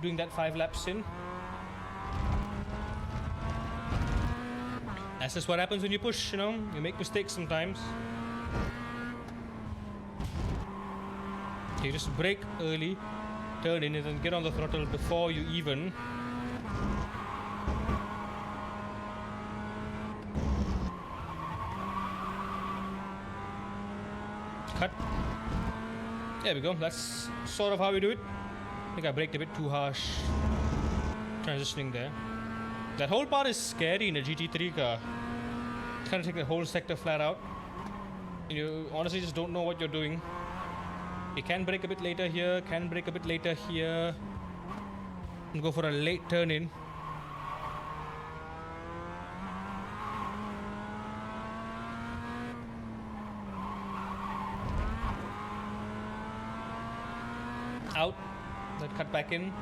doing that 5 laps in. That's just what happens when you push, you know? You make mistakes sometimes. You just brake early, turn in, and then get on the throttle before you even. Cut. There we go. That's sort of how we do it. I think I braked a bit too harsh. Transitioning there. That whole part is scary in a GT3 car. Kind of take the whole sector flat out. You honestly just don't know what you're doing. You can brake a bit later here, can brake a bit later here, and go for a late turn in. Out. Then cut back in.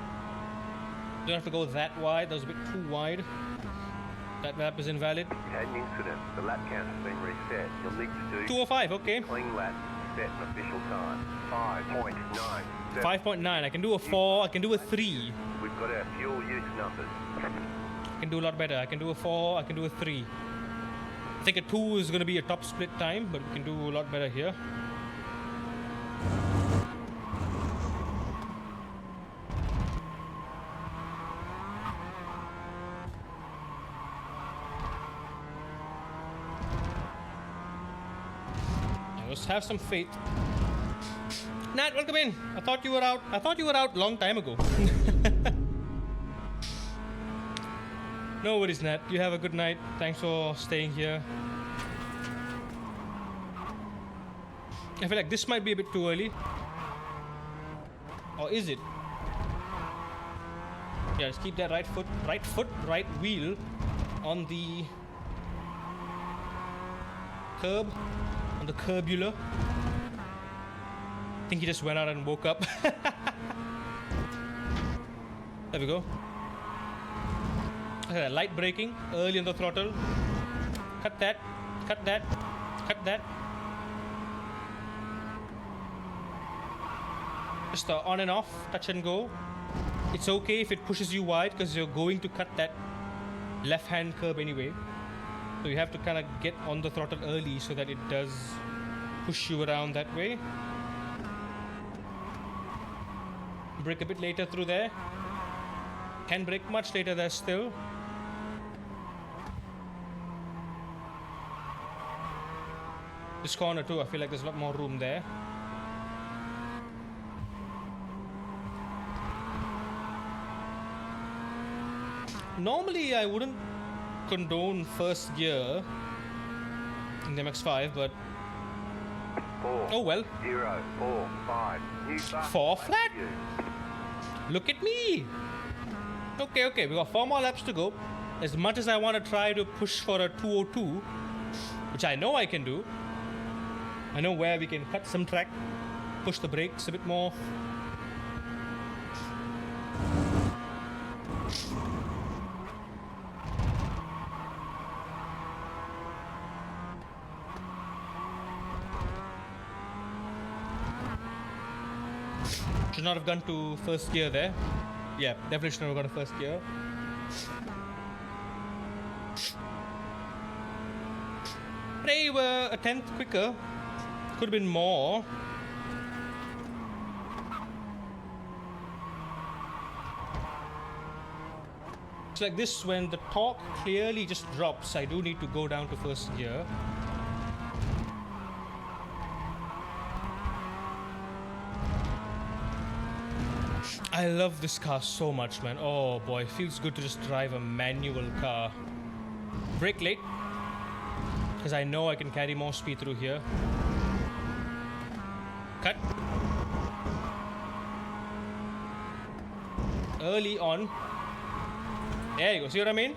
Don't have to go that wide. That was a bit too wide. That lap is invalid. Had an incident. The lap count has been reset. You'll need to do 205, okay. clean lap, set an official time. 5.9. 5.9. I can do a 4. I can do a 3. We've got our fuel use numbers. I can do a lot better. I can do a 4. I can do a 3. think a 2 is going to be a top split time, but we can do a lot better here. Let's have some faith. Nat, welcome in. I thought you were out. I thought you were out long time ago. No worries, Nat. You have a good night. Thanks for staying here. I feel like this might be a bit too early. Or is it? Yeah, just keep that right foot, right wheel on the curb. On the curbula. I think he just went out and woke up. There we go. Okay, light braking early on the throttle. Cut that, cut that, cut that. Just on and off, touch and go. It's okay if it pushes you wide because you're going to cut that left hand curb anyway. So you have to kind of get on the throttle early so that it does push you around that way. Brake a bit later through there. Can brake much later there still. This corner too, I feel like there's a lot more room there. Normally I wouldn't condone first gear in the MX-5, but 4, oh well. 0, 4, 5. New bus. 4 flat. You. Look at me. Okay, we got 4 more laps to go. As much as I want to try to push for a 202, which I know I can do. I know where we can cut some track, push the brakes a bit more. Should not have gone to first gear there. Yeah, definitely should not have gone to first gear. They were a 10th quicker. Could have been more. It's like this, when the torque clearly just drops, I do need to go down to first gear. I love this car so much, man. Oh boy, it feels good to just drive a manual car. Brake late, because I know I can carry more speed through here. Cut. Early on. There you go, see what I mean?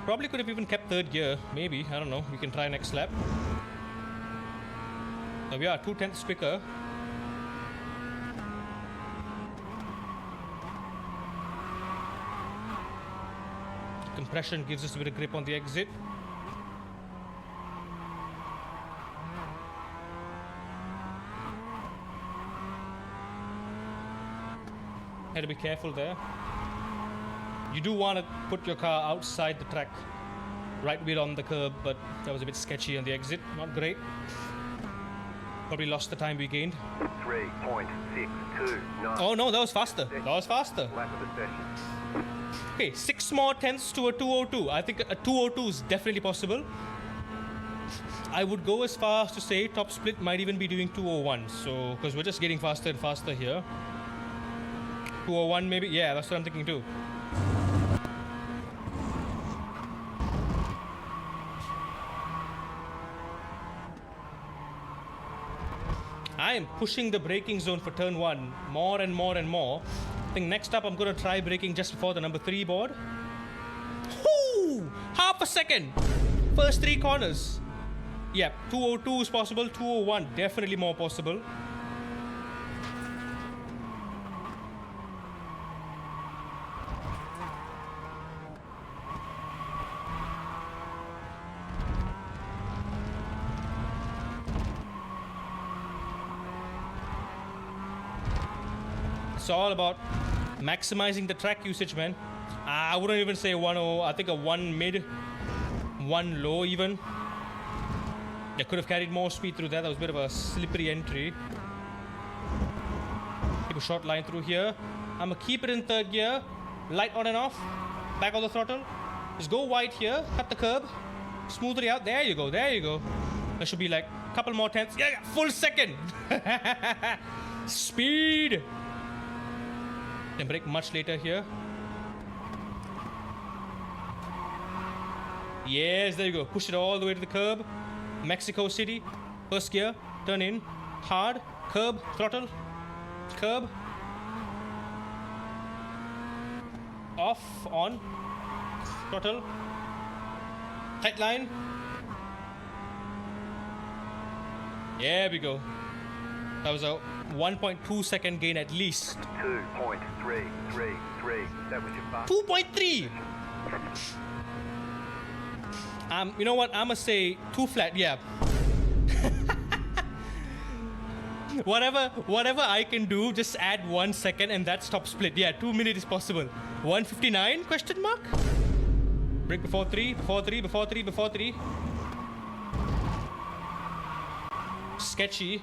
Probably could have even kept third gear, maybe, I don't know. We can try next lap. There we are, 2/10 quicker. Compression gives us a bit of grip on the exit. Had to be careful there. You do want to put your car outside the track. Right wheel on the curb, but that was a bit sketchy on the exit. Not great. Probably lost the time we gained. 3.629. Oh no, that was faster. That was faster. Lap of the session. Okay, 6 more tenths to a 202. I think a 202 is definitely possible. I would go as far as to say top split might even be doing 201. So, because we're just getting faster and faster here. 201 maybe? Yeah, that's what I'm thinking too. I am pushing the braking zone for turn 1 more and more and more. I think next up I'm going to try braking just before the number 3 board. Whoo! Half a second! First 3 corners. Yeah, 202 is possible, 201 definitely more possible. It's all about maximizing the track usage, man. I wouldn't even say 1.0. I think a 1 mid, 1 low even. I could have carried more speed through that. That was a bit of a slippery entry. Take a short line through here. I'm gonna keep it in third gear. Light on and off. Back on the throttle. Just go wide here. Cut the curb. Smooth it out. There you go. There you go. That should be like a couple more tenths. Yeah, full second. Speed. Then brake much later here. Yes, there you go. Push it all the way to the curb. Mexico City. First gear. Turn in. Hard. Curb. Throttle. Curb. Off. On. Throttle. Tight line. There we go. That was a 1.2 second gain at least. 2.333. That was your bus. 2.3. You know what? I'ma say 2 flat. Yeah. whatever I can do, just add 1 second and that stop split. Yeah, 2 minutes is possible. 159? Question mark. Brake before 3. Before 3. Before 3. Before 3. Sketchy.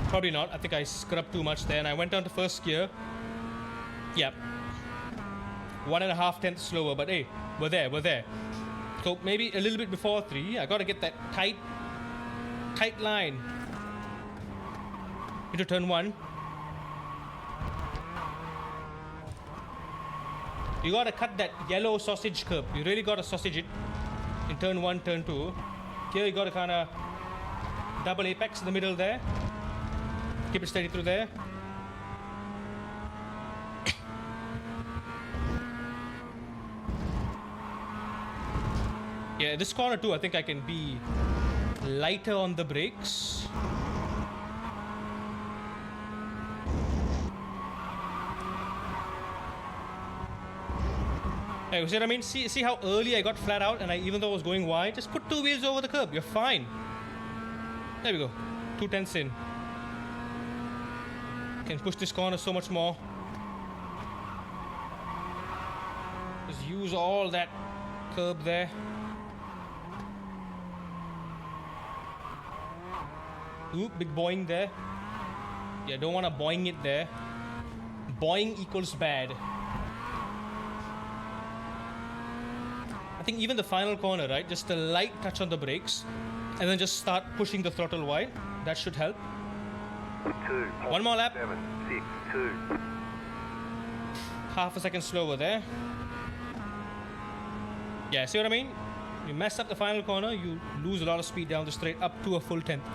Probably not. I think I scrubbed too much there and I went down to first gear. Yep. 1.5 tenths slower, but hey, we're there. So maybe a little bit before 3. I gotta get that tight line into turn 1. You gotta cut that yellow sausage curb. You really gotta sausage it in turn 1, turn 2. Here you gotta kinda double apex in the middle there. Keep it steady through there. Yeah, this corner too, I think I can be lighter on the brakes. Hey, see what I mean? See how early I got flat out and even though I was going wide, just put 2 wheels over the curb, you're fine. There we go, 2 tenths in. Can push this corner so much more. Just use all that curb there. Ooh, big boing there. Yeah, don't want to boing it there. Boing equals bad. I think even the final corner, right? Just a light touch on the brakes and then just start pushing the throttle wide. That should help. 1 more lap. 762. Half a second slower there. Yeah, see what I mean? You mess up the final corner, you lose a lot of speed down the straight up to a full tenth.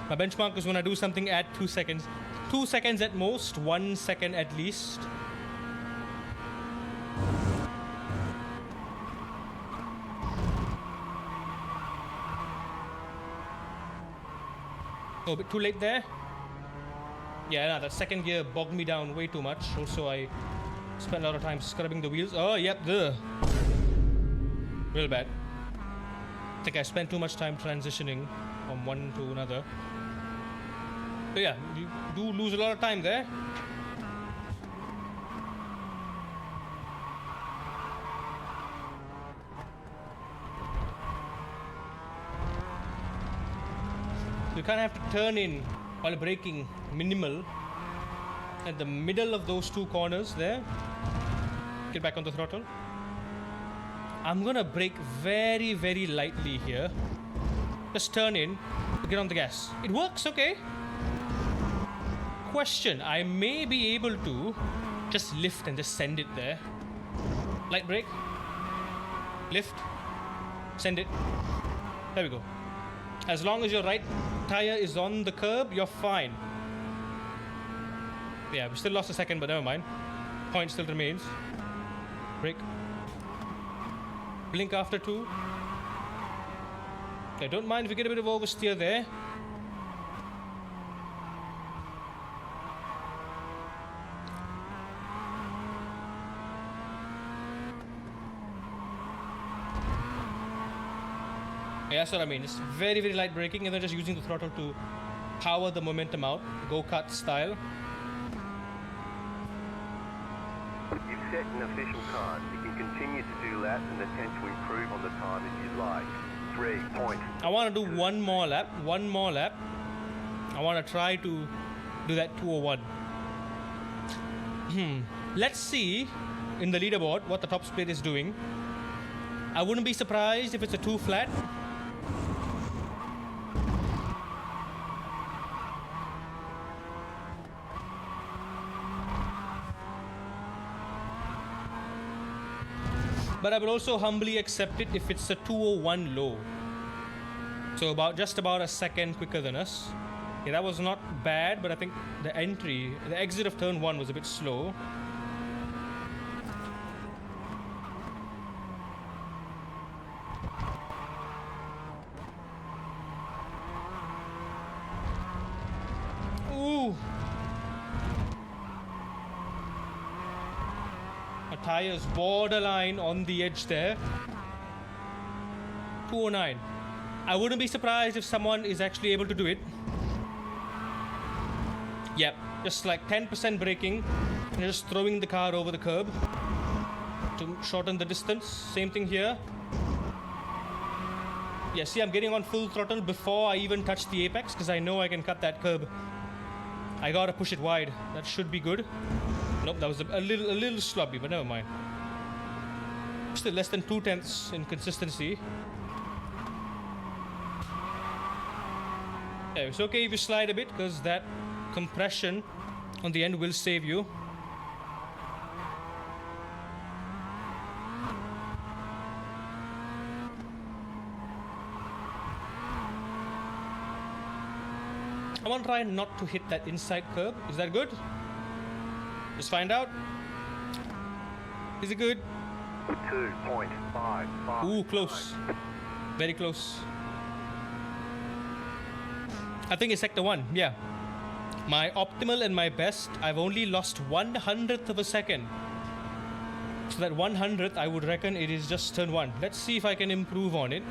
My benchmark is when I do something at 2 seconds. 2 seconds at most, 1 second at least. Oh, a bit too late there. Yeah, no, that second gear bogged me down way too much. Also, I spent a lot of time scrubbing the wheels. Oh, yep, real bad. I think I spent too much time transitioning from one to another. But yeah, you do lose a lot of time there. You kind of have to turn in while braking minimal at the middle of those 2 corners there. Get back on the throttle. I'm gonna brake very, very lightly here. Just turn in, get on the gas. It works, okay. Question, I may be able to just lift and just send it there. Light brake. Lift. Send it. There we go. As long as your right tire is on the curb, you're fine. Yeah, we still lost a second, but never mind. Point still remains. Brake. Blink after 2. Okay, don't mind if we get a bit of oversteer there. Yeah, that's what I mean. It's very, very light braking and then just using the throttle to power the momentum out, go-kart style. You've set an official time. You can continue to do laps and attempt to improve on the time if you'd like. 3 points. I want to do one more lap. I want to try to do that 201. Let's see in the leaderboard what the top split is doing. I wouldn't be surprised if it's a 2 flat. But I will also humbly accept it if it's a 201 low. So just about a second quicker than us. Yeah, that was not bad, but I think the exit of turn 1 was a bit slow. Ooh. My tire's borderline on the edge there. 209. I wouldn't be surprised if someone is actually able to do it. Yep, just like 10% braking and just throwing the car over the curb to shorten the distance. Same thing here. Yeah, see, I'm getting on full throttle before I even touch the apex because I know I can cut that curb. I gotta push it wide. That should be good. Nope, that was a little sloppy, but never mind. Still less than 2/10 in consistency. Yeah, it's okay if you slide a bit because that compression on the end will save you. I want to try not to hit that inside curb. Is that good? Let's find out. Is it good? 2.55. Ooh, close. Very close. I think it's sector 1, yeah. My optimal and my best, I've only lost 1/100th of a second. So that 1/100th, I would reckon it is just turn 1. Let's see if I can improve on it,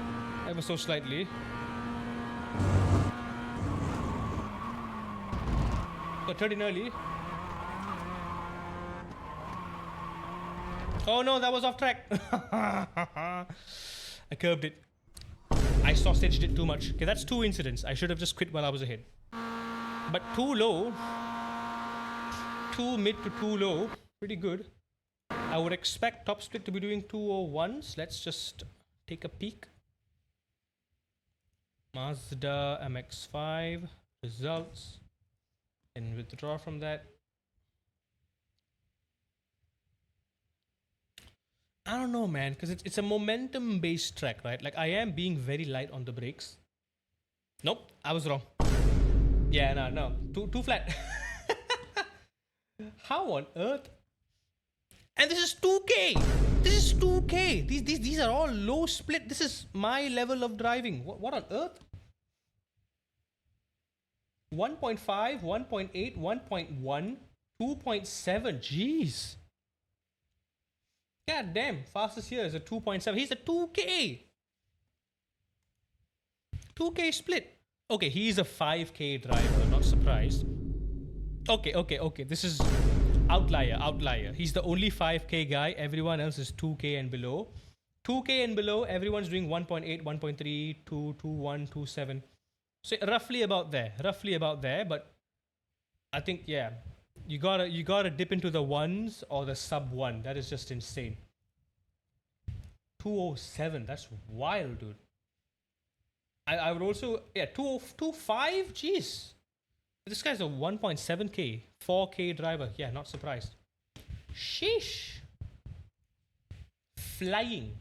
ever so slightly. Got turned in early. Oh no, that was off track. I curved it. I sausaged it too much. Okay, that's 2 incidents. I should have just quit while I was ahead. But too low. Too mid to too low. Pretty good. I would expect top split to be doing 201s. Let's just take a peek. Mazda MX-5 results. And withdraw from that. I don't know, man, because it's a momentum-based track, right? Like, I am being very light on the brakes. Nope, I was wrong. Yeah, no. Too flat. How on earth? And this is 2K! This is 2K! These are all low split. This is my level of driving. What on earth? 1.5, 1.8, 1.1, 2.7. Jeez. God damn, fastest here is a 2.7. He's a 2K. 2K split. Okay, he's a 5K driver, not surprised. Okay. This is outlier. He's the only 5K guy. Everyone else is 2K and below. 2K and below, everyone's doing 1.8, 1.3, 2, 2.1, 2.7. So roughly about there, but I think, yeah. You gotta dip into the ones or the sub 1. That is just insane. 207. That's wild, dude. I would also 2.5. Jeez, this guy's a 1.7K, 4K driver. Yeah, not surprised. Sheesh. Flying.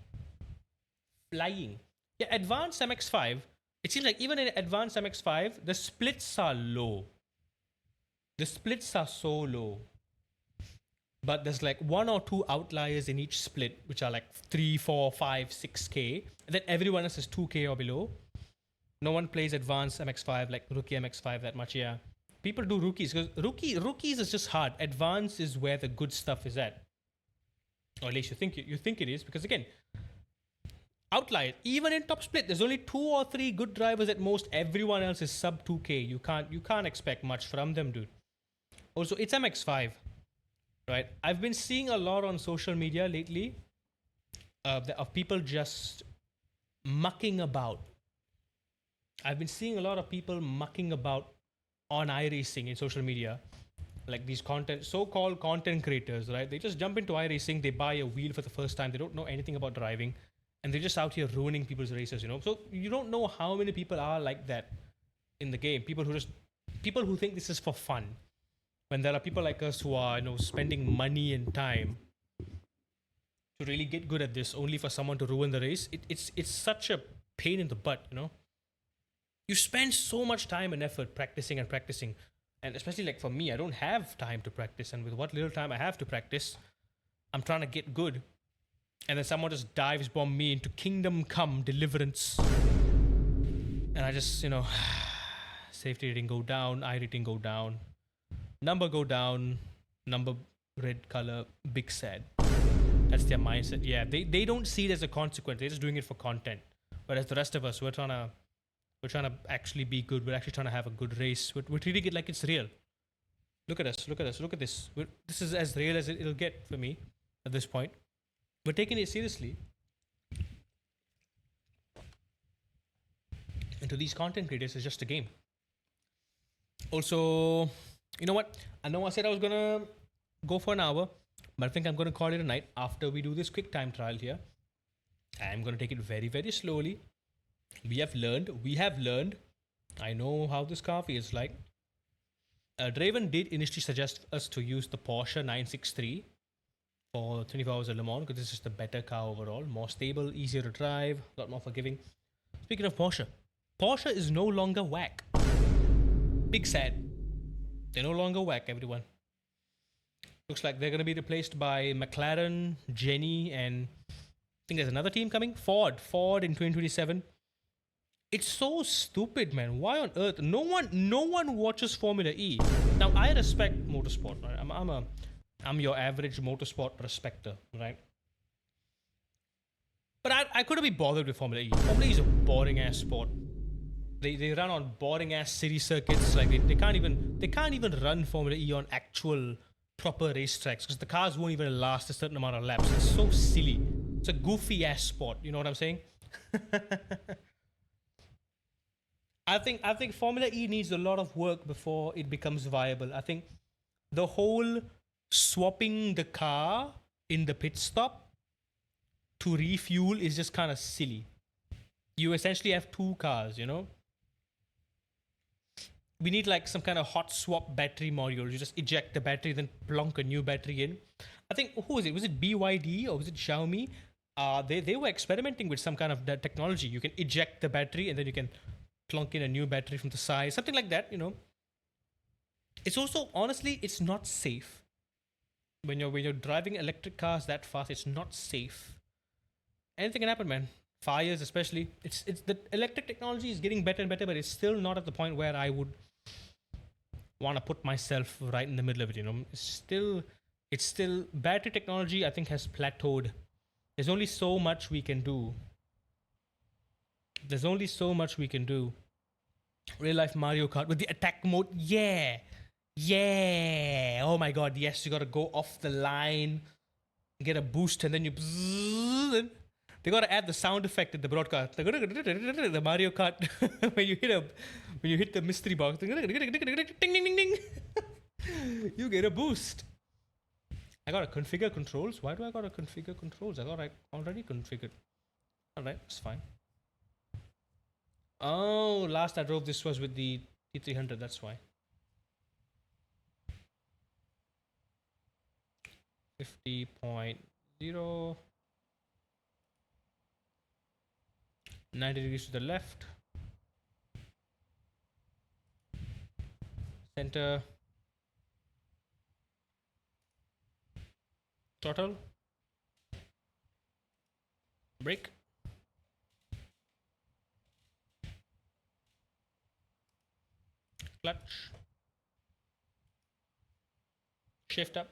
Yeah, advanced MX-5. It seems like even in advanced MX-5, the splits are low. The splits are so low. But there's like 1 or 2 outliers in each split, which are like 3, 4, 5, 6K. And then everyone else is 2K or below. No one plays advanced MX-5 like rookie MX-5 that much, yeah. People do rookies because rookies is just hard. Advanced is where the good stuff is at. Or at least you think it is, because again, Outlier. Even in top split, there's only 2 or 3 good drivers at most. Everyone else is sub 2K. You can't expect much from them, dude. Also, it's MX5, right? I've been seeing a lot on social media lately of people just mucking about. I've been seeing a lot of people mucking about on iRacing in social media, like these so-called content creators, right? They just jump into iRacing, they buy a wheel for the first time, they don't know anything about driving, and they're just out here ruining people's races, you know? So you don't know how many people are like that in the game. People who think this is for fun. When there are people like us who are, spending money and time to really get good at this, only for someone to ruin the race, it's such a pain in the butt, you know? You spend so much time and effort practicing and practicing. And especially like for me, I don't have time to practice. And with what little time I have to practice, I'm trying to get good. And then someone just dives bomb me into Kingdom Come Deliverance. And I just, safety rating go down, I rating go down, number go down, number red color, big sad. That's their mindset. Yeah, they don't see it as a consequence. They're just doing it for content. Whereas the rest of us, we're trying to actually be good. We're actually trying to have a good race. We're treating it like it's real. Look at us. Look at us. Look at this. This is as real as it'll get for me at this point. We're taking it seriously. And to these content creators, it's just a game. Also, you know what? I know I said I was going to go for an hour, but I think I'm going to call it a night after we do this quick time trial here. I'm going to take it very, very slowly. We have learned. I know how this car feels like. Draven did initially suggest us to use the Porsche 963 for 24 hours of Le Mans because this is the better car overall. More stable, easier to drive, a lot more forgiving. Speaking of Porsche is no longer whack. Big sad. They're no longer whack, everyone. Looks like they're going to be replaced by McLaren, Jenny, and I think there's another team coming. Ford in 2027. It's so stupid, man. Why on earth? No one watches Formula E. Now, I respect motorsport. Right? I'm your average motorsport respecter, right? But I couldn't be bothered with Formula E. Formula E is a boring ass sport. They run on boring ass city circuits. Like they can't even run Formula E on actual proper racetracks because the cars won't even last a certain amount of laps. It's so silly. It's a goofy ass sport. You know what I'm saying? I think Formula E needs a lot of work before it becomes viable. I think the whole swapping the car in the pit stop to refuel is just kind of silly. You essentially have 2 cars, you know? We need like some kind of hot swap battery module. You just eject the battery, then plonk a new battery in. I think, who was it? Was it BYD or was it Xiaomi? They were experimenting with some kind of that technology. You can eject the battery and then you can plonk in a new battery from the side, something like that, you know. It's also, honestly, it's not safe. When you're driving electric cars that fast, it's not safe. Anything can happen, man. Fires, especially. It's the electric technology is getting better and better, but it's still not at the point where I would want to put myself right in the middle of it, you know. It's still battery technology, I think, has plateaued. There's only so much we can do. Real life Mario Kart with the attack mode. Yeah. Oh my god, yes, you gotta go off the line, get a boost, and then you bzzz, they gotta add the sound effect in the broadcast. The Mario Kart when you hit the mystery box. Ding ding ding. You get a boost. I gotta configure controls. Why do I gotta configure controls? I got it already configured. Alright, it's fine. Oh, last I drove this was with the T300, that's why. 50.0. 90 degrees to the left. Center. Throttle. Brake. Clutch. Shift up.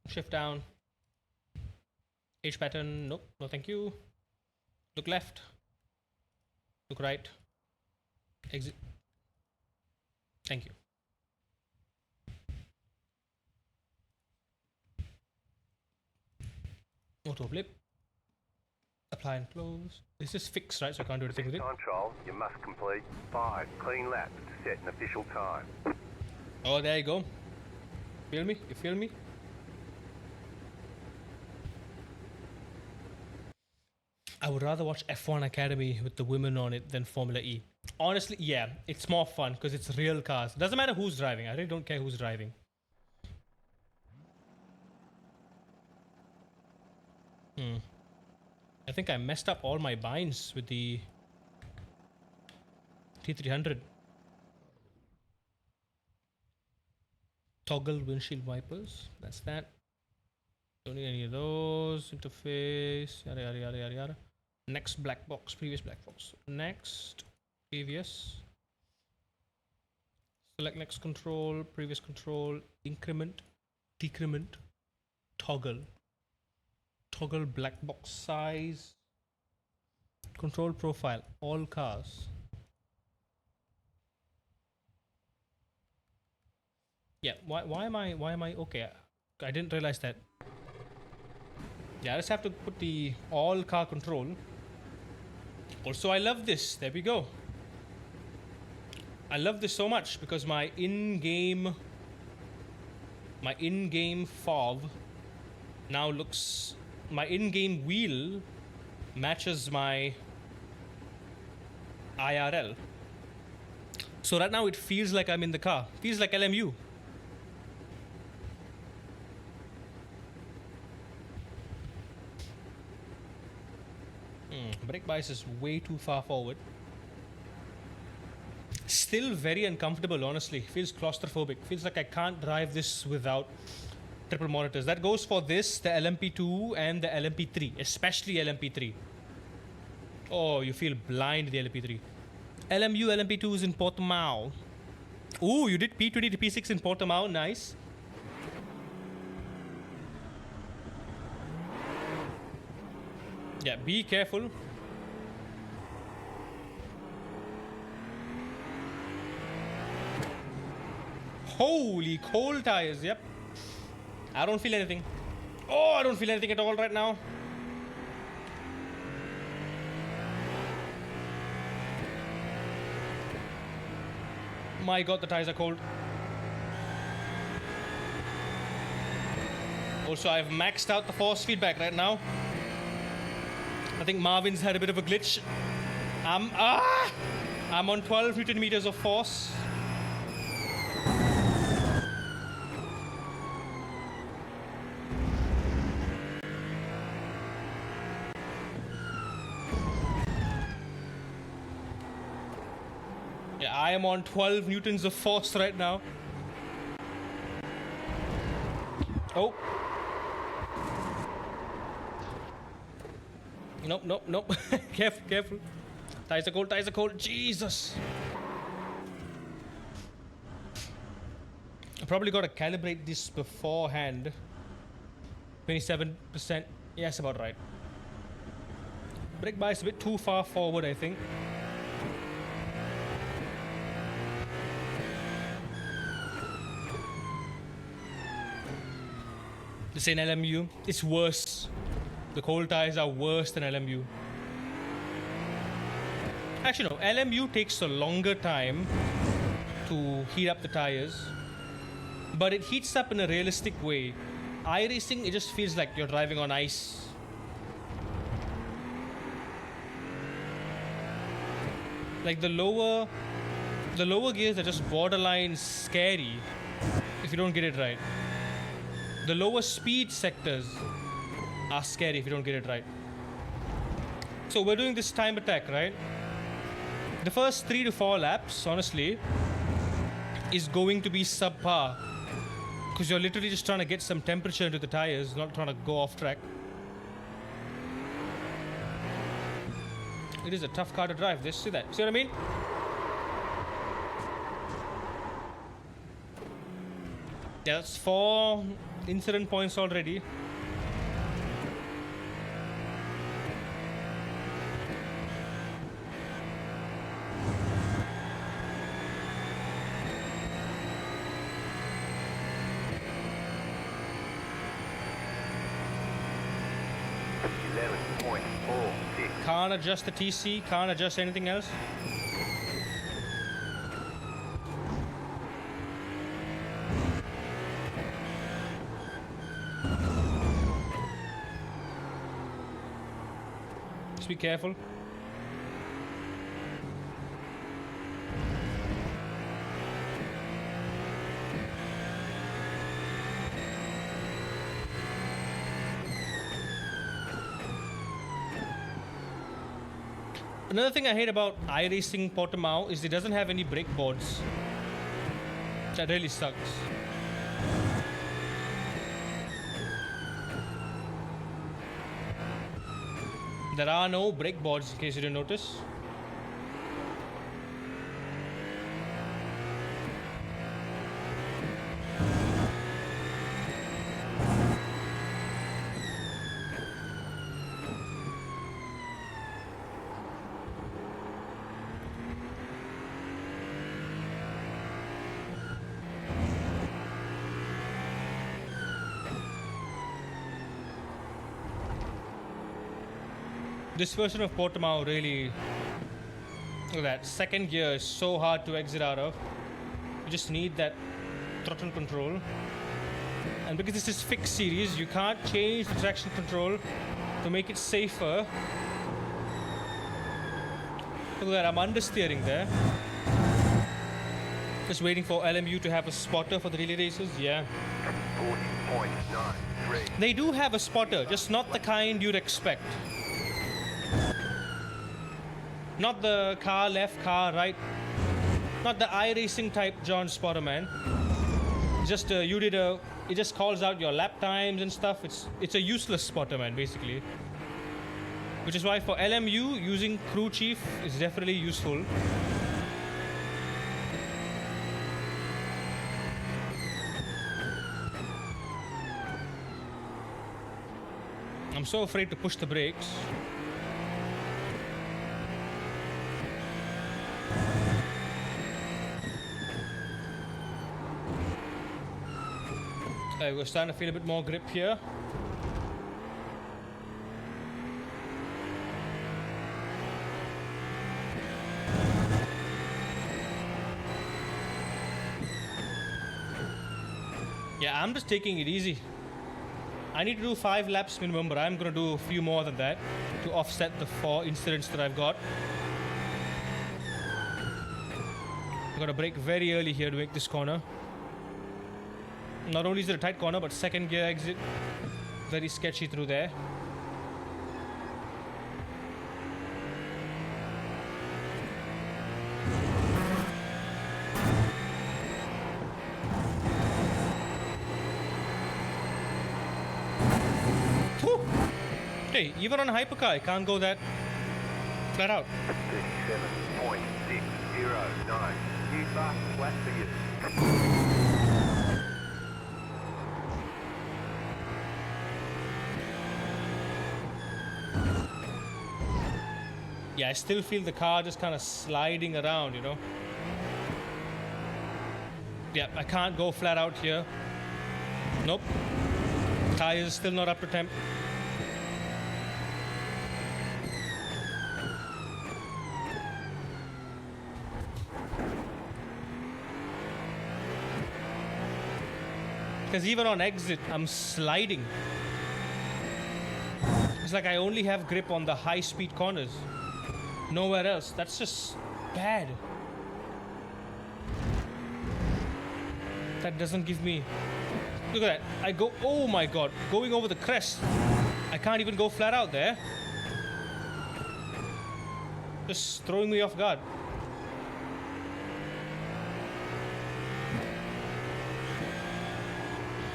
Shift down. H pattern. Nope. No thank you. Look left. Look right. Exit. Thank you. Auto blip. Apply and close. This is fixed, right? So I can't do anything with it. Time trial, you must complete 5 clean laps to set an official time. Oh, there you go. Feel me? You feel me? I would rather watch F1 Academy with the women on it than Formula E. Honestly, yeah, it's more fun because it's real cars. Doesn't matter who's driving. I really don't care who's driving. I think I messed up all my binds with the T300. Toggle windshield wipers. That's that. Don't need any of those. Interface. Yada yada yada yada yada. Next black box. Previous black box. Next. Previous. Select next control. Previous control. Increment. Decrement. Toggle. Toggle black box size. Control profile. All cars. Yeah. Why am I okay? I didn't realize that. Yeah, I just have to put the all car control. Also, I love this. There we go. I love this so much because my in-game fob now looks, my in-game wheel matches my IRL. So right now it feels like I'm in the car. Feels like LMU. Brake bias is way too far forward. Still very uncomfortable, honestly. Feels claustrophobic. Feels like I can't drive this without triple monitors. That goes for this, the LMP2 and the LMP3, especially LMP3. Oh, you feel blind, the LMP3. LMU LMP2 is in Portimao. Ooh, you did P20 to P6 in Portimao. Nice. Yeah, be careful. Holy cold tires, yep. I don't feel anything. Oh, I don't feel anything at all right now. My god, the tires are cold. Also, I've maxed out the force feedback right now. I think Marvin's had a bit of a glitch. I'm on 12 Newton meters of force. Yeah, I am on 12 newtons of force right now. Oh. Nope, nope, nope. Careful, careful. Tires are cold, tires are cold. Jesus. I probably got to calibrate this beforehand. 27%. Yes, about right. Brake bias a bit too far forward, I think. This ain't LMU. It's worse. The cold tires are worse than LMU. Actually, no. LMU takes a longer time to heat up the tires, but it heats up in a realistic way. iRacing, it just feels like you're driving on ice. Like the lower gears are just borderline scary if you don't get it right. The lower speed sectors are scary if you don't get it right. So we're doing this time attack, right? The first 3 to 4 laps, honestly, is going to be subpar. Because you're literally just trying to get some temperature into the tires, not trying to go off track. It is a tough car to drive, this, see that? See what I mean? Yeah, that's 4 incident points already. Can't adjust the TC, can't adjust anything else. Just be careful. Another thing I hate about iRacing Portimao is it doesn't have any brake boards. That really sucks. There are no brake boards, in case you didn't notice. This version of Portimao really, look at that, second gear is so hard to exit out of. You just need that throttle control. And because this is fixed series, you can't change the traction control to make it safer. Look at that, I'm understeering there. Just waiting for LMU to have a spotter for the relay races, yeah. 40.93. They do have a spotter, just not the kind you'd expect. Not the car left, car right. Not the iRacing type John spotter, man. Just it just calls out your lap times and stuff. It's a useless spotter, man, basically. Which is why for LMU, using crew chief is definitely useful. I'm so afraid to push the brakes. We're starting to feel a bit more grip here. Yeah, I'm just taking it easy. I need to do 5 laps minimum, but I'm going to do a few more than that to offset the 4 incidents that I've got. I've got to brake very early here to make this corner. Not only is it a tight corner, but second gear exit, very sketchy through there. Whew. Hey, even on a hypercar, I can't go that flat out. 37.609. New fast flat for you. Yeah, I still feel the car just kind of sliding around, you know. Yeah, I can't go flat out here. Nope. Tires still not up to temp. Because even on exit, I'm sliding. It's like I only have grip on the high-speed corners. Nowhere else. That's just bad. That doesn't give me... Look at that. I go... Oh my god. Going over the crest. I can't even go flat out there. Just throwing me off guard.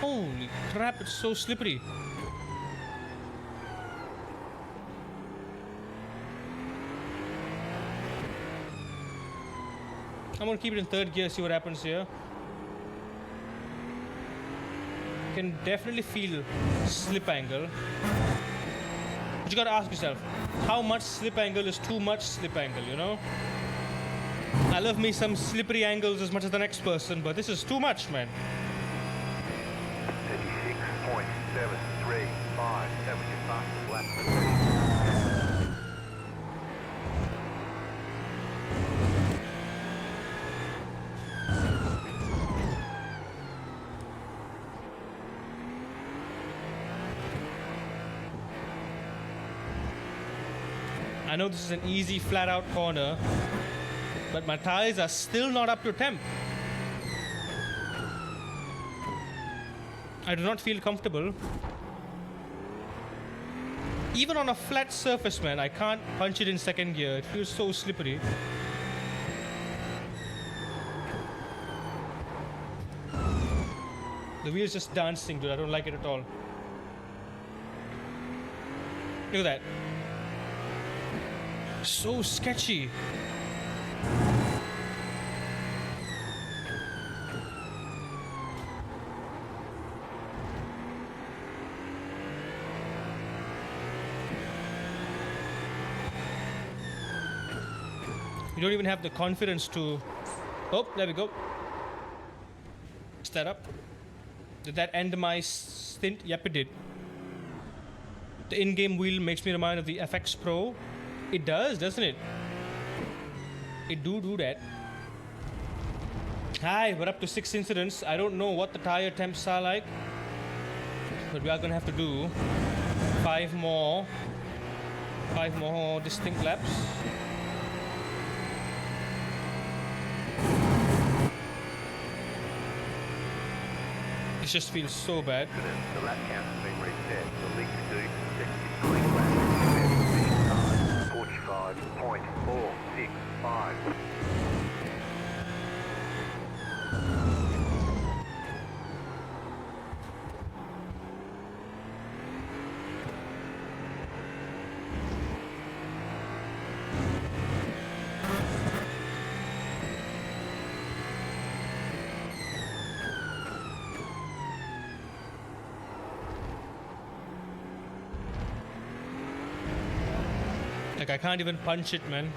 Holy crap, it's so slippery. I'm gonna keep it in third gear, see what happens here. Can definitely feel slip angle. But you gotta ask yourself, how much slip angle is too much slip angle, you know? I love me some slippery angles as much as the next person, but this is too much, man. 36.735. That was your fastest lap. I know this is an easy flat out corner, but my tires are still not up to temp. I do not feel comfortable. Even on a flat surface, man, I can't punch it in second gear. It feels so slippery. The wheel's just dancing, dude. I don't like it at all. Look at that. So sketchy. You don't even have the confidence to... Oh, there we go. Is that up? Did that end my stint? Yep, it did. The in-game wheel makes me remind of the FX Pro. It does, doesn't it? It do that. Hi, we're up to 6 incidents. I don't know what the tire temps are like, but we are gonna have to do 5 more distinct laps. It just feels so bad. The lap count has been reset. The league to do consecutive clean laps. 45.465. Like, I can't even punch it, man.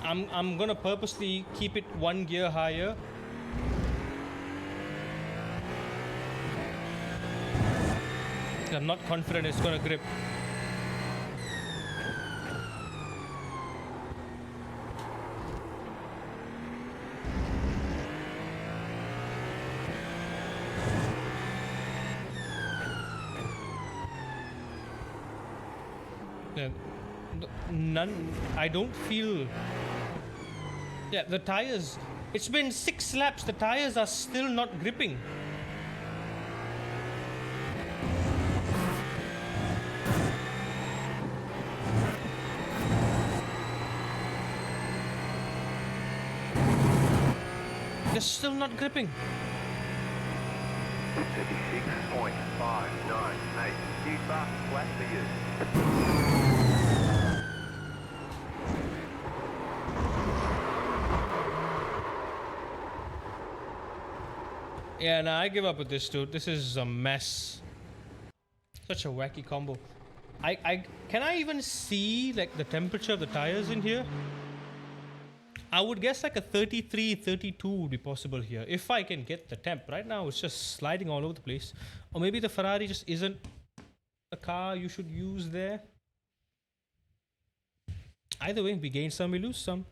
I'm gonna purposely keep it 1 gear higher. I'm not confident it's gonna grip. Yeah, none. I don't feel. Yeah, the tires. It's been 6 laps. The tires are still not gripping. They're still not gripping. 36.598. New fast flat for you. Yeah, nah, I give up with this, dude. This is a mess. Such a wacky combo. Can I even see like the temperature of the tires in here? I would guess like a 33, 32 would be possible here if I can get the temp. Right now it's just sliding all over the place. Or maybe the Ferrari just isn't a car you should use there. Either way, we gain some, we lose some.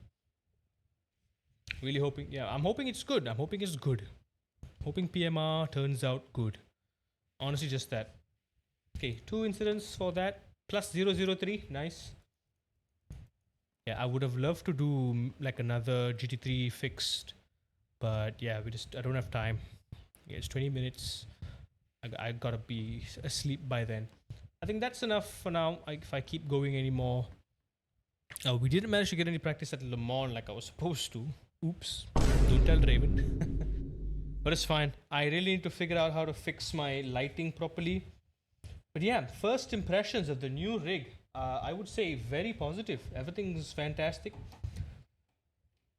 Really hoping, yeah, I'm hoping it's good. I'm hoping it's good. Hoping PMR turns out good. Honestly, just that. Okay, 2 incidents for that. Plus 003, nice. Yeah, I would have loved to do like another GT3 fixed. But yeah, I don't have time. Yeah, it's 20 minutes. I gotta be asleep by then. I think that's enough for now. If I keep going anymore. We didn't manage to get any practice at Le Mans like I was supposed to. Oops. Don't tell Raven. But it's fine. I really need to figure out how to fix my lighting properly. But yeah, first impressions of the new rig. I would say very positive. Everything's fantastic.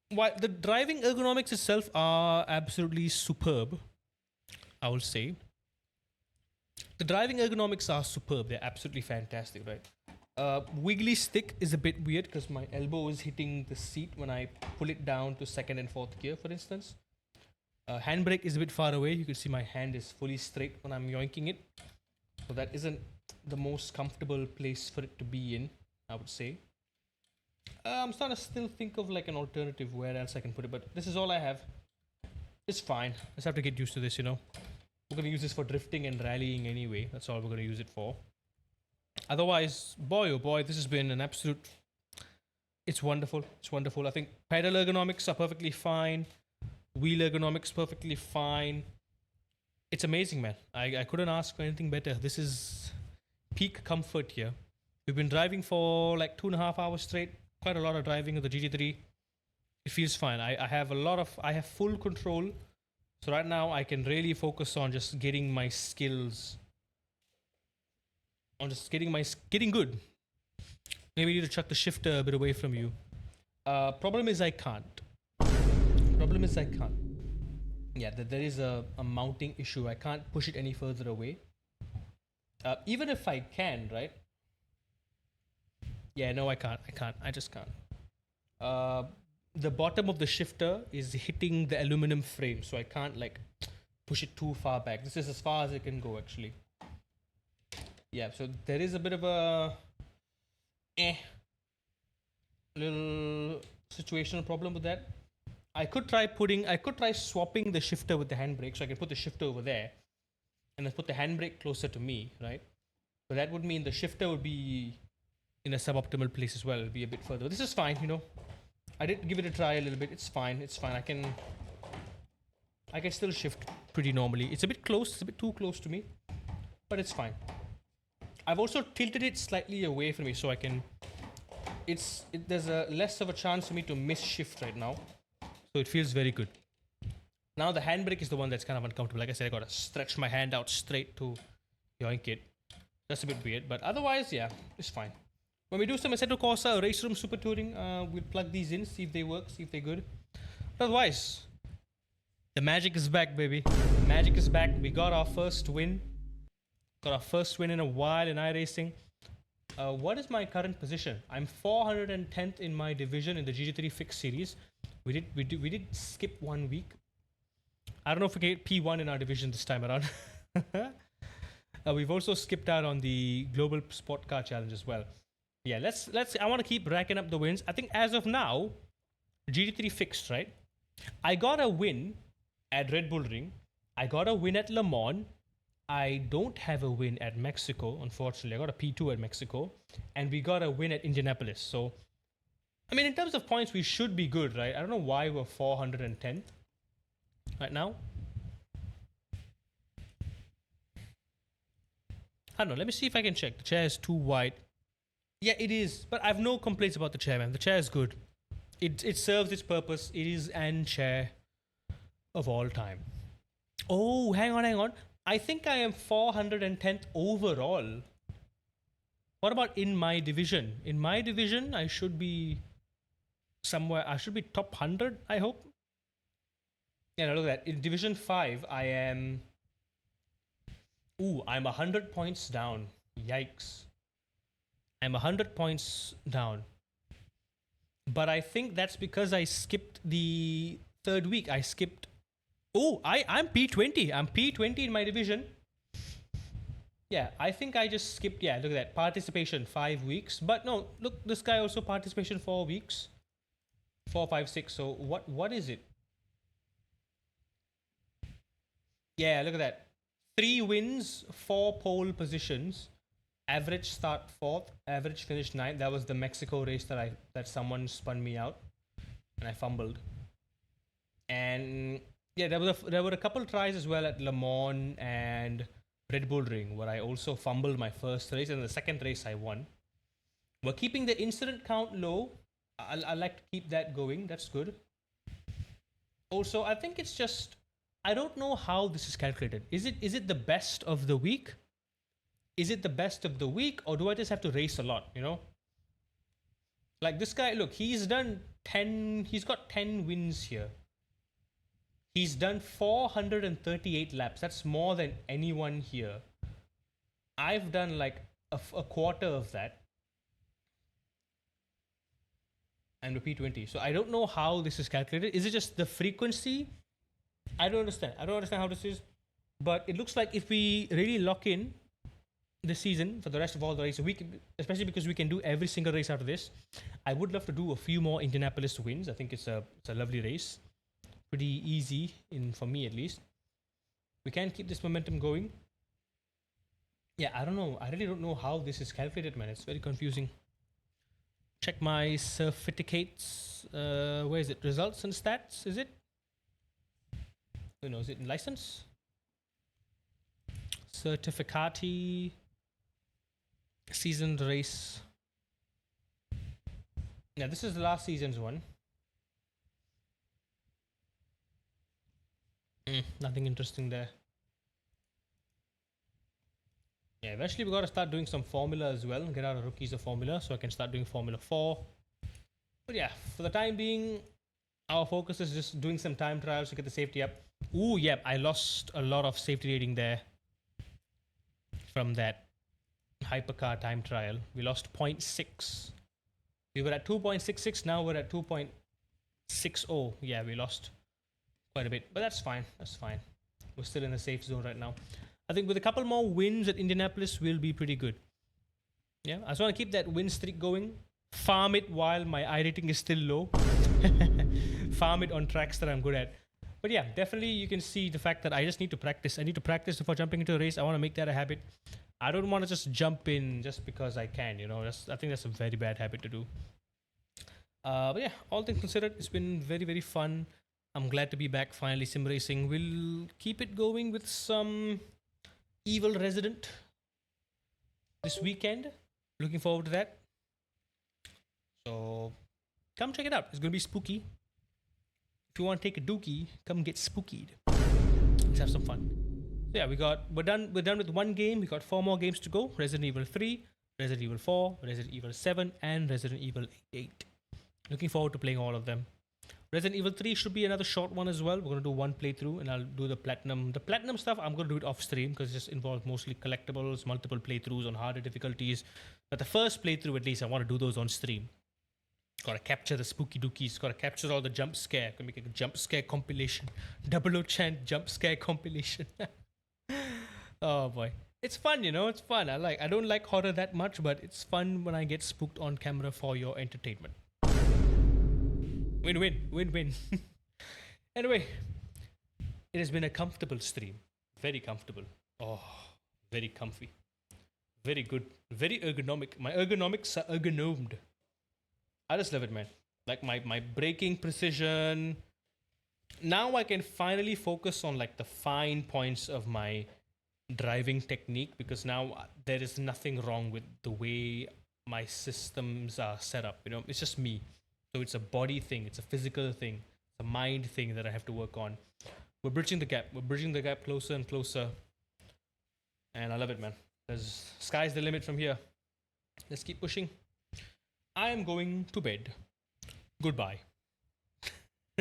While the driving ergonomics itself are absolutely superb, I will say. The driving ergonomics are superb. They're absolutely fantastic, right? Wiggly stick is a bit weird because my elbow is hitting the seat when I pull it down to 2nd and 4th gear, for instance. Handbrake is a bit far away. You can see my hand is fully straight when I'm yoinking it. So that isn't the most comfortable place for it to be in, I would say. I'm starting to still think of like an alternative where else I can put it, but this is all I have. It's fine. I just have to get used to this, you know. We're going to use this for drifting and rallying anyway. That's all we're going to use it for. Otherwise, boy, oh boy, this has been an absolute... It's wonderful. It's wonderful. I think pedal ergonomics are perfectly fine. Wheel ergonomics perfectly fine. It's amazing, man. I couldn't ask for anything better. This is peak comfort here. We've been driving for like 2.5 hours straight. Quite a lot of driving of the GT3. It feels fine. I have full control. So right now I can really focus on just getting my skills. On just getting good. Maybe you need to chuck the shifter a bit away from you. Problem is I can't. Yeah, there is a mounting issue. I can't push it any further away. Even if I can, right? Yeah, no, I can't. I just can't. The bottom of the shifter is hitting the aluminum frame, so I can't like push it too far back. This is as far as it can go, actually. Yeah, so there is a bit of a little situational problem with that. I could try swapping the shifter with the handbrake, so I can put the shifter over there and then put the handbrake closer to me, right? But that would mean the shifter would be in a suboptimal place as well. It'll be a bit further. But this is fine, you know. I did give it a try a little bit. It's fine. I can still shift pretty normally. It's a bit close. It's a bit too close to me, but it's fine. I've also tilted it slightly away from me so I can... There's a less of a chance for me to miss shift right now. So it feels very good. Now the handbrake is the one that's kind of uncomfortable. Like I said, I gotta stretch my hand out straight to yoink it. That's a bit weird, but otherwise, yeah, it's fine. When we do some Assetto Corsa Race Room Super Touring, we'll plug these in, see if they work, see if they're good. But otherwise, the magic is back, baby. The magic is back. We got our first win. Got our first win in a while in iRacing. What is my current position? I'm 410th in my division in the GT3 Fixed Series. We did skip 1 week. I don't know if we get P1 in our division this time around. We've also skipped out on the Global Sport Car Challenge as well. Yeah, let's. I want to keep racking up the wins. I think as of now, GT3 Fixed, right? I got a win at Red Bull Ring. I got a win at Le Mans. I don't have a win at Mexico, unfortunately. I got a P2 at Mexico. And we got a win at Indianapolis. So, I mean, in terms of points, we should be good, right? I don't know why we're 410th right now. I don't know. Let me see if I can check. The chair is too wide. Yeah, it is. But I have no complaints about the chair, man. The chair is good. It serves its purpose. It is an chair of all time. Oh, hang on. I think I am 410th overall. What about in my division? In my division, I should be somewhere. I should be top 100, I hope. Yeah, look at that. In Division 5, I am... Ooh, I'm 100 points down. Yikes. I'm 100 points down. But I think that's because I skipped the third week. I skipped... Oh, I'm P20. I'm P20 in my division. Yeah, I think I just skipped... Yeah, look at that. Participation, 5 weeks. But no, look, this guy also participation 4 weeks. 4, 5, 6. So what is it? Yeah, look at that. 3 wins, 4 pole positions. Average start 4th, average finish 9th. That was the Mexico race that someone spun me out. And I fumbled. And... yeah, there were a couple tries as well at Le Mans and Red Bull Ring where I also fumbled my first race, and the second race I won. We're keeping the incident count low. I like to keep that going. That's good. Also, I think it's just... I don't know how this is calculated. Is it the best of the week? Is it the best of the week, or do I just have to race a lot, you know? Like this guy, look, he's done 10... He's got 10 wins here. He's done 438 laps. That's more than anyone here. I've done like a quarter of that. I'm the P20. So I don't know how this is calculated. Is it just the frequency? I don't understand. I don't understand how this is. But it looks like if we really lock in this season for the rest of all the races, especially because we can do every single race out of this, I would love to do a few more Indianapolis wins. I think it's a lovely race. Pretty easy for me at least. We can keep this momentum going. Yeah, I don't know. I really don't know how this is calculated, man. It's very confusing. Check my certificates. Where is it? Results and stats, is it? Is it in license? Certificati. Seasoned race. Yeah, this is the last season's one. Nothing interesting there. Yeah, eventually we got to start doing some formula as well. Get out of rookies of formula so I can start doing Formula 4. But yeah, for the time being, our focus is just doing some time trials to get the safety up. Ooh, yeah, I lost a lot of safety rating there from that hypercar time trial. We lost 0.6. We were at 2.66, now we're at 2.60. Yeah, we lost quite a bit, but that's fine. That's fine. We're still in the safe zone right now. I think with a couple more wins at Indianapolis, we'll be pretty good. Yeah, I just want to keep that win streak going. Farm it while my I rating is still low. Farm it on tracks that I'm good at. But yeah, definitely you can see the fact that I just need to practice. I need to practice before jumping into a race. I want to make that a habit. I don't want to just jump in just because I can, I think that's a very bad habit to do. But yeah, all things considered, it's been very, very fun. I'm glad to be back finally sim racing. We'll keep it going with some Evil Resident this weekend. Looking forward to that. So come check it out. It's going to be spooky. If you want to take a dookie, come get spookied. Let's have some fun. So yeah, we're done with one game. We got 4 more games to go. Resident Evil 3, Resident Evil 4, Resident Evil 7, and Resident Evil 8. Looking forward to playing all of them. Resident Evil 3 should be another short one as well. We're going to do one playthrough and I'll do the platinum. The platinum stuff, I'm going to do it off stream because it just involves mostly collectibles, multiple playthroughs on harder difficulties. But the first playthrough, at least, I want to do those on stream. Got to capture the spooky dookies. Got to capture all the jump scare. Can make a jump scare compilation. 00 chant jump scare compilation. Oh boy. It's fun, it's fun. I don't like horror that much, but it's fun when I get spooked on camera for your entertainment. Win-win, win-win. Anyway, it has been a comfortable stream. Very comfortable. Oh, very comfy. Very good. Very ergonomic. My ergonomics are ergonomed. I just love it, man. Like my braking precision. Now I can finally focus on like the fine points of my driving technique because now there is nothing wrong with the way my systems are set up. It's just me. So it's a body thing, it's a physical thing, it's a mind thing that I have to work on. We're bridging the gap. We're bridging the gap closer and closer. And I love it, man. Sky's the limit from here. Let's keep pushing. I am going to bed. Goodbye.